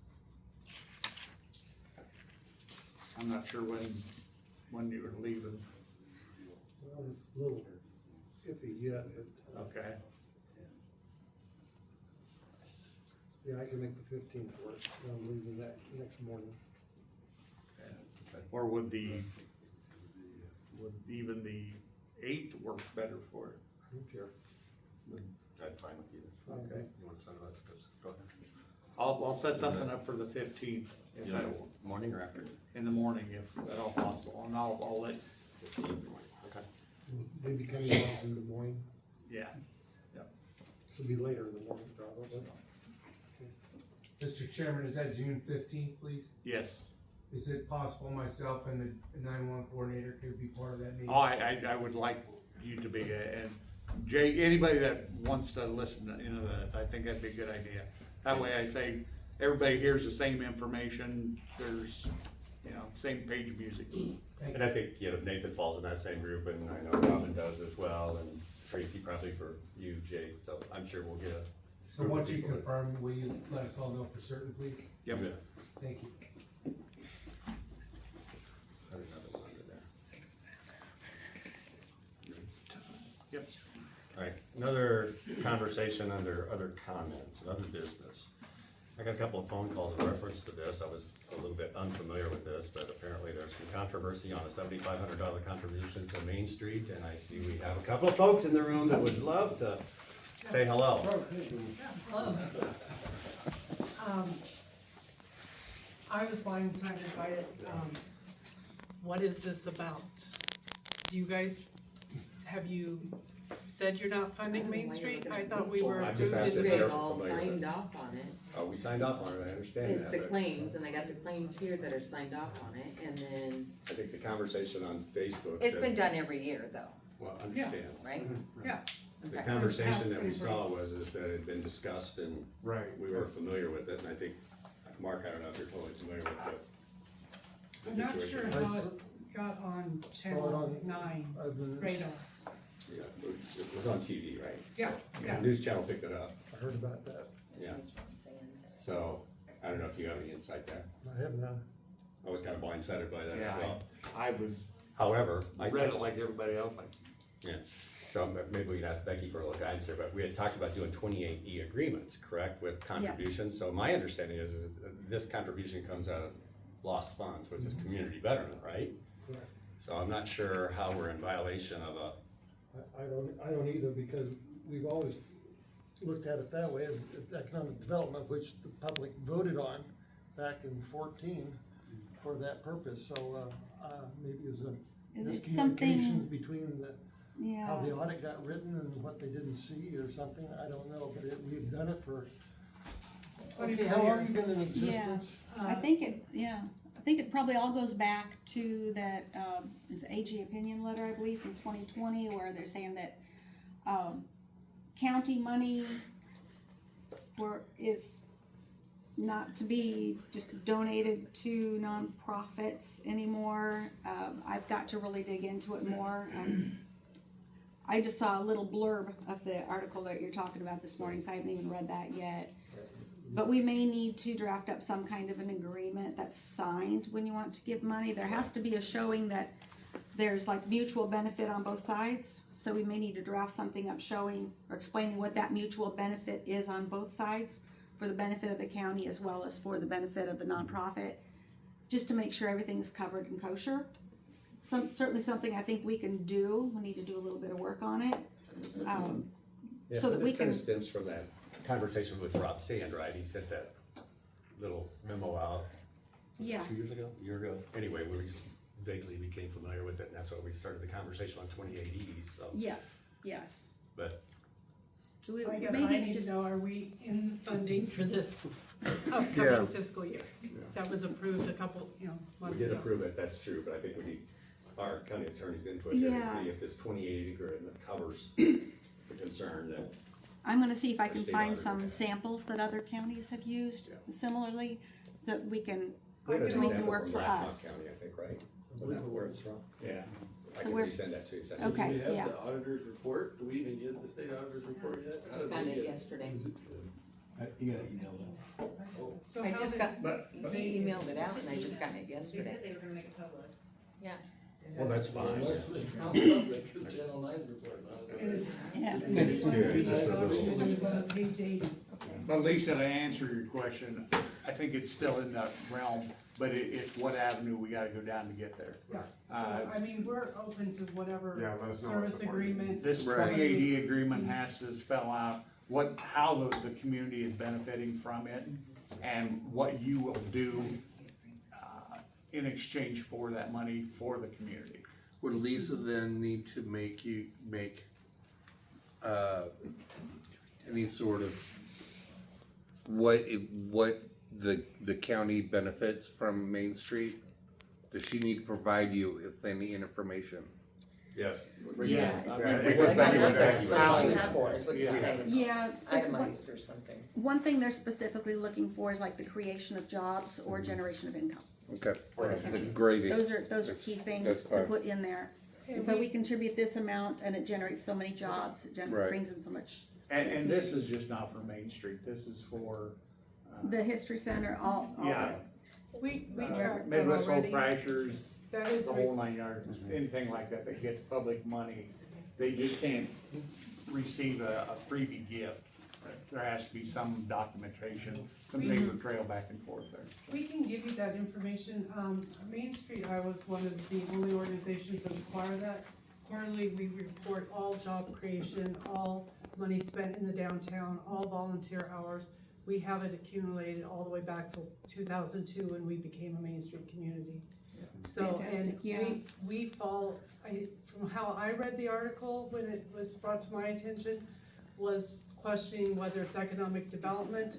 I'm not sure when you were leaving. Well, it's a little iffy yet, but, Okay. yeah, I can make the 15th work. I'm leaving that next morning. Or would even the 8th work better for it? I don't care. I'm fine with you. Okay. You want to send it out? Go ahead. I'll set something up for the 15th, if Yeah, that, morning or after? in the morning, if at all possible, and I'll let, 15th morning, okay. Maybe coming off in the morning. yeah. It'll be later in the morning, probably. Mr. Chairman, is that June 15th, please? Yes. Is it possible myself and the 911 coordinator could be part of that meeting? Oh, I would like you to be, and Jay, anybody that wants to listen, that, I think that'd be a good idea. That way I say, everybody hears the same information, there's, same page of music. And I think, Nathan falls in that same group, and I know Robin does as well, and Tracy probably for you, Jay, so I'm sure we'll get a. So once you confirm, will you let us all know for certain, please? Yep. Thank you. Yep. All right, another conversation under other comments and other business. I I got a couple of phone calls in reference to this. I was a little bit unfamiliar with this, but apparently there's some controversy on a $7,500 contribution to Main Street, and I see we have a couple of folks in the room that would love to say hello. Hello. I was blindsided by it. What is this about? Do you guys, have you said you're not funding Main Street? I thought we were. I just asked You if guys they're all familiar with signed it. off on it. Oh, we signed off on it, I understand It's that. the but claims, and I got the claims here that are signed off on it, and then, I think the conversation on Facebook it's said- been done every year though, Well, understand. right? Yeah. The Okay. conversation that we saw is that it had been discussed and Right. we were familiar with it, and I think, Mark, I don't know if you're totally familiar with the I'm not sure situation. how it got on Channel on- 9's radar. Yeah, it was on TV, right? Yeah, The yeah. news channel picked it up, I heard about that. yeah. That's what I'm saying. So, I don't know if you have any insight there. I have none. I was kind of blindsided by that as Yeah, well. I was, However, I read it like everybody else, like, yeah, so maybe we can ask Becky for a little guidance here, but we had talked about doing 28E agreements, correct, with contributions? So my understanding is that this contribution comes out of lost funds, which is community betterment, right? Correct. So I'm not sure how we're in violation of a, I don't either, because we've always looked at it that way as economic development, which the public voted on back in 14 for that purpose, so, maybe it was a It's something- miscommunication between the, how Yeah, the audit got written and what they didn't see or something, I don't know, but we've done it for, okay, 24 how long years. you been in yeah. existence? I think it probably all goes back to that, is AG opinion letter, I believe, from 2020, where they're saying that, county money is not to be just donated to nonprofits anymore. I've got to really dig into it more. I just saw a little blurb of the article that you're talking about this morning, so I haven't even read that yet. But we may need to draft up some kind of an agreement that's signed when you want to give money. There has to be a showing that there's like mutual benefit on both sides. So we may need to draft something up showing or explaining what that mutual benefit is on both sides, for the benefit of the county as well as for the benefit of the nonprofit, just to make sure everything's covered and kosher. Certainly something I think we can do. We need to do a little bit of work on it. yeah, So that we this kind can, of stems from that conversation with Rob Sand, right? He sent that little memo out yeah. 2 years ago, a year ago. Anyway, we just vaguely became familiar with it, and that's why we started the conversation on 28Es, so. Yes. But, So we So I guess may I need to need just, to know, are we in the funding for this upcoming fiscal year? That was approved a couple, we months did ago. approve it, that's true, but I think we need our county attorney's input here to Yeah. see if this 28 agreement covers the concern that, I'm gonna see if I can State find auditor. some samples that other counties have used similarly, that we can, we had to an make it example work from for Blackhawk us. County, I think, right? Wasn't that where it's from? Yeah. I So can we're- resend that to you. if that's Okay. Do we have yeah. the auditor's report? Do we even get the state auditor's report yet? How Just did got we it get yesterday. You got emailed out. Oh, So I how just did, got, he emailed it out and I just got it They yesterday. said they were gonna make it public. Yeah. Well, that's fine. unless we found public, cause Channel 9's report, not. Yeah. It's good, it's just a little. it was on page 80. but Lisa, to answer your question, I think it's still in that realm, but it's what avenue we gotta go down to get there. Yeah, so, Uh, I mean, we're open to whatever Yeah, let us know what's service the part. agreement. This Right. 28E agreement has to spell out how the community is benefiting from it and what you will do in exchange for that money for the community. Would Lisa then need to make any sort of what the county benefits from Main Street? Does she need to provide you with any information? Yes. Yeah, It specifically. goes back to what That's Becky was what talking she's about. for, is what you're saying. Yeah, it's Itemized or something. one thing they're specifically looking for is like the creation of jobs or generation of income. Okay, For the the county. grading. Those are That's- key things that's to fine. put in there. And so we contribute this amount and it generates so many jobs, it Right. brings in so much. And this is just not for Main Street, this is for, The History Center, all yeah, We tracked that Midwest Home already. Crashers, That is, the whole 9 yards, anything like that that gets public money, they just can't receive a freebie gift there has to be some documentation, some paper trail back and forth there. We can give you that information. Main Street Iowa is one of the only organizations that require that. Quarterly, we report all job creation, all money spent in the downtown, all volunteer hours. We have it accumulated all the way back to 2002 when we became a Main Street community. So, Fantastic, yeah. and we fall, from how I read the article when it was brought to my attention, was questioning whether it's economic development.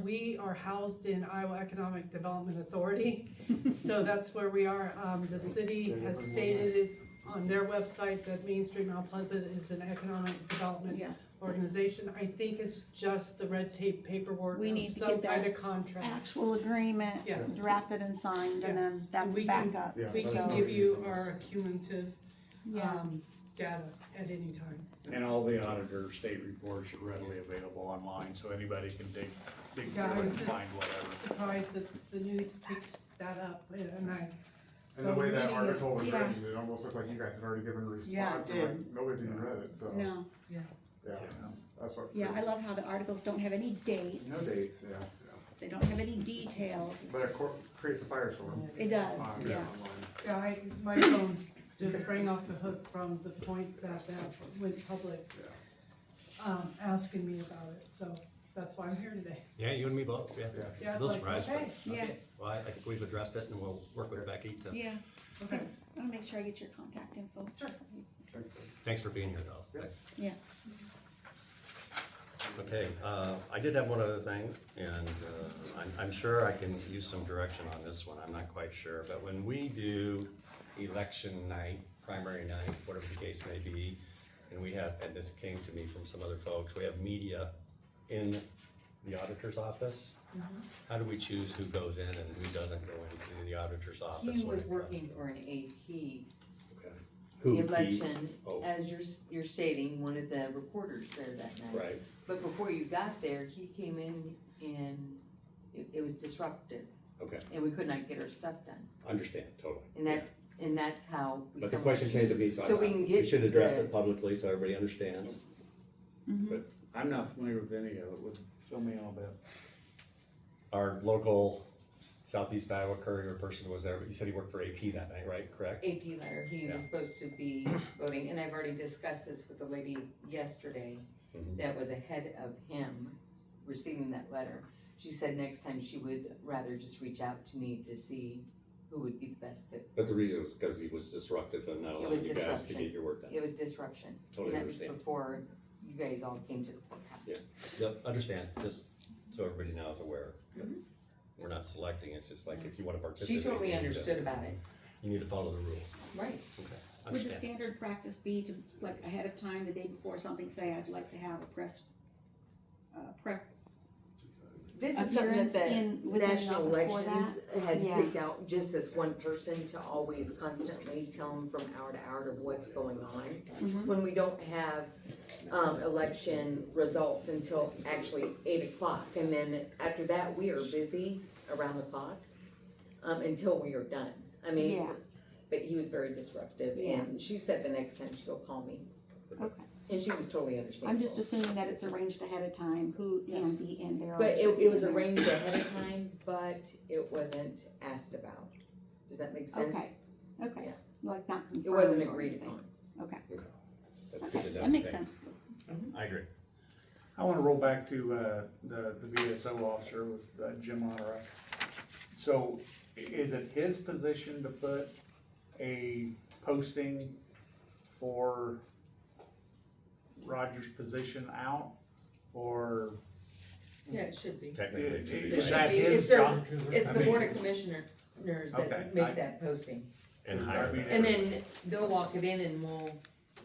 We are housed in Iowa Economic Development Authority, so that's where we are. The city has stated it on their website that Main Street Mount Pleasant is an economic development Yeah. organization. I think it's just the red tape paperwork We of need to some get that kind of contract. Actual agreement Yes. drafted and signed, and then Yes. that's We back can- up. We So, can give you our cumulative, Yeah. data at any time. And all the auditor state reports are readily available online, so anybody can dig Yeah, through it I'm and just find whatever. surprised that the news picks that up, and I. And the way that reading it- article was Yeah. written, it almost looked like you guys had already given a response. Yeah, it and, like, did. Nobody's even read it, so. No, Yeah, that's what. yeah, I love how the articles don't have any dates. No dates, yeah. They don't have any details. It's But it just- creates a firestorm. It does, Online. yeah. Yeah, my phone just sprang off the hook from the point that went public, asking me about it, so that's why I'm here today. Yeah, you and me both, yeah. Yeah, A little it's like, surprised, okay. but, Yeah. Well, I think we've addressed it and we'll work with Becky to. Yeah, Okay. I'll make sure I get your contact info. Sure. Thanks for being here though. Yeah. Okay, I did have one other thing, and I'm sure I can use some direction on this one, I'm not quite sure, but when we do election night, primary night, whatever the case may be, and we have, and this came to me from some other folks, we have media in the auditor's office. How do we choose who goes in and who doesn't go into the auditor's office? He when was it comes working to- for an AP Okay. Who, he? election, Oh. as you're stating, one of the reporters there that night. Right, But before you got there, he came in and it was disruptive, okay, and we could not get our stuff done. understand, totally. And that's how we. But the somewhat question came to me, choose. so So we can get should to address the- it publicly so everybody understands. I'm not familiar with any of it, fill me in a bit. Our local Southeast Iowa courier person was there, but you said he worked for AP that night, right? Correct? AP letter, he Yeah. was supposed to be voting, and I've already discussed this with the lady yesterday Mhm. that was ahead of him receiving that letter. She said next time she would rather just reach out to me to see who would be the best fit. But the reason was because he was disruptive and not It allowing was you guys to disruption. get your work done. It was disruption, Totally and that was understand. before you guys all came to the courthouse. Yeah. Yep, understand, just so everybody now is aware. But we're not selecting, it's just like if you wanna participate. She totally you need to- understood about it, You need to follow the rules. right? Okay, Would the understand. standard practice be to, like, ahead of time, the day before something, say, I'd like to have a press This is something that appearance in- the within the national office for elections that? had Yeah. picked out just this one person to always constantly tell them from hour to hour of what's going on. Mm-hmm. When we don't have, election results until actually 8 o'clock, and then after that, we are busy around the clock, until we are done. I mean, Yeah. but he was very disruptive, Yeah. and she said the next time she'll call me, Okay. and she was totally understandable. I'm just assuming that it's arranged ahead of time, who can be in there. or But should be it was in there. arranged ahead of time, but it wasn't asked about. Does that make sense? Okay, okay, Yeah. like not confirmed. It wasn't or agreed anything. upon. Okay, Okay, that's good to know. that makes Thanks. sense. I agree. I wanna roll back to, the VSO officer with Jim Honora. So, is it his position to put a posting for Roger's position out, or? Yeah, it should be. Technically, it should be. It Is should that be. his It's their, job? it's I the mean- board of commissioners Okay, that I- make that posting. And I hire mean, them. And then they'll walk it in and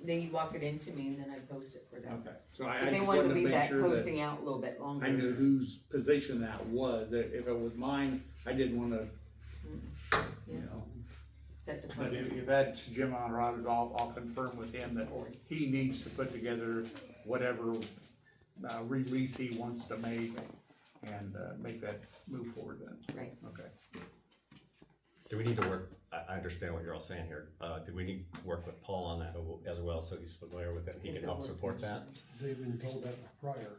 they walk it into me and then I post it for them. Okay, so I But they just wanted wanted to to leave make that sure that posting out a little bit longer. I knew whose position that was. If it was mine, I didn't wanna, you know. Set the But plans. if that's Jim Honorato, I'll confirm with him that he needs to put together whatever, release he wants to make and, make that move forward then. Right. Okay. Do we need to work, I I understand what you're all saying here. Do we need to work with Paul on that as well, so he's familiar with it, and he can help support that? They've been told that prior.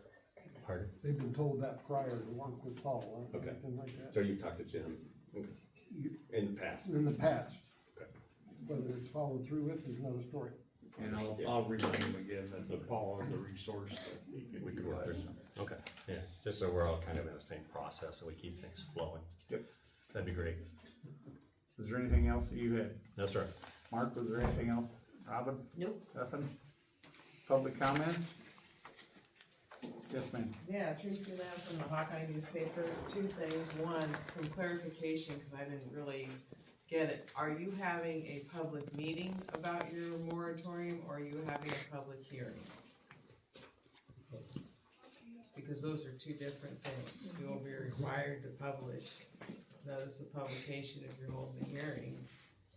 Pardon? They've been told that prior to work with Paul, or Okay. anything like that. So you've talked to Jim in the past? In the past. Okay. Whether it's followed through with is another story. And I'll remind him again that the Paul is a resource that We could work through some. Okay, yeah, just so we're all kind of in the same process and we keep things flowing. Yep. That'd be great. Is there anything else that you had? No, sir. Mark, was there anything else? Robin? Nope. Nothing? Public comments? Yes, ma'am. Yeah, Tracy Lamb from the Hawkeye newspaper. Two things. One, some clarification, because I didn't really get it. Are you having a public meeting about your moratorium, or are you having a public hearing? Because those are two different things. You will be required to publish notice of publication if you're holding a hearing.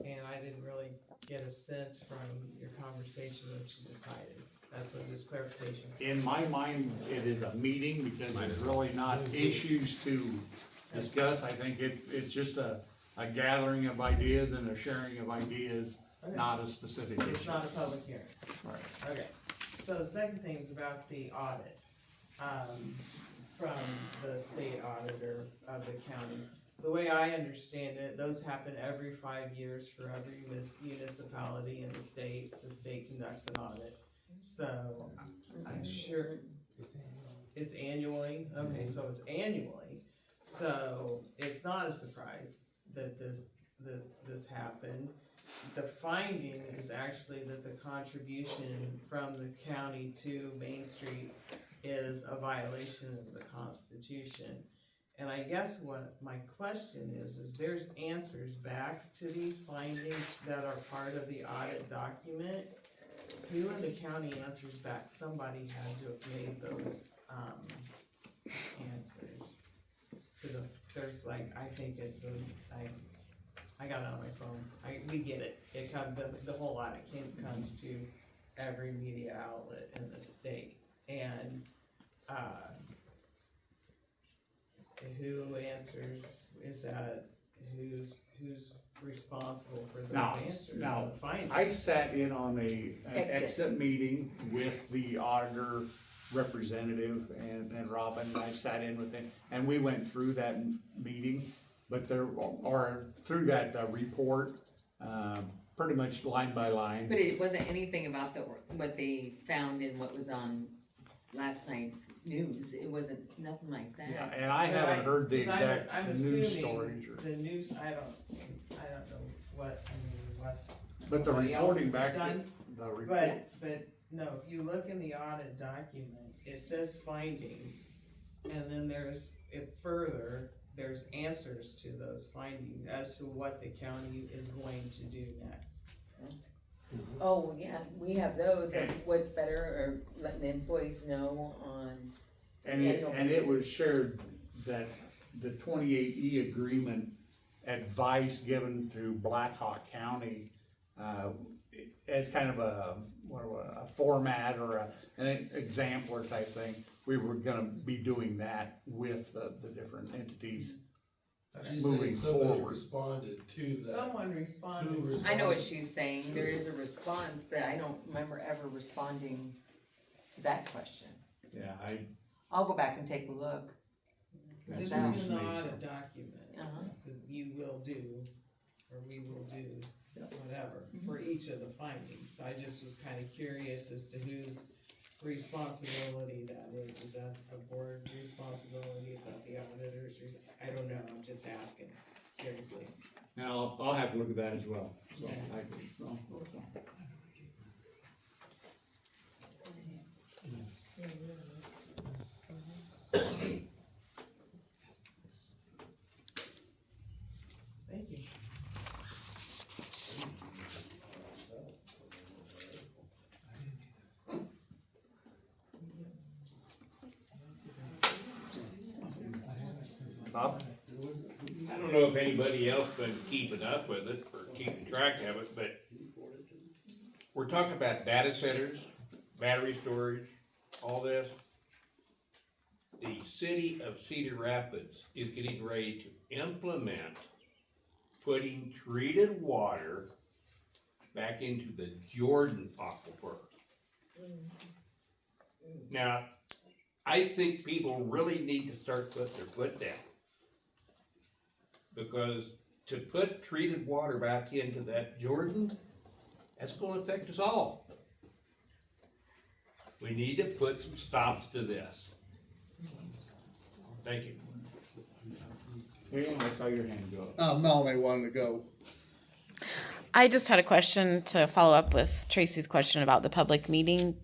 And I didn't really get a sense from your conversation what you decided. That's what this clarification. In my mind, it is a meeting because there's really not issues to discuss. I think it's just a gathering of ideas and a sharing of ideas, Okay. not a specific issue. It's not a public hearing. Right. Okay, so the second thing is about the audit, from the state auditor of the county. The way I understand it, those happen every 5 years for every municipality in the state. The state conducts an audit. So, I'm sure, it's annually, okay, so it's annually. So, it's not a surprise that this happened. The finding is actually that the contribution from the county to Main Street is a violation of the Constitution. And I guess what my question is there's answers back to these findings that are part of the audit document. Who in the county answers back? Somebody had to have made those, answers. There's like, I think it's I got it on my phone. We get it. It comes, the whole audit comes to every media outlet in the state. And, who answers, is that, who's responsible for those answers? Now, and the findings? I sat in on an exit meeting with the auditor representative and Robin. I sat in with him and we went through that meeting, but there are, through that report, pretty much line by line. But it wasn't anything about what they found in what was on last night's news. It wasn't nothing like that. Yeah, and I haven't heard the 'cause exact I'm news assuming stories. the news, I don't know what, what But the somebody else reporting has back, done. the report. But, no, if you look in the audit document, it says findings, and then there's answers to those findings as to what the county is going to do next. Oh, yeah, we have those, of what's better, or letting the employees know on. And it was shared that the 28E agreement advice given through Black Hawk County, as kind of a format or an exemplar type thing. We were gonna be doing that with the different entities She's moving saying somebody forward. responded to that. Someone responded. I know what she's saying, there is a response, but I don't remember ever responding to that question. Yeah, I'll go back and take a look. This is myself. in the audit document, Uh-huh. that you will do, or we will do, whatever, for each of the findings. So I just was kinda curious as to whose responsibility that is. Is that a board responsibility? Is that the auditor's? I don't know, I'm just asking, seriously. now I'll have to look at that as well. So Thank you. Bob? I don't know if anybody else been keeping up with it or keeping track of it, but we're talking about data centers, battery storage, all this. The city of Cedar Rapids is getting ready to implement putting treated water back into the Jordan aquifer. Now, I think people really need to start putting their foot down. Because to put treated water back into that Jordan, that's gonna affect us all. We need to put some stops to this. Thank you. Hey, I saw your hand go up. Melanie wanted to go. I just had a question to follow up with Tracy's question about the public meeting.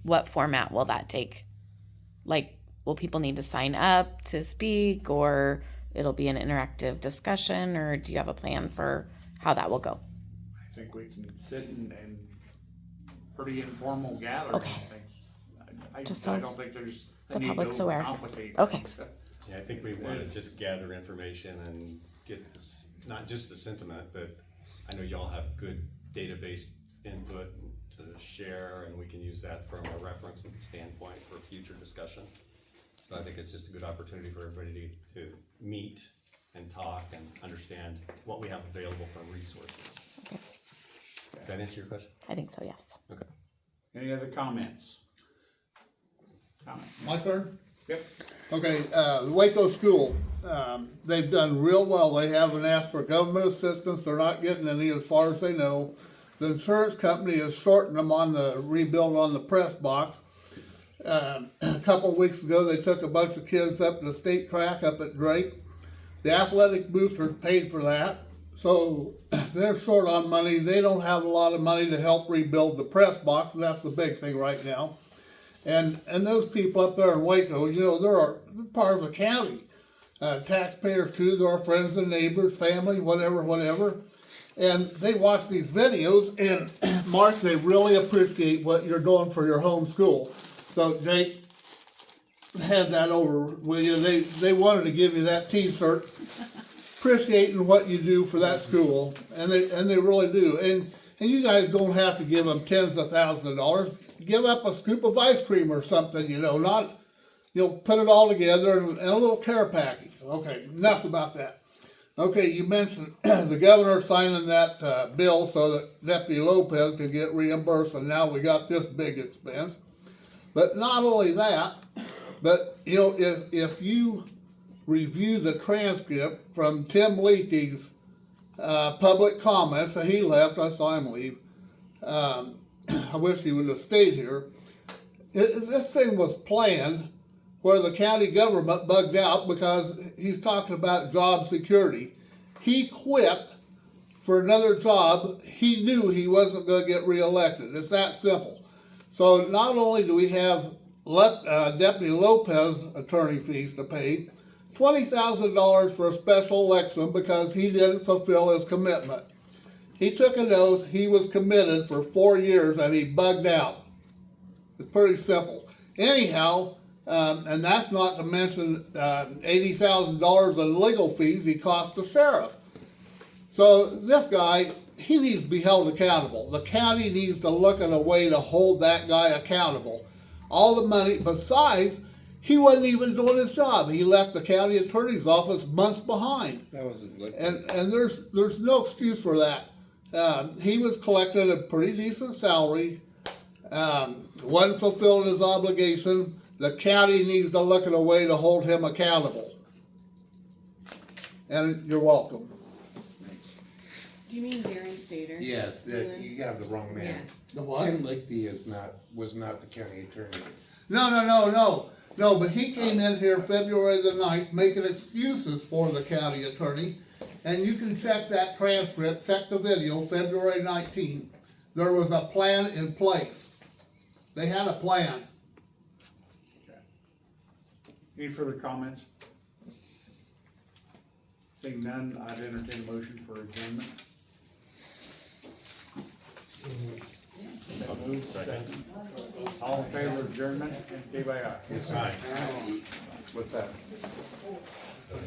What format will that take? Like, will people need to sign up to speak, or it'll be an interactive discussion, or do you have a plan for how that will go? I think we can sit and pretty informal gather. Okay. I Just so don't think there's a the need to public's aware. overcomplicate Okay. things. Yeah, I think we wanna just gather information and get this, not just the sentiment, but I know y'all have good database input to share, and we can use that from a reference standpoint for future discussion. So I think it's just a good opportunity for everybody to meet and talk and understand what we have available from resources. Okay. Does that answer your question? I think so, yes. Okay. Any other comments? My turn? Yep. Okay, the Waco School, they've done real well. They haven't asked for government assistance. They're not getting any as far as they know. The insurance company is shorting them on the rebuild on the press box. A couple of weeks ago, they took a bunch of kids up to the state track up at Drake. The athletic boosters paid for that. So they're short on money. They don't have a lot of money to help rebuild the press box. That's the big thing right now. And those people up there in Waco, you know, they're part of the county. Taxpayers too, they're our friends and neighbors, family, whatever. And they watch these videos, and Mark, they really appreciate what you're doing for your home school. So Jake, hand that over with you. They wanted to give you that T-shirt, appreciating what you do for that school, and they really do. And you guys don't have to give them tens of thousands of dollars. Give up a scoop of ice cream or something, you know, not, you know, put it all together in a little care package. Okay, enough about that. Okay, you mentioned the governor signing that bill so that Deputy Lopez can get reimbursed, and now we got this big expense. But not only that, but, you know, if you review the transcript from Tim Leakey's public comments, and he left, I saw him leave. I wish he would have stayed here. This thing was planned where the county government bugged out because he's talking about job security. He quit for another job. He knew he wasn't going to get reelected. It's that simple. So not only do we have Deputy Lopez attorney fees to pay, $20,000 for a special election because he didn't fulfill his commitment. He took an oath, he was committed for 4 years, and he bugged out. It's pretty simple. Anyhow, and that's not to mention $80,000 in legal fees he cost the sheriff. So this guy, he needs to be held accountable. The county needs to look at a way to hold that guy accountable. All the money, besides, he wasn't even doing his job. He left the county attorney's office months behind. That wasn't good. And there's no excuse for that. He was collecting a pretty decent salary, wasn't fulfilling his obligation. The county needs to look at a way to hold him accountable. And you're welcome. Do you mean Darren Stater? Yes, you have the wrong man. Yeah. The what? Tim Lichty was not the county attorney. No, but he came in here February the 9th making excuses for the county attorney. And you can check that transcript, check the video, February 19th. There was a plan in place. They had a plan. Any further comments? Seeing none, I'd entertain a motion for adjournment. Second. All in favor of adjournment, indicate by aye. It's Aye. What's that?